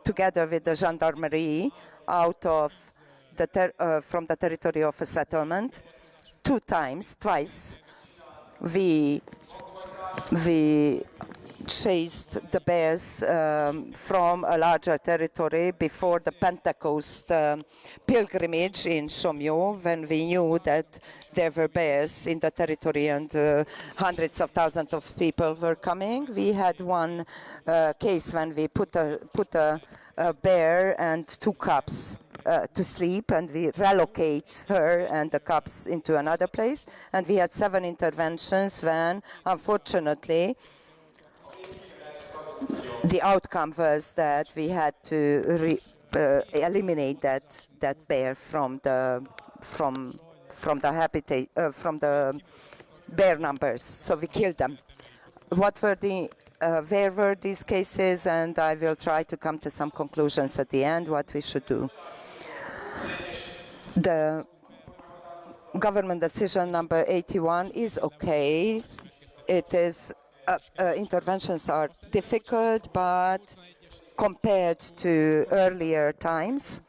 together with the gendarmerie, from the territory of a settlement. Twice, we chased the bears from a larger territory before the Pentecost pilgrimage in Somio, when we knew that there were bears in the territory and hundreds of thousands of people were coming. We had one case when we put a bear and 2 cubs to sleep, and we relocate her and the cubs into another place. And we had 7 interventions when, unfortunately, the outcome was that we had to eliminate that bear from the bear numbers. So we killed them. Where were these cases? And I will try to come to some conclusions at the end what we should do. The government decision number 81 is okay. It is interventions are difficult, but compared to earlier times,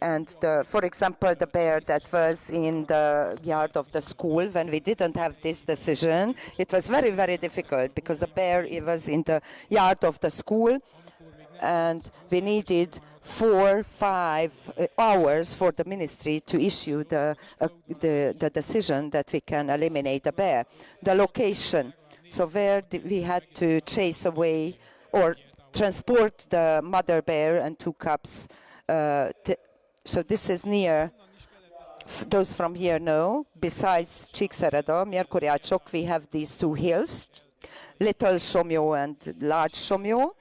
and for example, the bear that was in the yard of the school, when we didn't have this decision, it was very, very difficult because the bear was in the yard of the school, and we needed 4-5 hours for the ministry to issue the decision that we can eliminate the bear. The location. So where we had to chase away or transport the mother bear and 2 cubs. So this is near, those from here know, besides Csíkszereda, Mierkuriácsok, we have these 2 hills, Little Somio and Large Somio.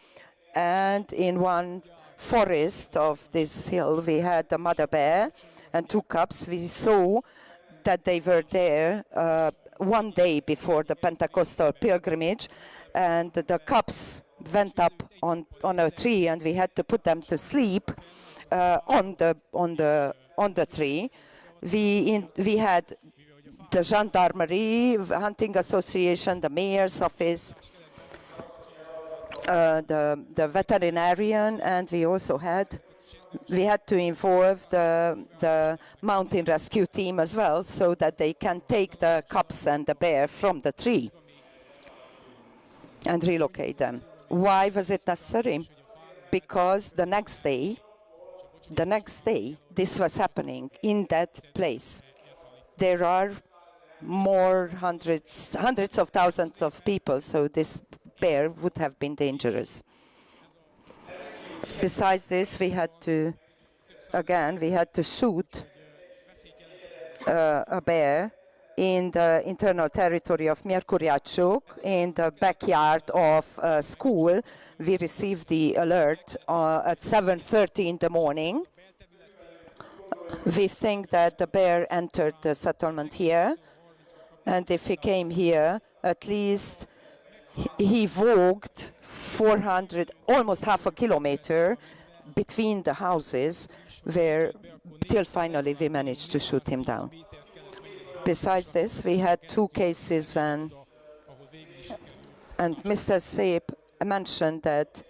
And in one forest of this hill, we had the mother bear and 2 cubs. We saw that they were there one day before the Pentecostal pilgrimage, and the cubs went up on a tree, and we had to put them to sleep on the tree. We had the gendarmerie, hunting association, the mayor's office, the veterinarian, and we had to involve the mountain rescue team as well, so that they can take the cubs and the bear from the tree and relocate them. Why was it necessary? Because the next day, this was happening in that place. There are more hundreds of thousands of people, so this bear would have been dangerous. Besides this, we had to shoot a bear in the internal territory of Mierkuriácsok, in the backyard of a school. We received the alert at 7:30 in the morning. We think that the bear entered the settlement here, and if he came here, at least he walked 400, almost half a kilometer, between the houses, where till finally we managed to shoot him down. Besides this, we had 2 cases when, and Mr. Seip mentioned that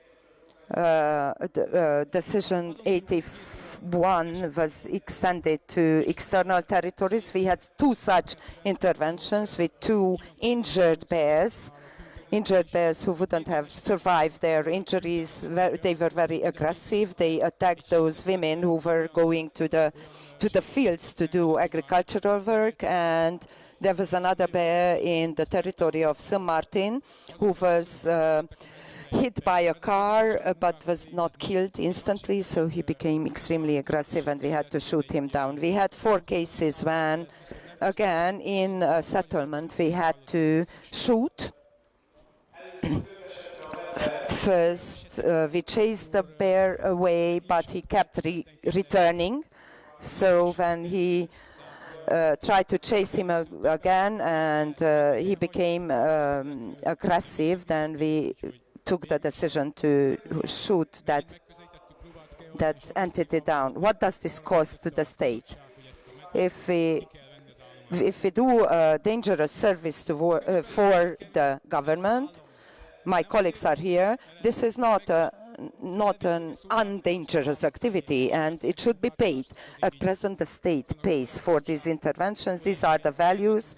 decision 81 was extended to external territories. We had 2 such interventions with 2 injured bears who wouldn't have survived their injuries. They were very aggressive. They attacked those women who were going to the fields to do agricultural work, and there was another bear in the territory of Saint Martin who was hit by a car but was not killed instantly, so he became extremely aggressive and we had to shoot him down. We had 4 cases when, again, in a settlement we had to shoot. First, we chased the bear away, but he kept returning. So when he tried to chase him again and he became aggressive, then we took the decision to shoot that entity down. What does this cost to the state? If we do a dangerous service for the government, my colleagues are here, this is not an undangerous activity, and it should be paid. At present, the state pays for these interventions. These are the values.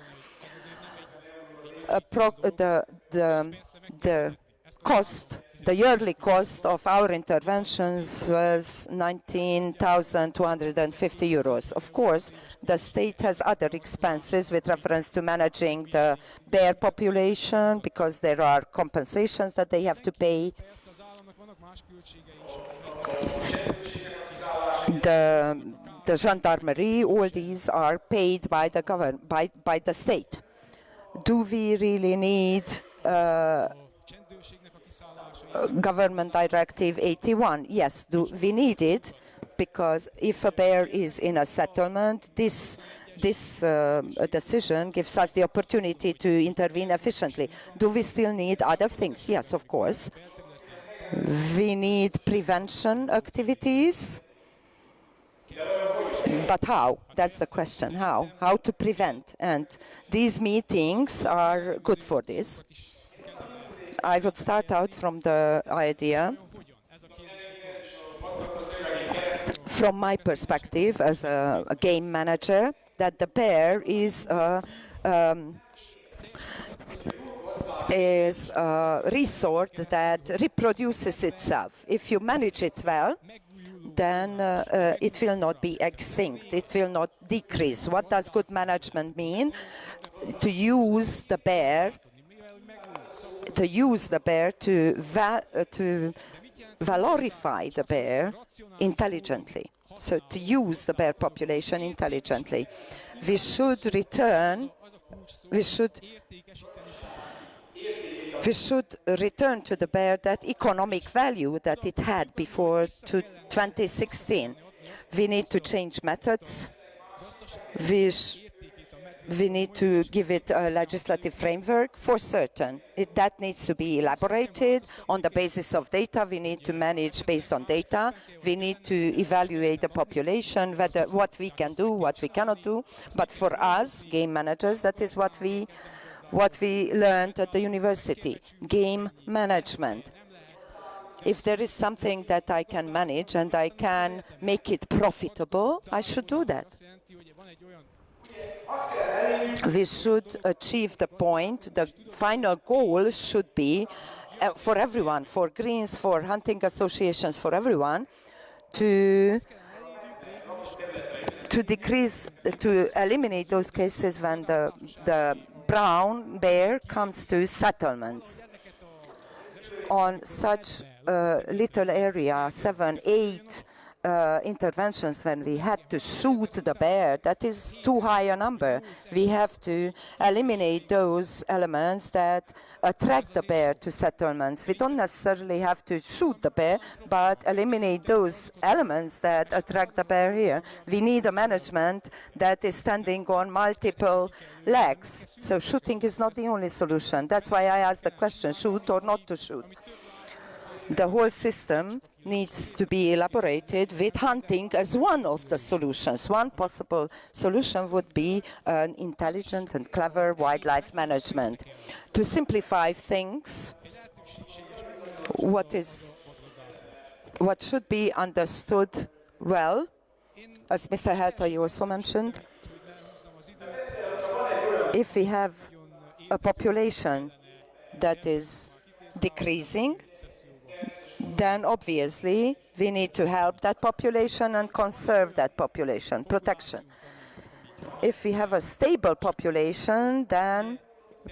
The yearly cost of our intervention was 19,250 euros. Of course, the state has other expenses with reference to managing the bear population, because there are compensations that they have to pay. The gendarmerie, all these are paid by the by the state. Do we really need Government Directive 81? Yes, we need it, because if a bear is in a settlement, this decision gives us the opportunity to intervene efficiently. Do we still need other things? Yes, of course. We need prevention activities. But how? That's the question. How? How to prevent? And these meetings are good for this. I would start out from the idea, from my perspective as a game manager, that the bear is a resource that reproduces itself. If you manage it well, then it will not be extinct. It will not decrease. What does good management mean? To use the bear to valorify the bear intelligently. So to use the bear population intelligently. We should return to the bear that economic value that it had before 2016. We need to change methods. We need to give it a legislative framework for certain. That needs to be elaborated on the basis of data. We need to manage based on data. We need to evaluate the population, what we can do, what we cannot do. But for us, game managers, that is what we learned at the university, game management. If there is something that I can manage and I can make it profitable, I should do that. We should achieve the point. The final goal should be for everyone, for Greens, for hunting associations, for everyone, to eliminate those cases when the brown bear comes to settlements. On such a little area, 7, 8 interventions when we had to shoot the bear, that is too high a number. We have to eliminate those elements that attract the bear to settlements. We don't necessarily have to shoot the bear, but eliminate those elements that attract the bear here. We need a management that is standing on multiple legs. So shooting is not the only solution. That's why I asked the question, shoot or not to shoot. The whole system needs to be elaborated with hunting as one of the solutions. One possible solution would be an intelligent and clever wildlife management. To simplify things, what should be understood well, as Mr. Harghita, you also mentioned, if we have a population that is decreasing, then obviously we need to help that population and conserve that population, protection. If we have a stable population, then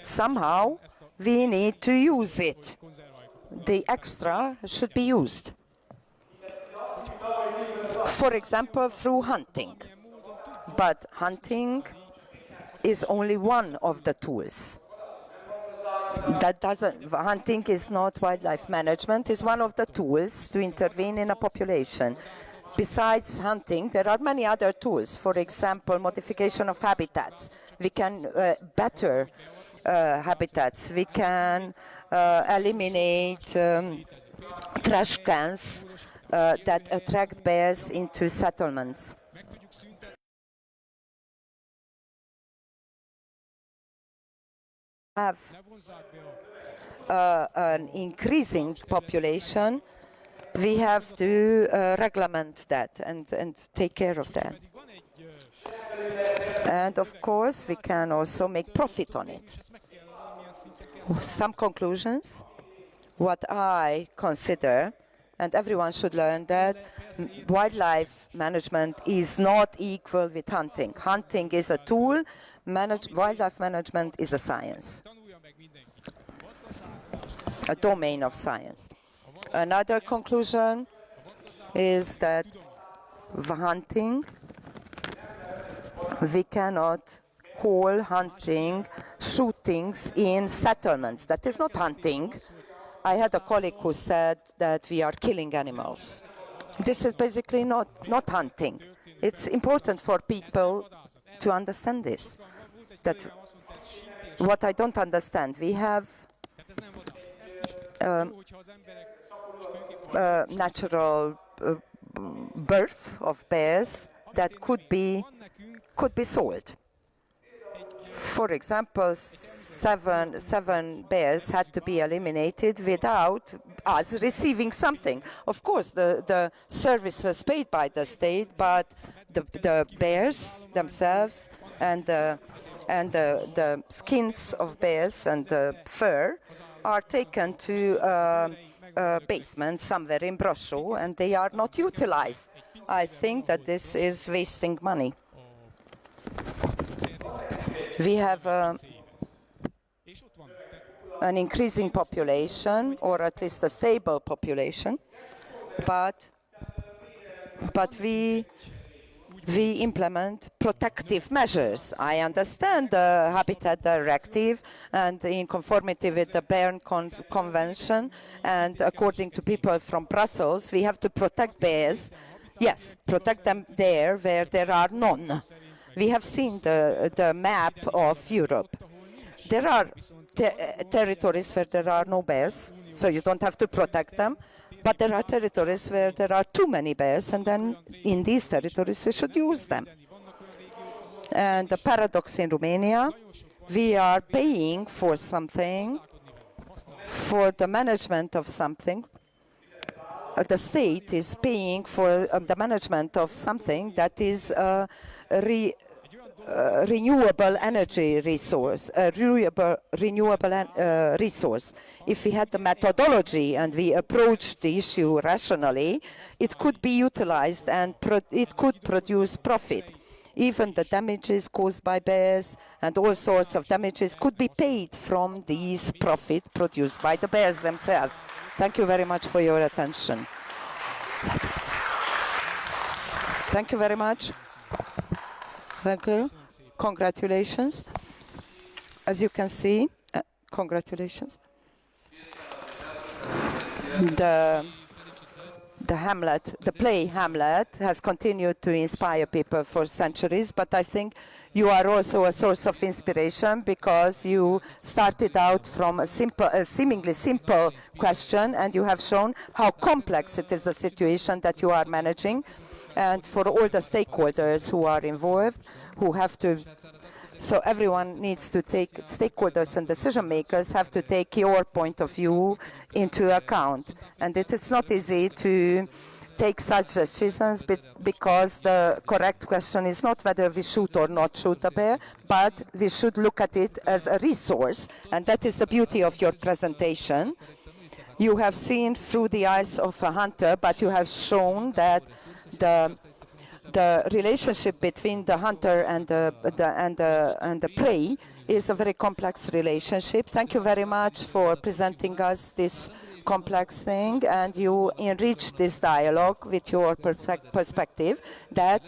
somehow we need to use it. The extra should be used. For example, through hunting. But hunting is only one of the tools. Hunting is not wildlife management, is one of the tools to intervene in a population. Besides hunting, there are many other tools. For example, modification of habitats. We can better habitats. We can eliminate trash cans that attract bears into settlements. Have an increasing population, we have to regulate that and take care of that. And of course, we can also make profit on it. Some conclusions. What I consider, and everyone should learn that, wildlife management is not equal with hunting. Hunting is a tool, wildlife management is a science, a domain of science. Another conclusion is that hunting, we cannot call hunting shootings in settlements. That is not hunting. I had a colleague who said that we are killing animals. This is basically not hunting. It's important for people to understand this. That what I don't understand, we have natural birth of bears that could be sold. For example, seven bears had to be eliminated without us receiving something. Of course, the service was paid by the state, but the bears themselves and the skins of bears and the fur are taken to a basement somewhere in Brosho, and they are not utilized. I think that this is wasting money. We have an increasing population, or at least a stable population, but we implement protective measures. I understand the Habitat Directive, and in conformity with the Berne Convention, and according to people from Brussels, we have to protect bears. Yes, protect them there where there are none. We have seen the map of Europe. There are territories where there are no bears, so you don't have to protect them. But there are territories where there are too many bears, and then in these territories we should use them. And the paradox in Romania, we are paying for something, for the management of something. The state is paying for the management of something that is a renewable energy resource, resource. If we had the methodology and we approached the issue rationally, it could be utilized and it could produce profit. Even the damages caused by bears and all sorts of damages could be paid from these profit produced by the bears themselves. Thank you very much for your attention. Thank you very much. Thank you. Congratulations. As you can see, congratulations. The play Hamlet has continued to inspire people for centuries, but I think You are also a source of inspiration because you started out from a seemingly simple question, and you have shown how complex it is, the situation that you are managing. And for all the stakeholders who are involved, who have to, so everyone needs to take, stakeholders and decision makers have to take your point of view into account. And it is not easy to take such decisions because the correct question is not whether we shoot or not shoot a bear, but we should look at it as a resource. And that is the beauty of your presentation. You have seen through the eyes of a hunter, but you have shown that the relationship between the hunter and the prey is a very complex relationship. Thank you very much for presenting us this complex thing, and you enrich this dialogue with your perspective that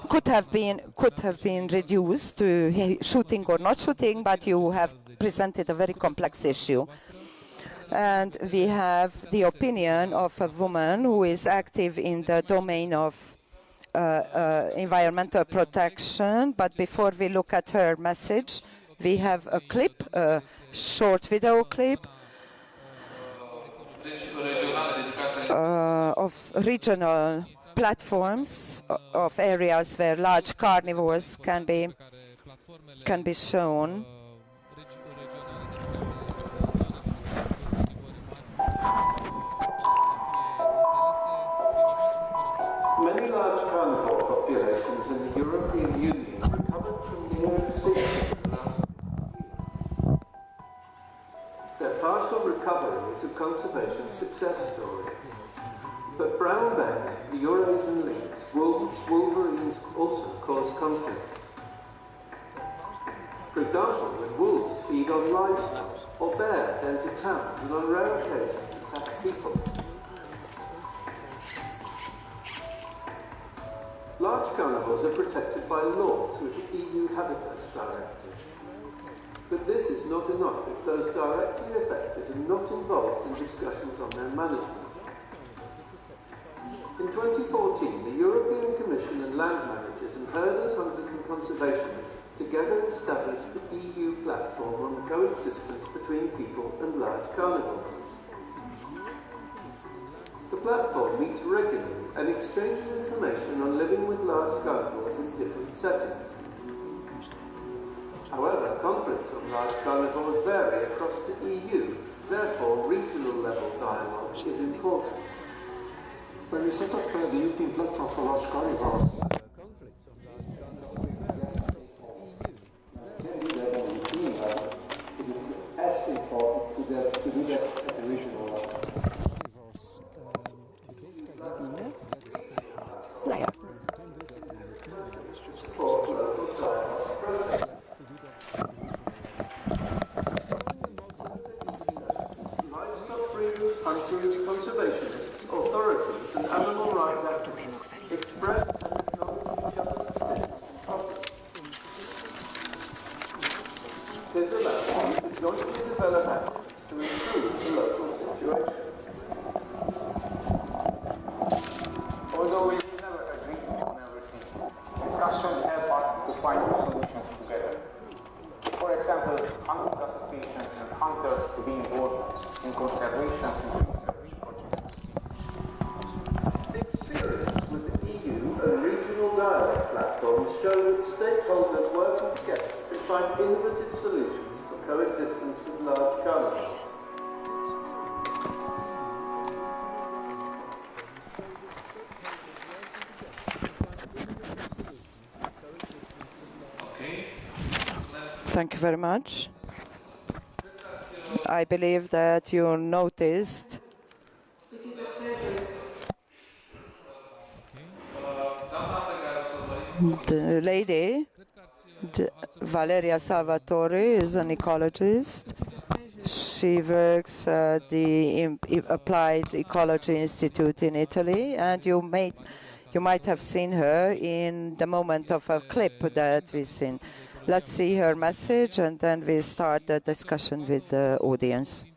could have been reduced to shooting or not shooting, but you have presented a very complex issue. And we have the opinion of a woman who is active in the domain of environmental protection. But before we look at her message, we have a clip, a short video clip of regional platforms of areas where large carnivores can be shown. Many large carnivore populations in the European Union recovered from near extinction in the last 50 years. Their partial recovery is a conservation success story. But brown bears, the Eurasian lynx, wolves, wolverines also cause conflicts. For example, when wolves feed on livestock, or bears enter towns and on rare occasions attack people. Large carnivores are protected by law through the EU Habitats Directive. But this is not enough if those directly affected are not involved in discussions on their management. In 2014, the European Commission and land managers and herders, hunters and conservationists together established the EU platform on coexistence between people and large carnivores. The platform meets regularly and exchanges information on living with large carnivores in different settings. However, conflicts on large carnivores vary across the EU, therefore regional level dialogue is important. When we set up the European platform for large carnivores, Conflicts on large carnivores it is as important to do that at the regional level. support local dialogue process. Livestock breeders, hunters, conservationists, authorities and animal rights activists express and acknowledge each other's positions and problems. This allows them to jointly develop actions to improve the local situation. Although we never agree on everything, discussions help us to find solutions together. For example, hunting associations and hunters to be involved in conservation and research projects. The experience with the EU and regional dialogue platforms show that stakeholders working together can find innovative solutions for coexistence with large carnivores. Thank you very much. I believe that you noticed the lady, Valeria Salvatore, is an ecologist. She works at the Applied Ecology Institute in Italy, and you might have seen her in the moment of a clip that we've seen. Let's see her message, and then we start the discussion with the audience. To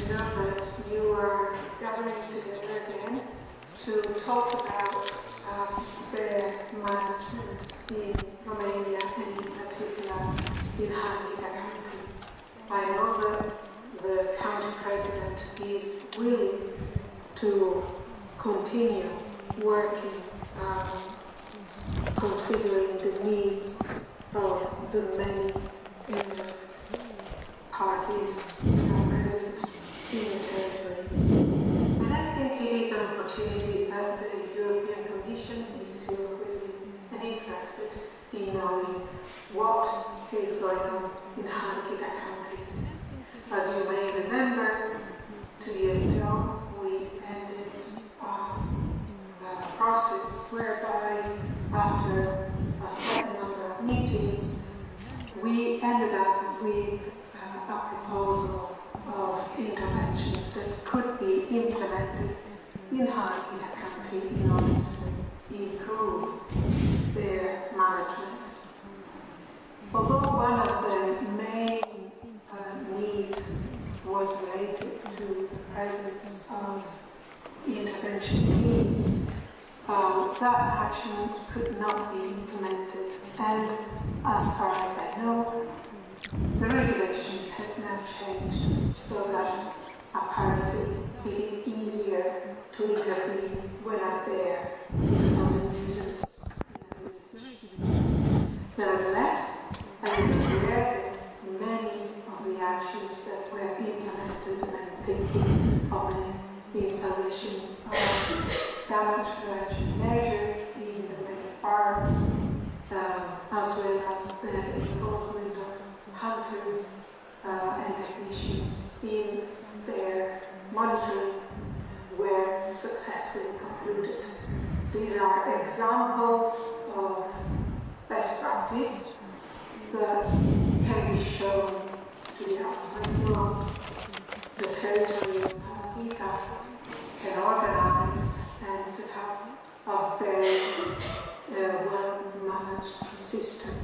know that you are gathering together again to talk about bear management. in Harghita County. I know that the county president is willing to continue working, considering the needs of the many parties present in the territory. And I think it is an opportunity that the European Commission is still really interested in knowing what is going on in Harghita County. As you may remember, 2 years ago we ended a process whereby after a certain number of meetings we ended up with a proposal of interventions that could be implemented in Harghita County in order to improve their management. Although one of the main needs was related to the presence of intervention teams, that action could not be implemented, and as far as I know, the regulations have now changed so that apparently it is easier to intervene when up there is from the nuisance. Nevertheless, I am aware that many of the actions that were implemented, and I'm thinking of the installation of damage prevention measures in the many farms, as well as the involvement of hunters and technicians in their monitoring, were successfully concluded. These are examples of best practice that can be shown to the outside world. The territory of Harghita can organize and set up a very well-managed system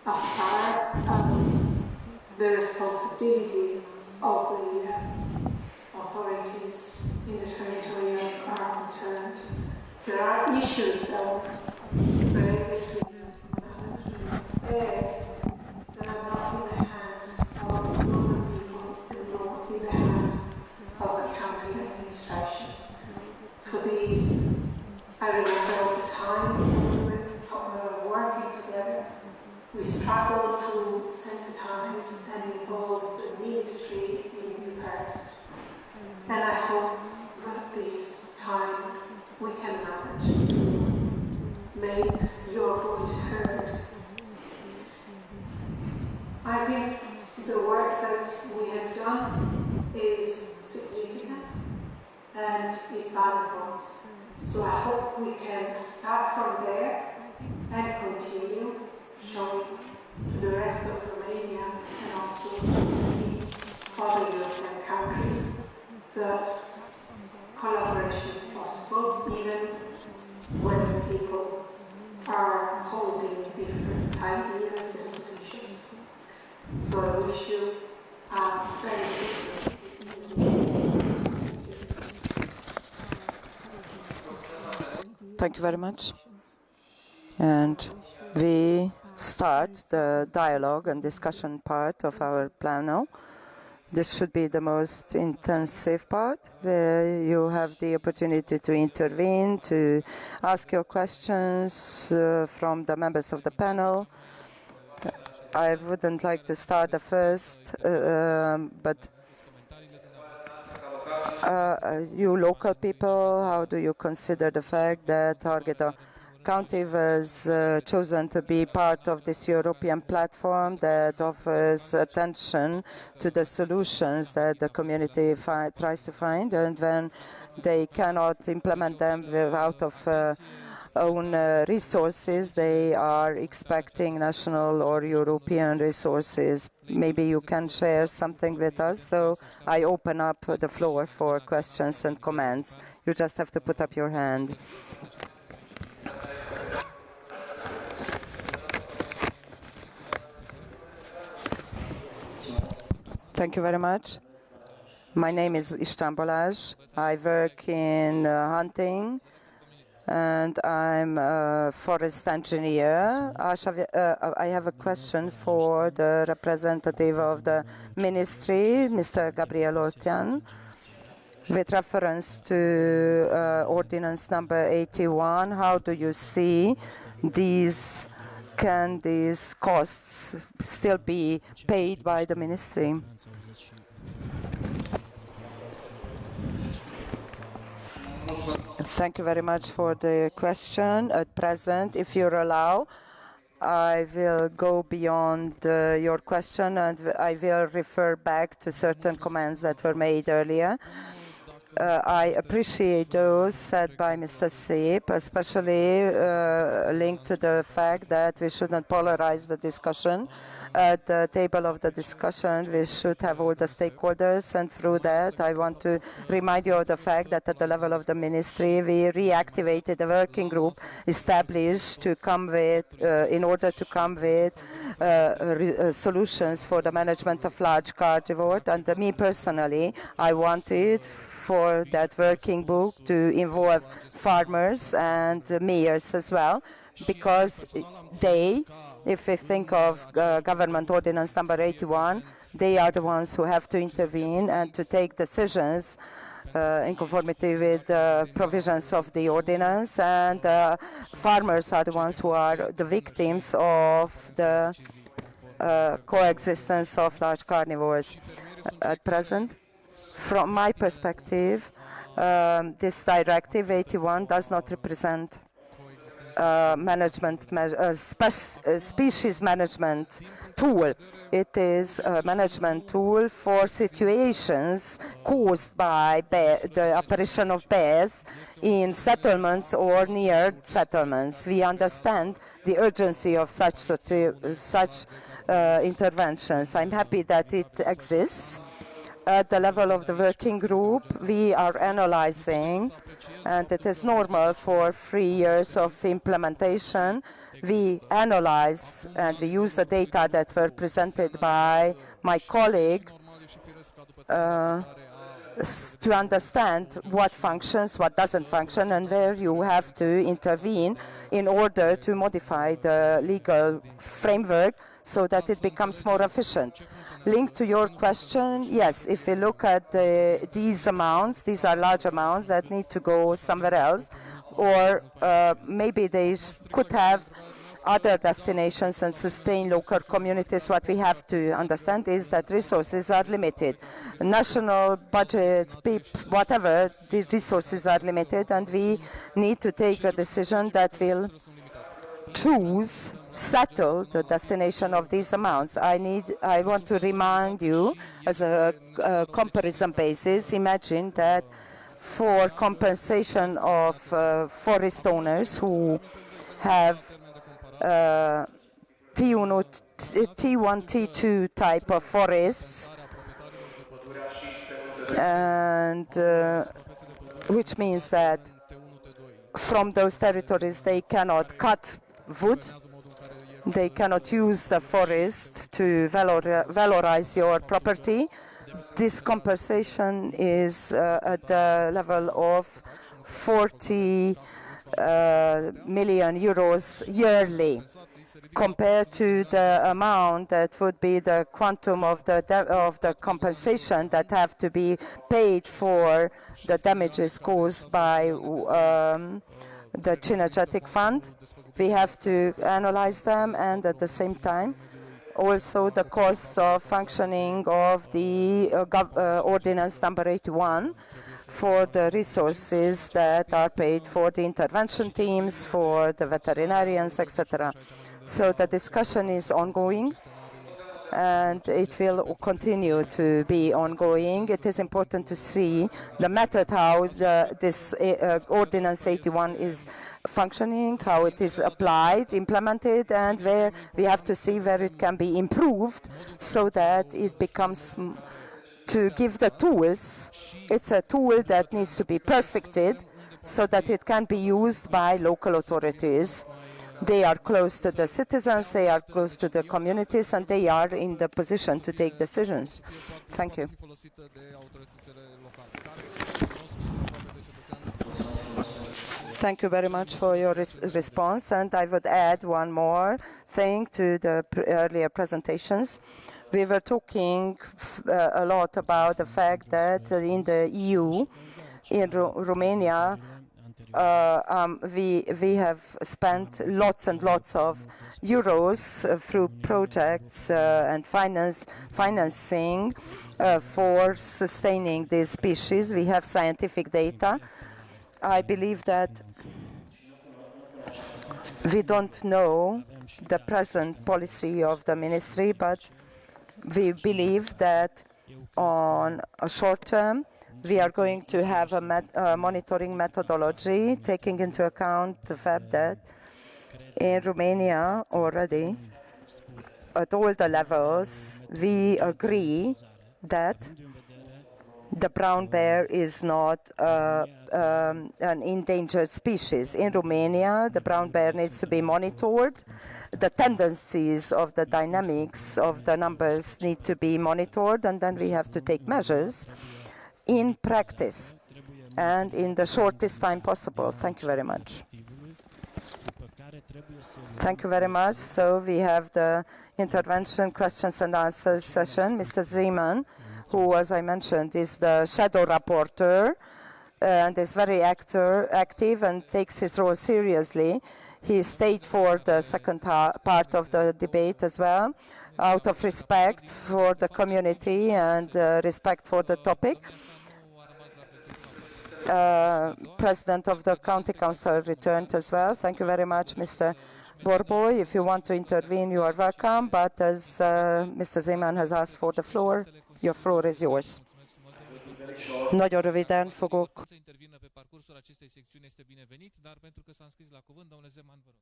as far as the responsibility of the authorities in the territory are concerned. There are issues though related to affairs that are not in the hands of the local people and not in the hands of the county administration. For these, I remember the time when we were working together, we struggled to sensitize and involve the ministry in Bucharest. And I hope that this time we can manage to make your voice heard. I think the work that we have done is significant and is valuable. So I hope we can start from there and continue showing to the rest of Romania and also the other European countries that collaboration is possible even when people are holding different ideas and positions. So I wish you a very good. Thank you very much. And we start the dialogue and discussion part of our panel. This should be the most intensive part, where you have the opportunity to intervene, to ask your questions from the members of the panel. I wouldn't like to start the first, but you local people, how do you consider the fact that Harghita County was chosen to be part of this European platform that offers attention to the solutions that the community tries to find, and when they cannot implement them out of own resources, they are expecting national or European resources. Maybe you can share something with us. So I open up the floor for questions and comments. You just have to put up your hand. Thank you very much. My name is István Balázs. I work in hunting and I'm a forest engineer. I have a question for the representative of the ministry, Mr. Gabriel Ortian, with reference to ordinance number 81. How do you see can these costs still be paid by the ministry? Thank you very much for the question. At present, if you allow, I will go beyond your question and I will refer back to certain comments that were made earlier. I appreciate those said by Mr. Seep, especially linked to the fact that we should not polarize the discussion. At the table of the discussion, we should have all the stakeholders, and through that, I want to remind you of the fact that at the level of the ministry, we reactivated a working group established to come with, in order to come with solutions for the management of large carnivores. And me personally, I wanted for that working group to involve farmers and mayors as well, because they, if we think of government ordinance number 81, they are the ones who have to intervene and to take decisions in conformity with the provisions of the ordinance, and farmers are the ones who are the victims of the coexistence of large carnivores. At present, from my perspective, this directive 81 does not represent species management tool. It is a management tool for situations caused by the apparition of bears in settlements or near settlements. We understand the urgency of such interventions. I'm happy that it exists. At the level of the working group, we are analyzing, and it is normal for 3 years of implementation. We analyze and we use the data that were presented by my colleague to understand what functions, what doesn't function, and where you have to intervene in order to modify the legal framework so that it becomes more efficient. Linked to your question, yes, if we look at these amounts, these are large amounts that need to go somewhere else, or maybe they could have other destinations and sustain local communities. What we have to understand is that resources are limited. National budgets, whatever, the resources are limited, and we need to take a decision that will settle the destination of these amounts. I want to remind you, as a comparison basis, imagine that for compensation of forest owners who have T1, T2 type of forests, and which means that from those territories they cannot cut wood, they cannot use the forest to valorize your property. This compensation is at the level of 40 million euros yearly, compared to the amount that would be the quantum of the compensation that have to be paid for the damages caused by the Synergetic Fund. We have to analyze them, and at the same time also the costs of functioning of the ordinance number 81 for the resources that are paid for the intervention teams, for the veterinarians, etc. So the discussion is ongoing, and it will continue to be ongoing. It is important to see the method how this Ordinance 81 is functioning, how it is applied, implemented, and where we have to see where it can be improved so that it becomes, to give the tools, it's a tool that needs to be perfected so that it can be used by local authorities. They are close to the citizens, they are close to the communities, and they are in the position to take decisions. Thank you. Thank you very much for your response. And I would add one more thing to the earlier presentations. We were talking a lot about the fact that in the EU, in Romania, we have spent lots and lots of euros through projects and financing for sustaining these species. We have scientific data. I believe that we don't know the present policy of the ministry, but we believe that on a short term, we are going to have a monitoring methodology taking into account the fact that in Romania already, at all the levels, we agree that the brown bear is not an endangered species. In Romania, the brown bear needs to be monitored. The tendencies of the dynamics of the numbers need to be monitored, and then we have to take measures in practice and in the shortest time possible. Thank you very much. Thank you very much. So we have the intervention, questions and answers session. Mr. Zeman, who, as I mentioned, is the shadow rapporteur and is very active and takes his role seriously. He stayed for the second part of the debate as well, out of respect for the community and respect for the topic. President of the County Council returned as well. Thank you very much, Mr. Borboy. If you want to intervene, you are welcome. But as Mr. Zeman has asked for the floor, your floor is yours. Nagyon röviden fogok. Să intervină pe parcursul acestei secțiuni este binevenit, dar pentru că s-a înscris la cuvânt, domnule Zeman, vă rog.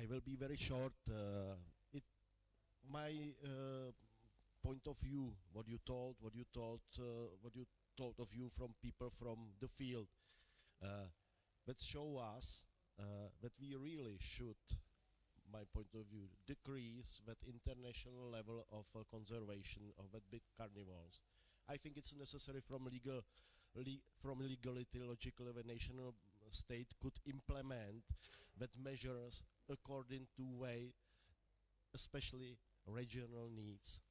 I will be very short. My point of view, what you told of you from people from the field, that show us that we really should, my point of view, decrease that international level of conservation of that big carnivores. I think it's necessary from legality, logically, the national state could implement that measures according to way, especially regional needs.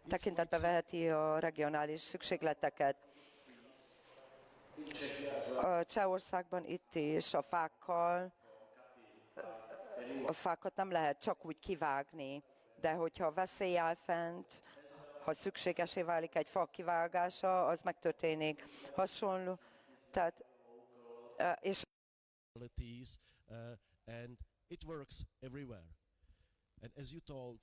Tekintetbe veheti a regionális szükségleteket. Csehországban itt is a fákat nem lehet csak úgy kivágni, de hogyha veszély áll fent, ha szükségesé válik egy fa kivágása, az megtörténik. Hasonló, tehát és and it works everywhere. And as you told,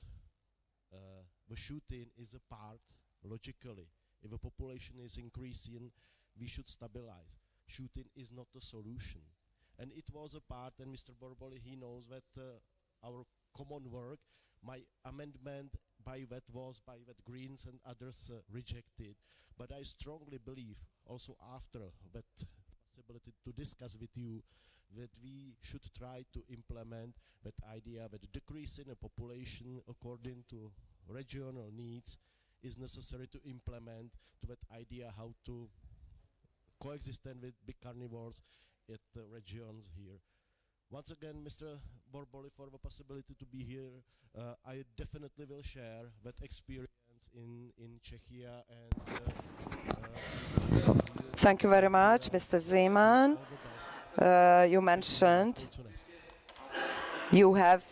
the shooting is a part, logically. If the population is increasing, we should stabilize. Shooting is not a solution. And it was a part, and Mr. Borboli, he knows that our common work, my amendment by that Greens and others rejected. But I strongly believe, also after that possibility to discuss with you, that we should try to implement that idea that decreasing a population according to regional needs is necessary to implement to that idea how to coexist with big carnivores at regions here. Once again, Mr. Borboli, for the possibility to be here, I definitely will share that experience in Czechia and thank you very much, Mr. Zeman. You mentioned you have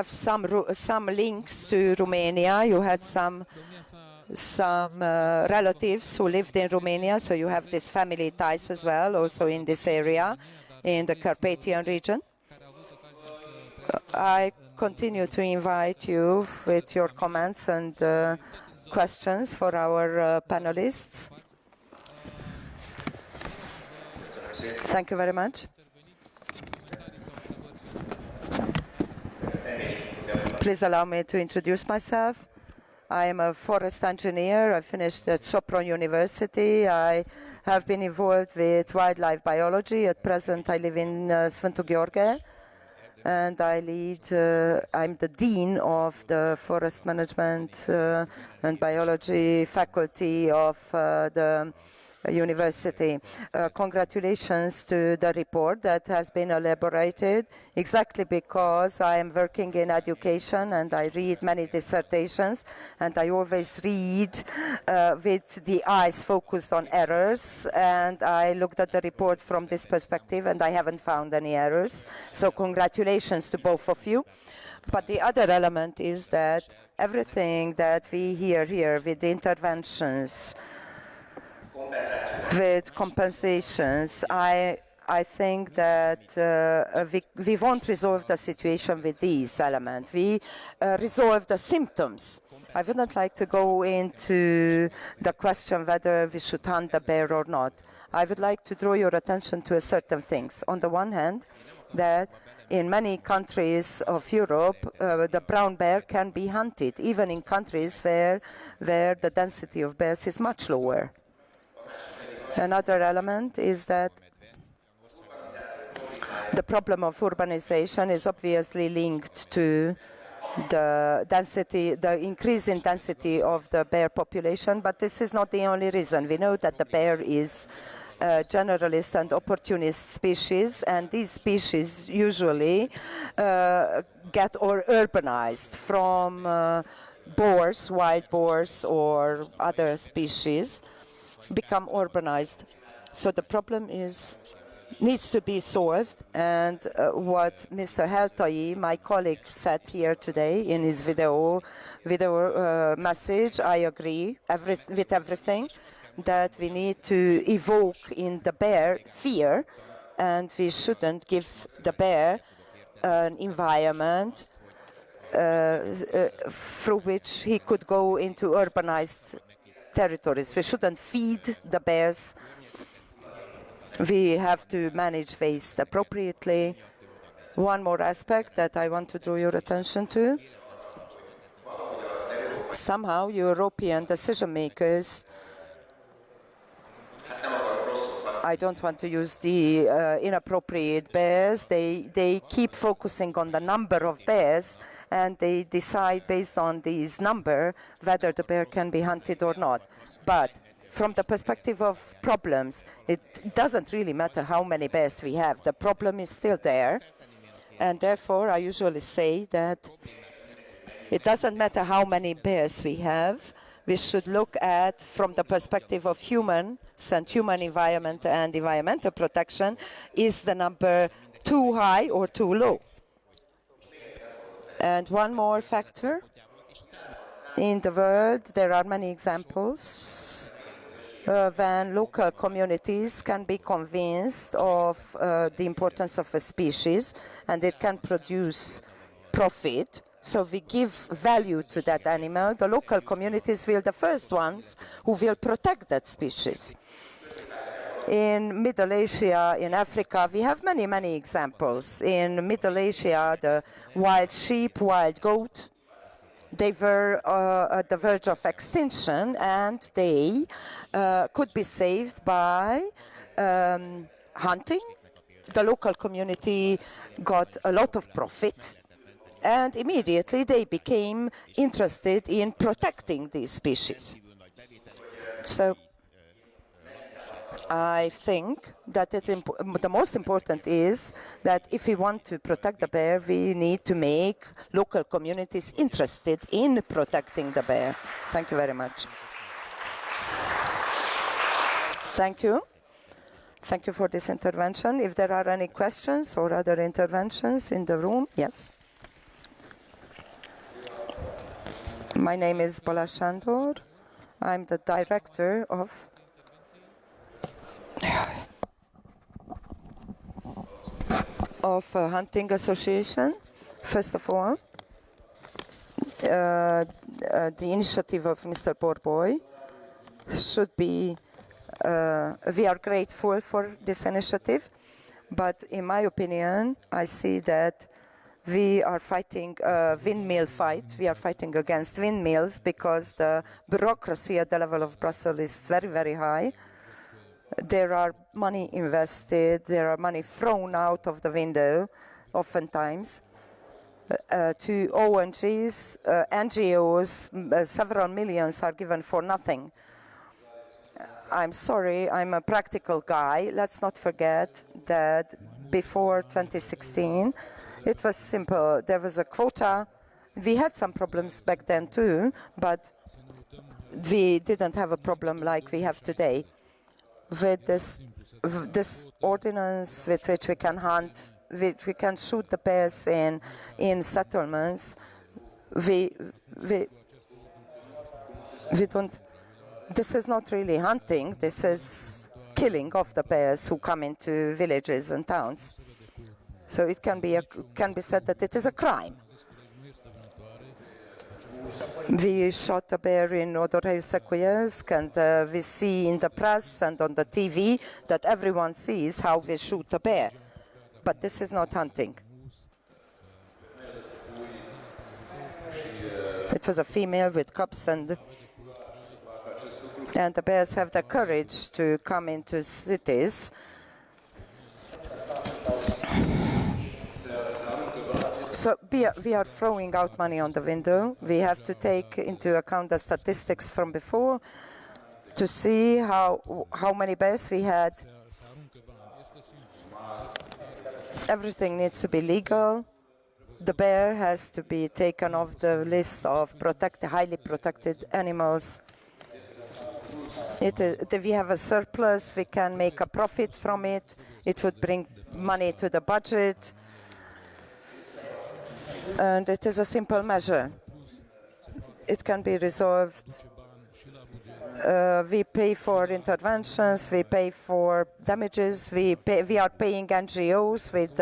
some links to Romania. You had some relatives who lived in Romania, so you have this family ties as well, also in this area, in the Carpathian region. I continue to invite you with your comments and questions for our panelists. Thank you very much. Please allow me to introduce myself. I am a forest engineer. I finished at Sopron University. I have been involved with wildlife biology. At present, I live in Sfântu Gheorghe. and I'm the Dean of the Forest Management and Biology faculty of the university. Congratulations to the report that has been elaborated, exactly because I am working in education and I read many dissertations, and I always read with the eyes focused on errors, and I looked at the report from this perspective and I haven't found any errors. So congratulations to both of you. But the other element is that everything that we hear here with the interventions, with compensations, I think that we won't resolve the situation with these elements. We resolve the symptoms. I wouldn't like to go into the question whether we should hunt the bear or not. I would like to draw your attention to certain things. On the one hand, that in many countries of Europe, the brown bear can be hunted, even in countries where the density of bears is much lower. Another element is that the problem of urbanization is obviously linked to the density, the increase in density of the bear population, but this is not the only reason. We know that the bear is a generalist and opportunist species, and these species usually get urbanized from boars, wild boars, or other species, become urbanized. So the problem needs to be solved, and what Mr. Heltai, my colleague, said here today in his video message, I agree with everything, that we need to evoke in the bear fear, and we shouldn't give the bear an environment through which he could go into urbanized territories. We shouldn't feed the bears. We have to manage waste appropriately. One more aspect that I want to draw your attention to. Somehow European decision makers, I don't want to use the inappropriate bears, they keep focusing on the number of bears, and they decide based on this number whether the bear can be hunted or not. But from the perspective of problems, it doesn't really matter how many bears we have. The problem is still there. And therefore, I usually say that it doesn't matter how many bears we have. We should look at, from the perspective of humans and human environment and environmental protection, is the number too high or too low? And one more factor. In the world, there are many examples when local communities can be convinced of the importance of a species, and it can produce profit. So we give value to that animal. The local communities will be the first ones who will protect that species. In Middle Asia, in Africa, we have many, many examples. In Middle Asia, the wild sheep, wild goat, they were at the verge of extinction, and they could be saved by hunting. The local community got a lot of profit, and immediately they became interested in protecting these species. So I think that the most important is that if we want to protect the bear, we need to make local communities interested in protecting the bear. Thank you very much. Thank you. Thank you for this intervention. If there are any questions or other interventions in the room, yes. My name is Bala Sándor. I'm the director of Hunting Association. First of all, the initiative of Mr. Borboy should be, we are grateful for this initiative, but in my opinion, I see that we are fighting a windmill fight. We are fighting against windmills because the bureaucracy at the level of Brussels is very, very high. There are money invested, there are money thrown out of the window oftentimes. To ONGs, NGOs, several millions are given for nothing. I'm sorry, I'm a practical guy. Let's not forget that before 2016, it was simple. There was a quota. We had some problems back then too, but we didn't have a problem like we have today. With this ordinance with which we can hunt, which we can shoot the bears in settlements, we don't. This is not really hunting. This is killing of the bears who come into villages and towns. So it can be said that it is a crime. We shot a bear in Odorheiu-Secuiesc, and we see in the press and on the TV that everyone sees how we shoot a bear. But this is not hunting. It was a female with cubs, and the bears have the courage to come into cities. So we are throwing out money on the window. We have to take into account the statistics from before to see how many bears we had. Everything needs to be legal. The bear has to be taken off the list of highly protected animals. If we have a surplus, we can make a profit from it. It would bring money to the budget. And it is a simple measure. It can be resolved. We pay for interventions, we pay for damages, we are paying NGOs with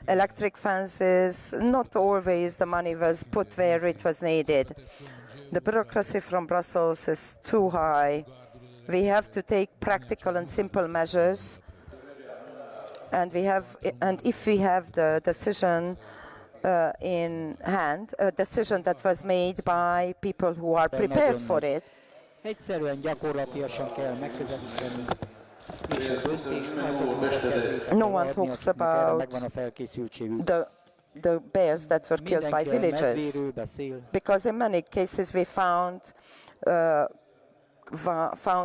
electric fences. Not always the money was put where it was needed. The bureaucracy from Brussels is too high. We have to take practical and simple measures. And if we have the decision in hand, a decision that was made by people who are prepared for it. No one talks about the bears that were killed by villagers, because in many cases we found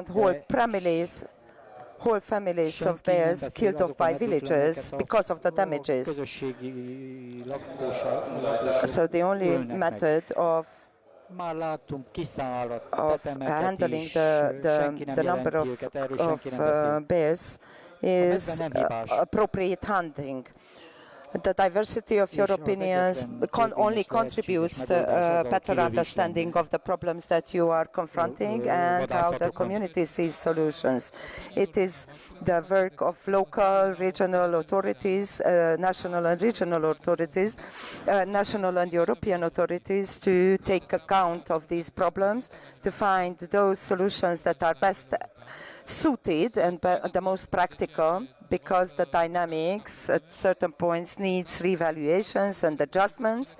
whole families of bears killed off by villagers because of the damages. So the only method of handling the number of bears is appropriate hunting. The diversity of your opinions only contributes to a better understanding of the problems that you are confronting and how the community sees solutions. It is the work of local, regional authorities, national and regional authorities, national and European authorities to take account of these problems, to find those solutions that are best suited and the most practical, because the dynamics at certain points needs reevaluations and adjustments.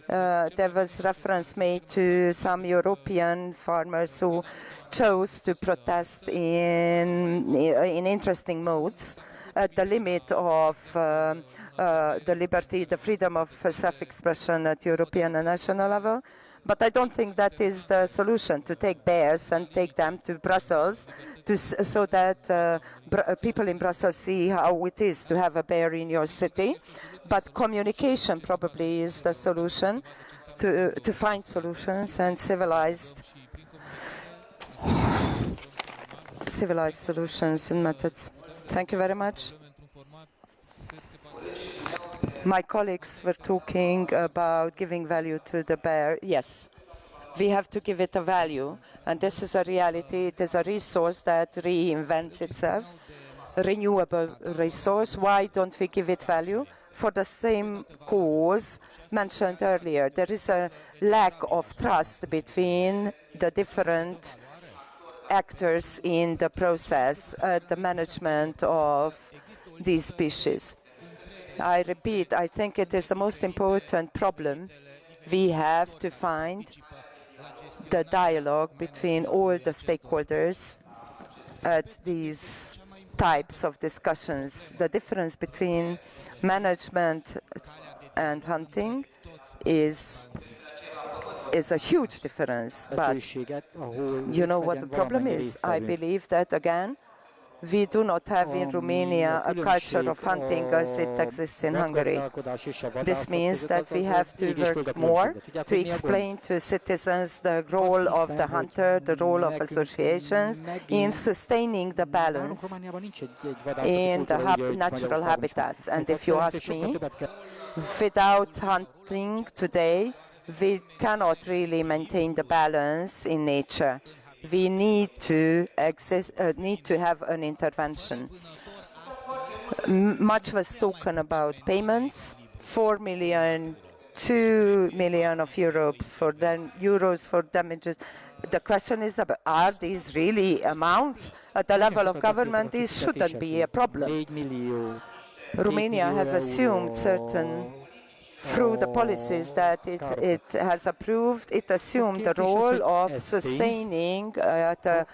There was reference made to some European farmers who chose to protest in interesting modes at the limit of the liberty, the freedom of self-expression at European and national level. But I don't think that is the solution, to take bears and take them to Brussels so that people in Brussels see how it is to have a bear in your city. But communication probably is the solution to find solutions and civilized solutions and methods. Thank you very much. My colleagues were talking about giving value to the bear. Yes, we have to give it a value, and this is a reality. It is a resource that reinvents itself, a renewable resource. Why don't we give it value? For the same cause mentioned earlier. There is a lack of trust between the different actors in the process, the management of these species. I repeat, I think it is the most important problem. We have to find the dialogue between all the stakeholders at these types of discussions. The difference between management and hunting is a huge difference. But you know what the problem is? I believe that, again, we do not have in Romania a culture of hunting as it exists in Hungary. This means that we have to work more to explain to citizens the role of the hunter, the role of associations in sustaining the balance in the natural habitats. And if you ask me, without hunting today, we cannot really maintain the balance in nature. We need to have an intervention. Much was spoken about payments, 4 million, 2 million of euros for damages. The question is, are these really amounts? At the level of government, this shouldn't be a problem. Romania has assumed through the policies that it has approved, it assumed the role of sustaining at a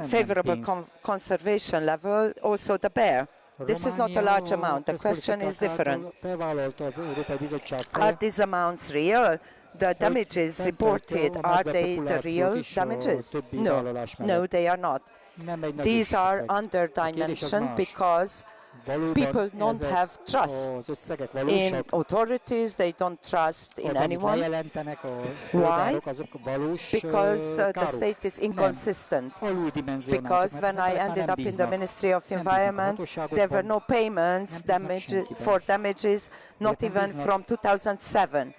favorable conservation level also the bear. This is not a large amount. The question is different. Are these amounts real? The damages reported, are they the real damages? No, they are not. These are underdimensioned because people don't have trust in authorities, they don't trust in anyone. Why? Because the state is inconsistent. Because when I ended up in the Ministry of Environment, there were no payments for damages, not even from 2007.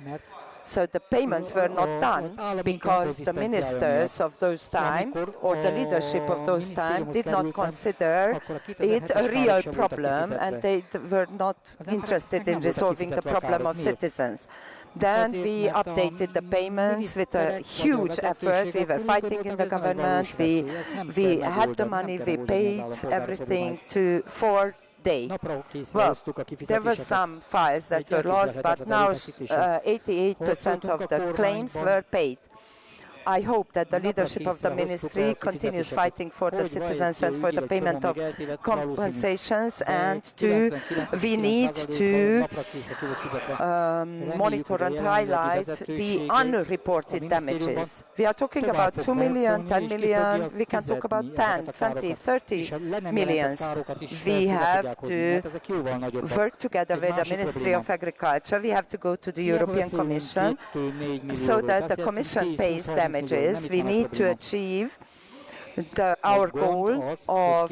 So the payments were not done because the ministers of those time or the leadership of those time did not consider it a real problem, and they were not interested in resolving the problem of citizens. Then we updated the payments with a huge effort. We were fighting in the government. We had the money. We paid everything for day. Well, there were some files that were lost, but now 88% of the claims were paid. I hope that the leadership of the ministry continues fighting for the citizens and for the payment of compensations, and we need to monitor and highlight the unreported damages. We are talking about 2 million, 10 million, we can talk about 10, 20, 30 millions. We have to work together with the Ministry of Agriculture. We have to go to the European Commission so that the Commission pays them. We need to achieve our goal of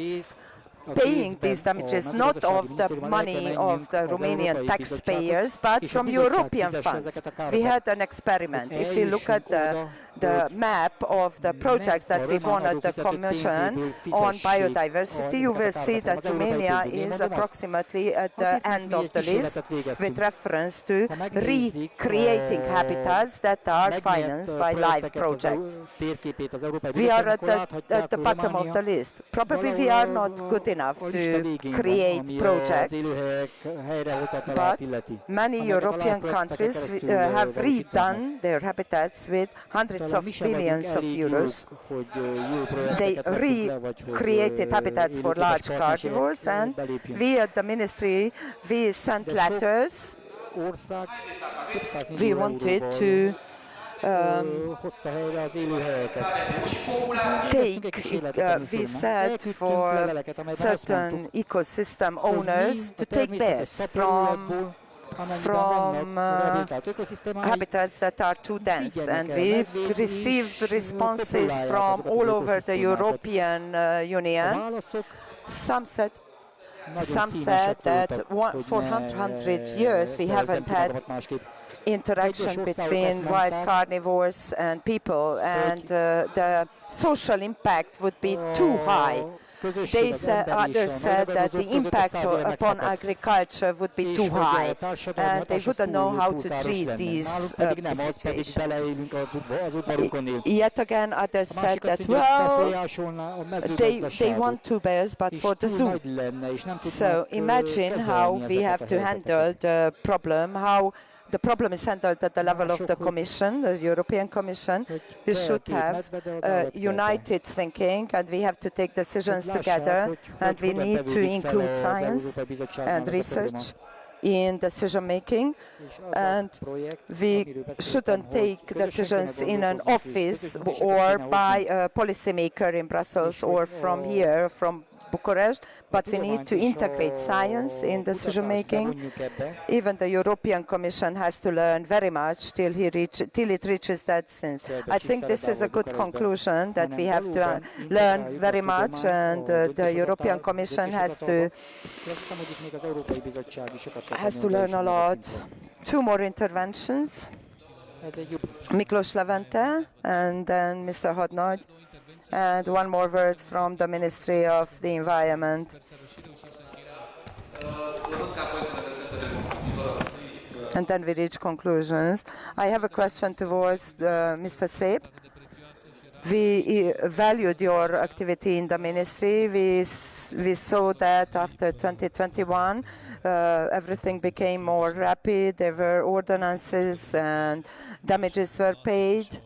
paying these damages not of the money of the Romanian taxpayers, but from European funds. We had an experiment. If you look at the map of the projects that we won at the Commission on biodiversity, you will see that Romania is approximately at the end of the list with reference to recreating habitats that are financed by LIFE projects. We are at the bottom of the list. Probably we are not good enough to create projects, but many European countries have redone their habitats with hundreds of billions of euros. They recreated habitats for large carnivores, and we at the ministry, we sent letters. We wanted to we said for certain ecosystem owners to take bears from habitats that are too dense, and we received responses from all over the European Union. Some said that for 100 years we haven't had interaction between wild carnivores and people, and the social impact would be too high. Others said that the impact upon agriculture would be too high, and they wouldn't know how to treat these situations. Yet again, others said that, well, they want 2 bears, but for the zoo. So imagine how we have to handle the problem, how the problem is handled at the level of the Commission, the European Commission. We should have united thinking, and we have to take decisions together, and we need to include science and research in decision making, and we shouldn't take decisions in an office or by a policymaker in Brussels or from here, from Bucharest, but we need to integrate science in decision making. Even the European Commission has to learn very much till it reaches that sense. I think this is a good conclusion, that we have to learn very much, and the European Commission has to learn a lot. Two more interventions. Miklos Levente and then Mr. Hodnogy. And one more word from the Ministry of the Environment. And then we reach conclusions. I have a question towards Mr. Szép. We valued your activity in the ministry. We saw that after 2021, everything became more rapid. There were ordinances and damages were paid,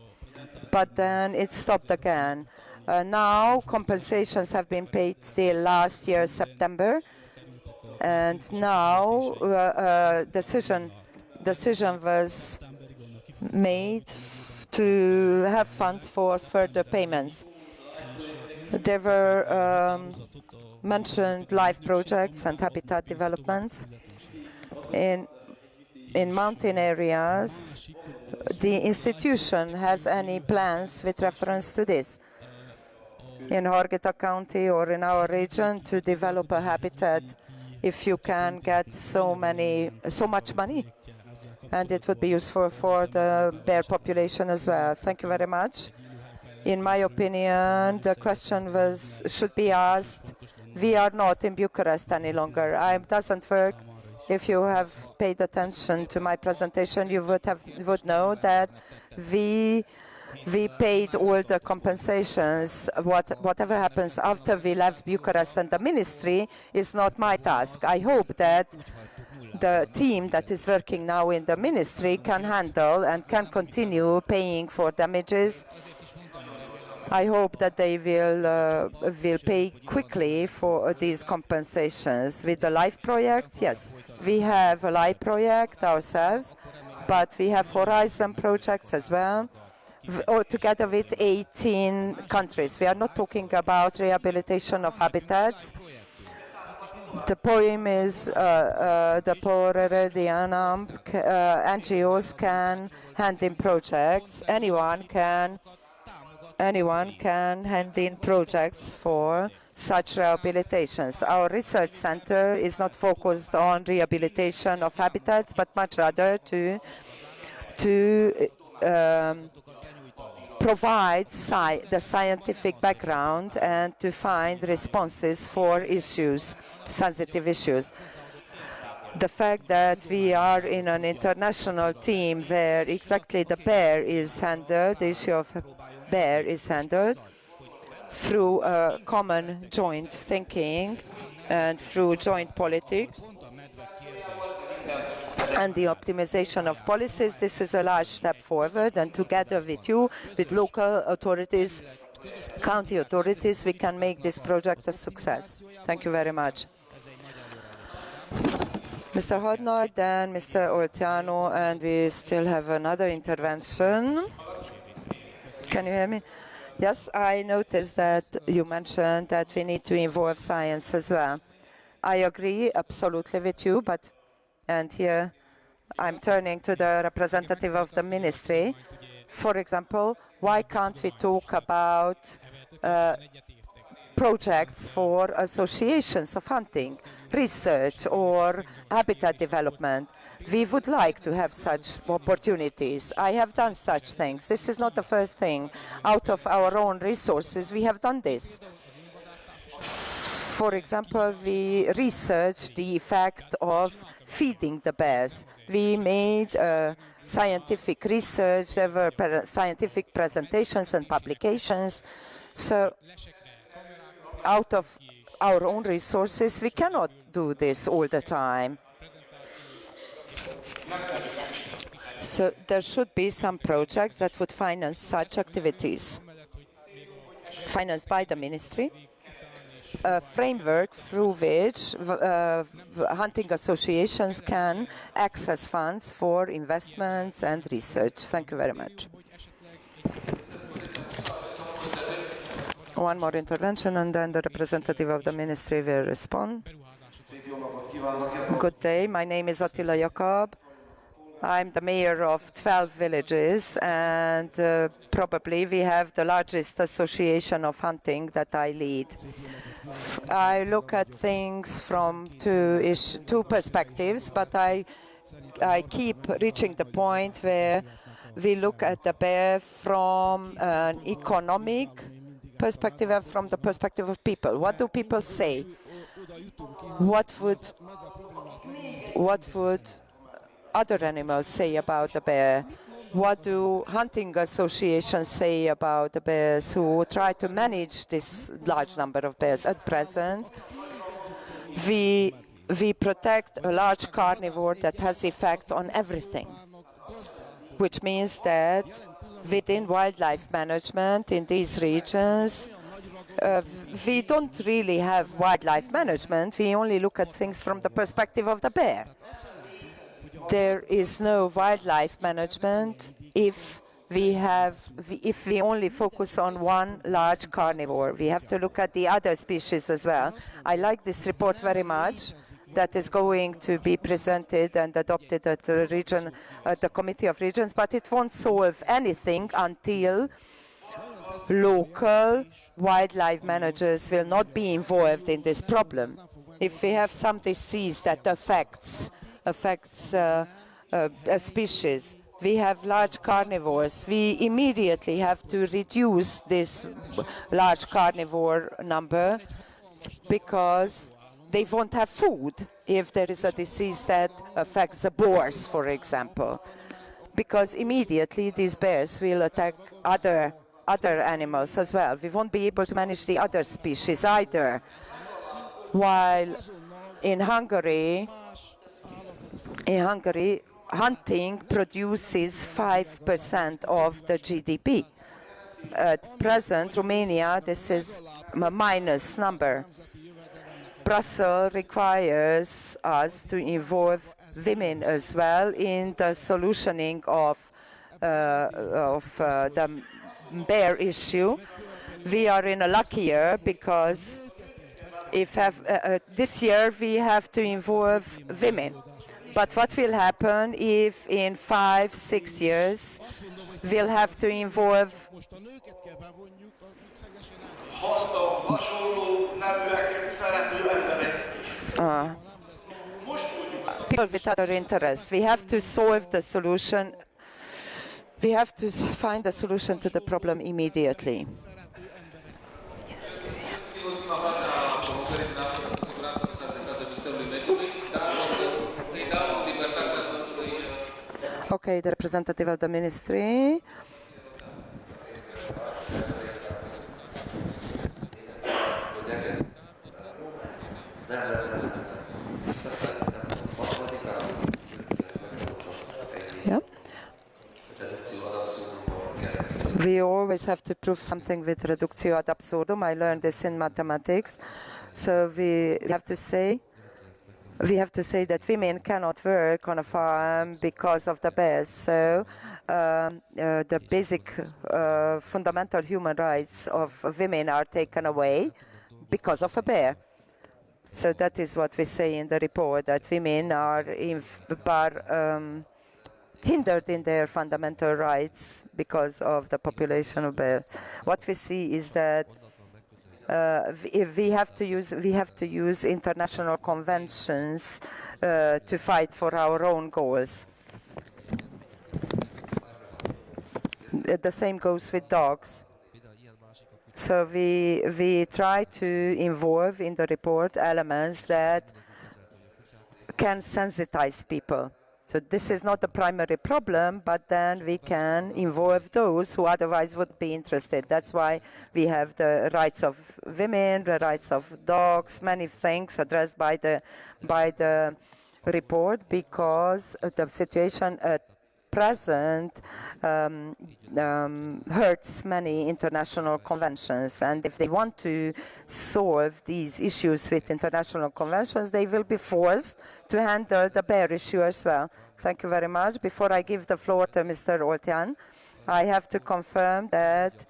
but then it stopped again. Now compensations have been paid till last year, September, and now decision was made to have funds for further payments. There were mentioned life projects and habitat developments in mountain areas. The institution has any plans with reference to this in Harghita County or in our region to develop a habitat, if you can get so much money, and it would be useful for the bear population as well. Thank you very much. In my opinion, the question should be asked. We are not in Bucharest any longer. It doesn't work. If you have paid attention to my presentation, you would know that we paid all the compensations. Whatever happens after we left Bucharest and the ministry is not my task. I hope that the team that is working now in the ministry can handle and can continue paying for damages. I hope that they will pay quickly for these compensations. With the LIFE project, yes, we have a LIFE project ourselves, but we have Horizon projects as well, together with 18 countries. We are not talking about rehabilitation of habitats. The poem is the Porere di Anam. NGOs can hand in projects. Anyone can hand in projects for such rehabilitations. Our research center is not focused on rehabilitation of habitats, but much rather to provide the scientific background and to find responses for issues, sensitive issues. The fact that we are in an international team where exactly the bear is handled, the issue of bear is handled through common joint thinking and through joint politics and the optimization of policies, this is a large step forward, and together with you, with local authorities, county authorities, we can make this project a success. Thank you very much. Mr. Hodnogy, then Mr. Olteanu, and we still have another intervention. Can you hear me? Yes, I noticed that you mentioned that we need to involve science as well. I agree absolutely with you, and here I'm turning to the representative of the ministry. For example, why can't we talk about projects for associations of hunting, research or habitat development? We would like to have such opportunities. I have done such things. This is not the first thing. Out of our own resources, we have done this. For example, we researched the effect of feeding the bears. We made scientific research. There were scientific presentations and publications. So out of our own resources, we cannot do this all the time. So there should be some projects that would finance such activities, financed by the ministry, a framework through which hunting associations can access funds for investments and research. Thank you very much. One more intervention and then the representative of the ministry will respond. Good day, my name is Attila Jakab. I'm the mayor of 12 villages and probably we have the largest association of hunting that I lead. I look at things from two perspectives, but I keep reaching the point where we look at the bear from an economic perspective and from the perspective of people. What do people say? What would other animals say about the bear? What do hunting associations say about the bears who try to manage this large number of bears? At present, we protect a large carnivore that has effect on everything, which means that within wildlife management in these regions, we don't really have wildlife management. We only look at things from the perspective of the bear. There is no wildlife management if we only focus on one large carnivore. We have to look at the other species as well. I like this report very much that is going to be presented and adopted at the Committee of Regions, but it won't solve anything until local wildlife managers will not be involved in this problem. If we have some disease that affects a species, we have large carnivores, we immediately have to reduce this large carnivore number because they won't have food if there is a disease that affects the boars, for example, because immediately these bears will attack other animals as well. We won't be able to manage the other species either. While in Hungary, hunting produces 5% of the GDP. At present, Romania, this is a minus number. Brussels requires us to involve women as well in the solutioning of the bear issue. We are in a lucky year because this year we have to involve women. But what will happen if in 5-6 years we'll have to involve people with other interests? We have to solve the solution. We have to find a solution to the problem immediately. Okay, the representative of the ministry. Yeah. We always have to prove something with reductio ad absurdum. I learned this in mathematics. So we have to say that women cannot work on a farm because of the bears. So the basic fundamental human rights of women are taken away because of a bear. So that is what we say in the report, that women are hindered in their fundamental rights because of the population of bears. What we see is that we have to use international conventions to fight for our own goals. The same goes with dogs. So we try to involve in the report elements that can sensitize people. So this is not the primary problem, but then we can involve those who otherwise would be interested. That's why we have the rights of women, the rights of dogs, many things addressed by the report, because the situation at present hurts many international conventions. And if they want to solve these issues with international conventions, they will be forced to handle the bear issue as well. Thank you very much. Before I give the floor to Mr. Oltean, I have to confirm that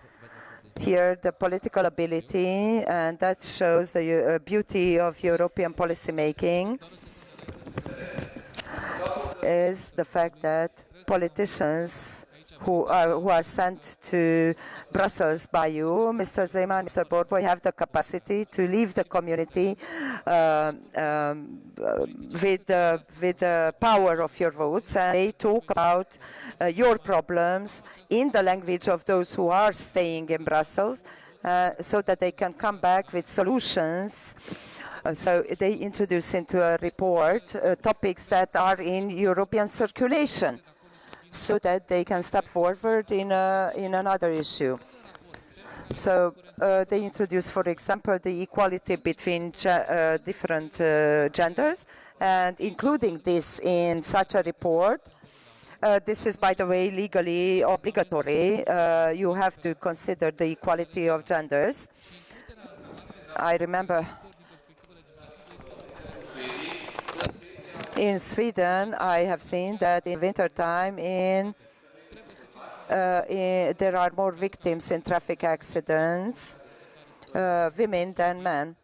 here the political ability, and that shows the beauty of European policy making, is the fact that politicians who are sent to Brussels by you, Mr. Zeman, Mr. Borbo, have the capacity to leave the community with the power of your votes, and they talk about your problems in the language of those who are staying in Brussels, so that they can come back with solutions. So they introduce into a report topics that are in European circulation, so that they can step forward in another issue. So they introduce, for example, the equality between different genders, and including this in such a report. This is, by the way, legally obligatory. You have to consider the equality of genders. I remember in Sweden, I have seen that in wintertime there are more victims in traffic accidents, women than men.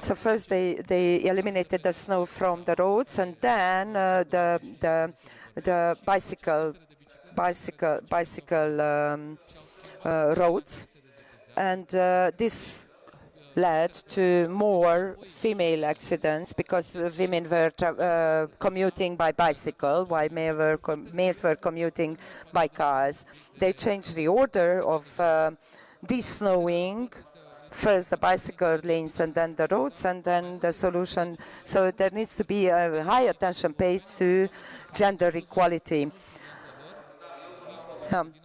So first they eliminated the snow from the roads, and then the bicycle roads, and this led to more female accidents because women were commuting by bicycle while males were commuting by cars. They changed the order of de-snowing, first the bicycle lanes and then the roads, and then the solution. So there needs to be a high attention paid to gender equality.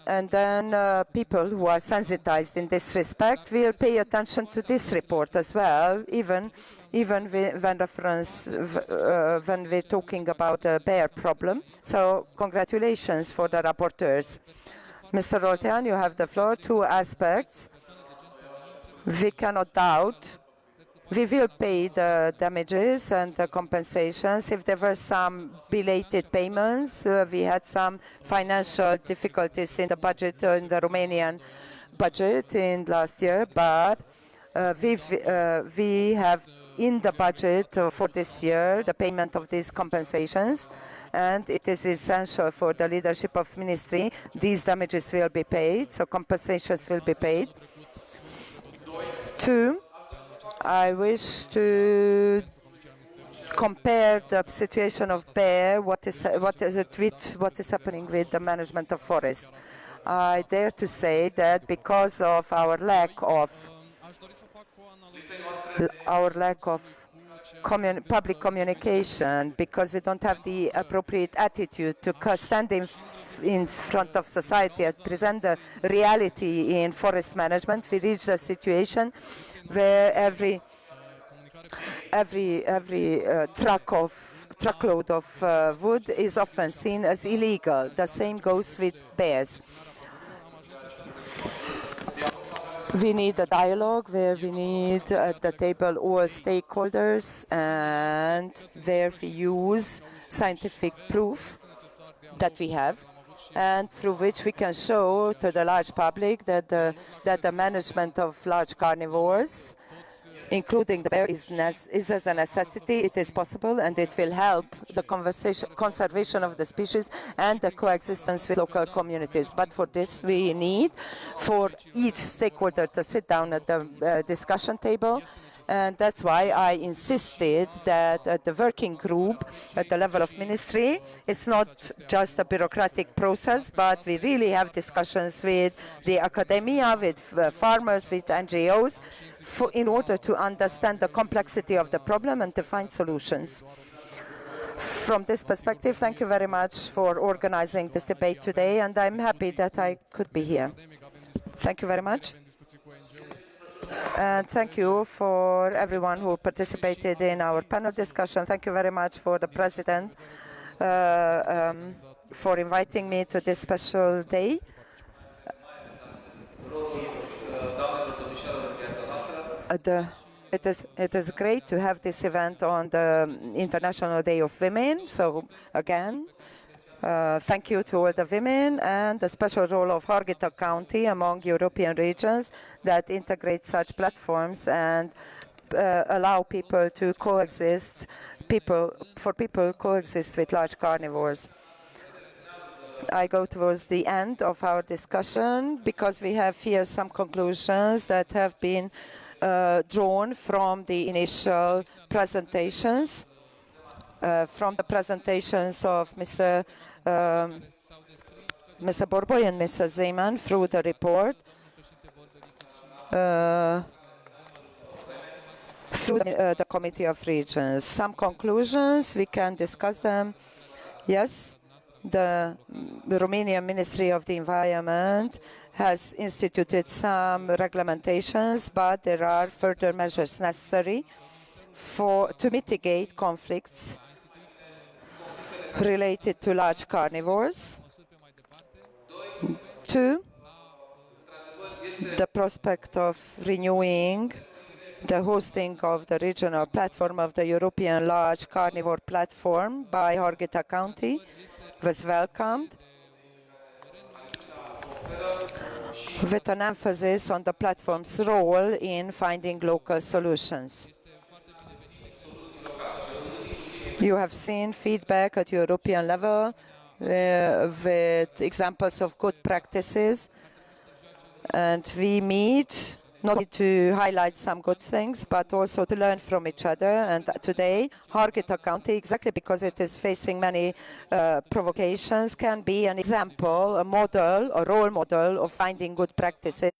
And then people who are sensitized in this respect will pay attention to this report as well, even when we're talking about a bear problem. So congratulations for the rapporteurs. Mr. Oltean, you have the floor. Two aspects. We cannot doubt. We will pay the damages and the compensations. If there were some belated payments, we had some financial difficulties in the budget, in the Romanian budget in last year, but we have in the budget for this year the payment of these compensations, and it is essential for the leadership of ministry. These damages will be paid, so compensations will be paid. Two, I wish to compare the situation of bear, what is happening with the management of forest. I dare to say that because of our lack of public communication, because we don't have the appropriate attitude to stand in front of society and present the reality in forest management, we reach a situation where every truckload of wood is often seen as illegal. The same goes with bears. We need a dialogue where we need at the table all stakeholders, and where we use scientific proof that we have, and through which we can show to the large public that the management of large carnivores, including the bear, is as a necessity. It is possible, and it will help the conservation of the species and the coexistence with local communities. But for this, we need for each stakeholder to sit down at the discussion table. And that's why I insisted that at the working group at the level of ministry, it's not just a bureaucratic process, but we really have discussions with the academia, with farmers, with NGOs, in order to understand the complexity of the problem and to find solutions. From this perspective, thank you very much for organizing this debate today, and I'm happy that I could be here. Thank you very much. And thank you for everyone who participated in our panel discussion. Thank you very much for the President for inviting me to this special day. It is great to have this event on the International Day of Women. So again, thank you to all the women and the special role of Harghita County among European regions that integrate such platforms and allow people to coexist, people coexist with large carnivores. I go towards the end of our discussion because we have here some conclusions that have been drawn from the initial presentations, from the presentations of Mr. Borboy and Mr. Zeman through the report, through the Committee of Regions. Some conclusions, we can discuss them. Yes, the Romanian Ministry of the Environment has instituted some regulations, but there are further measures necessary to mitigate conflicts related to large carnivores. 2, the prospect of renewing the hosting of the regional platform of the European Large Carnivore Platform by Harghita County was welcomed, with an emphasis on the platform's role in finding local solutions. You have seen feedback at European level with examples of good practices, and we meet not only to highlight some good things, but also to learn from each other. And today, Harghita County, exactly because it is facing many provocations, can be an example, a model, a role model of finding good practices.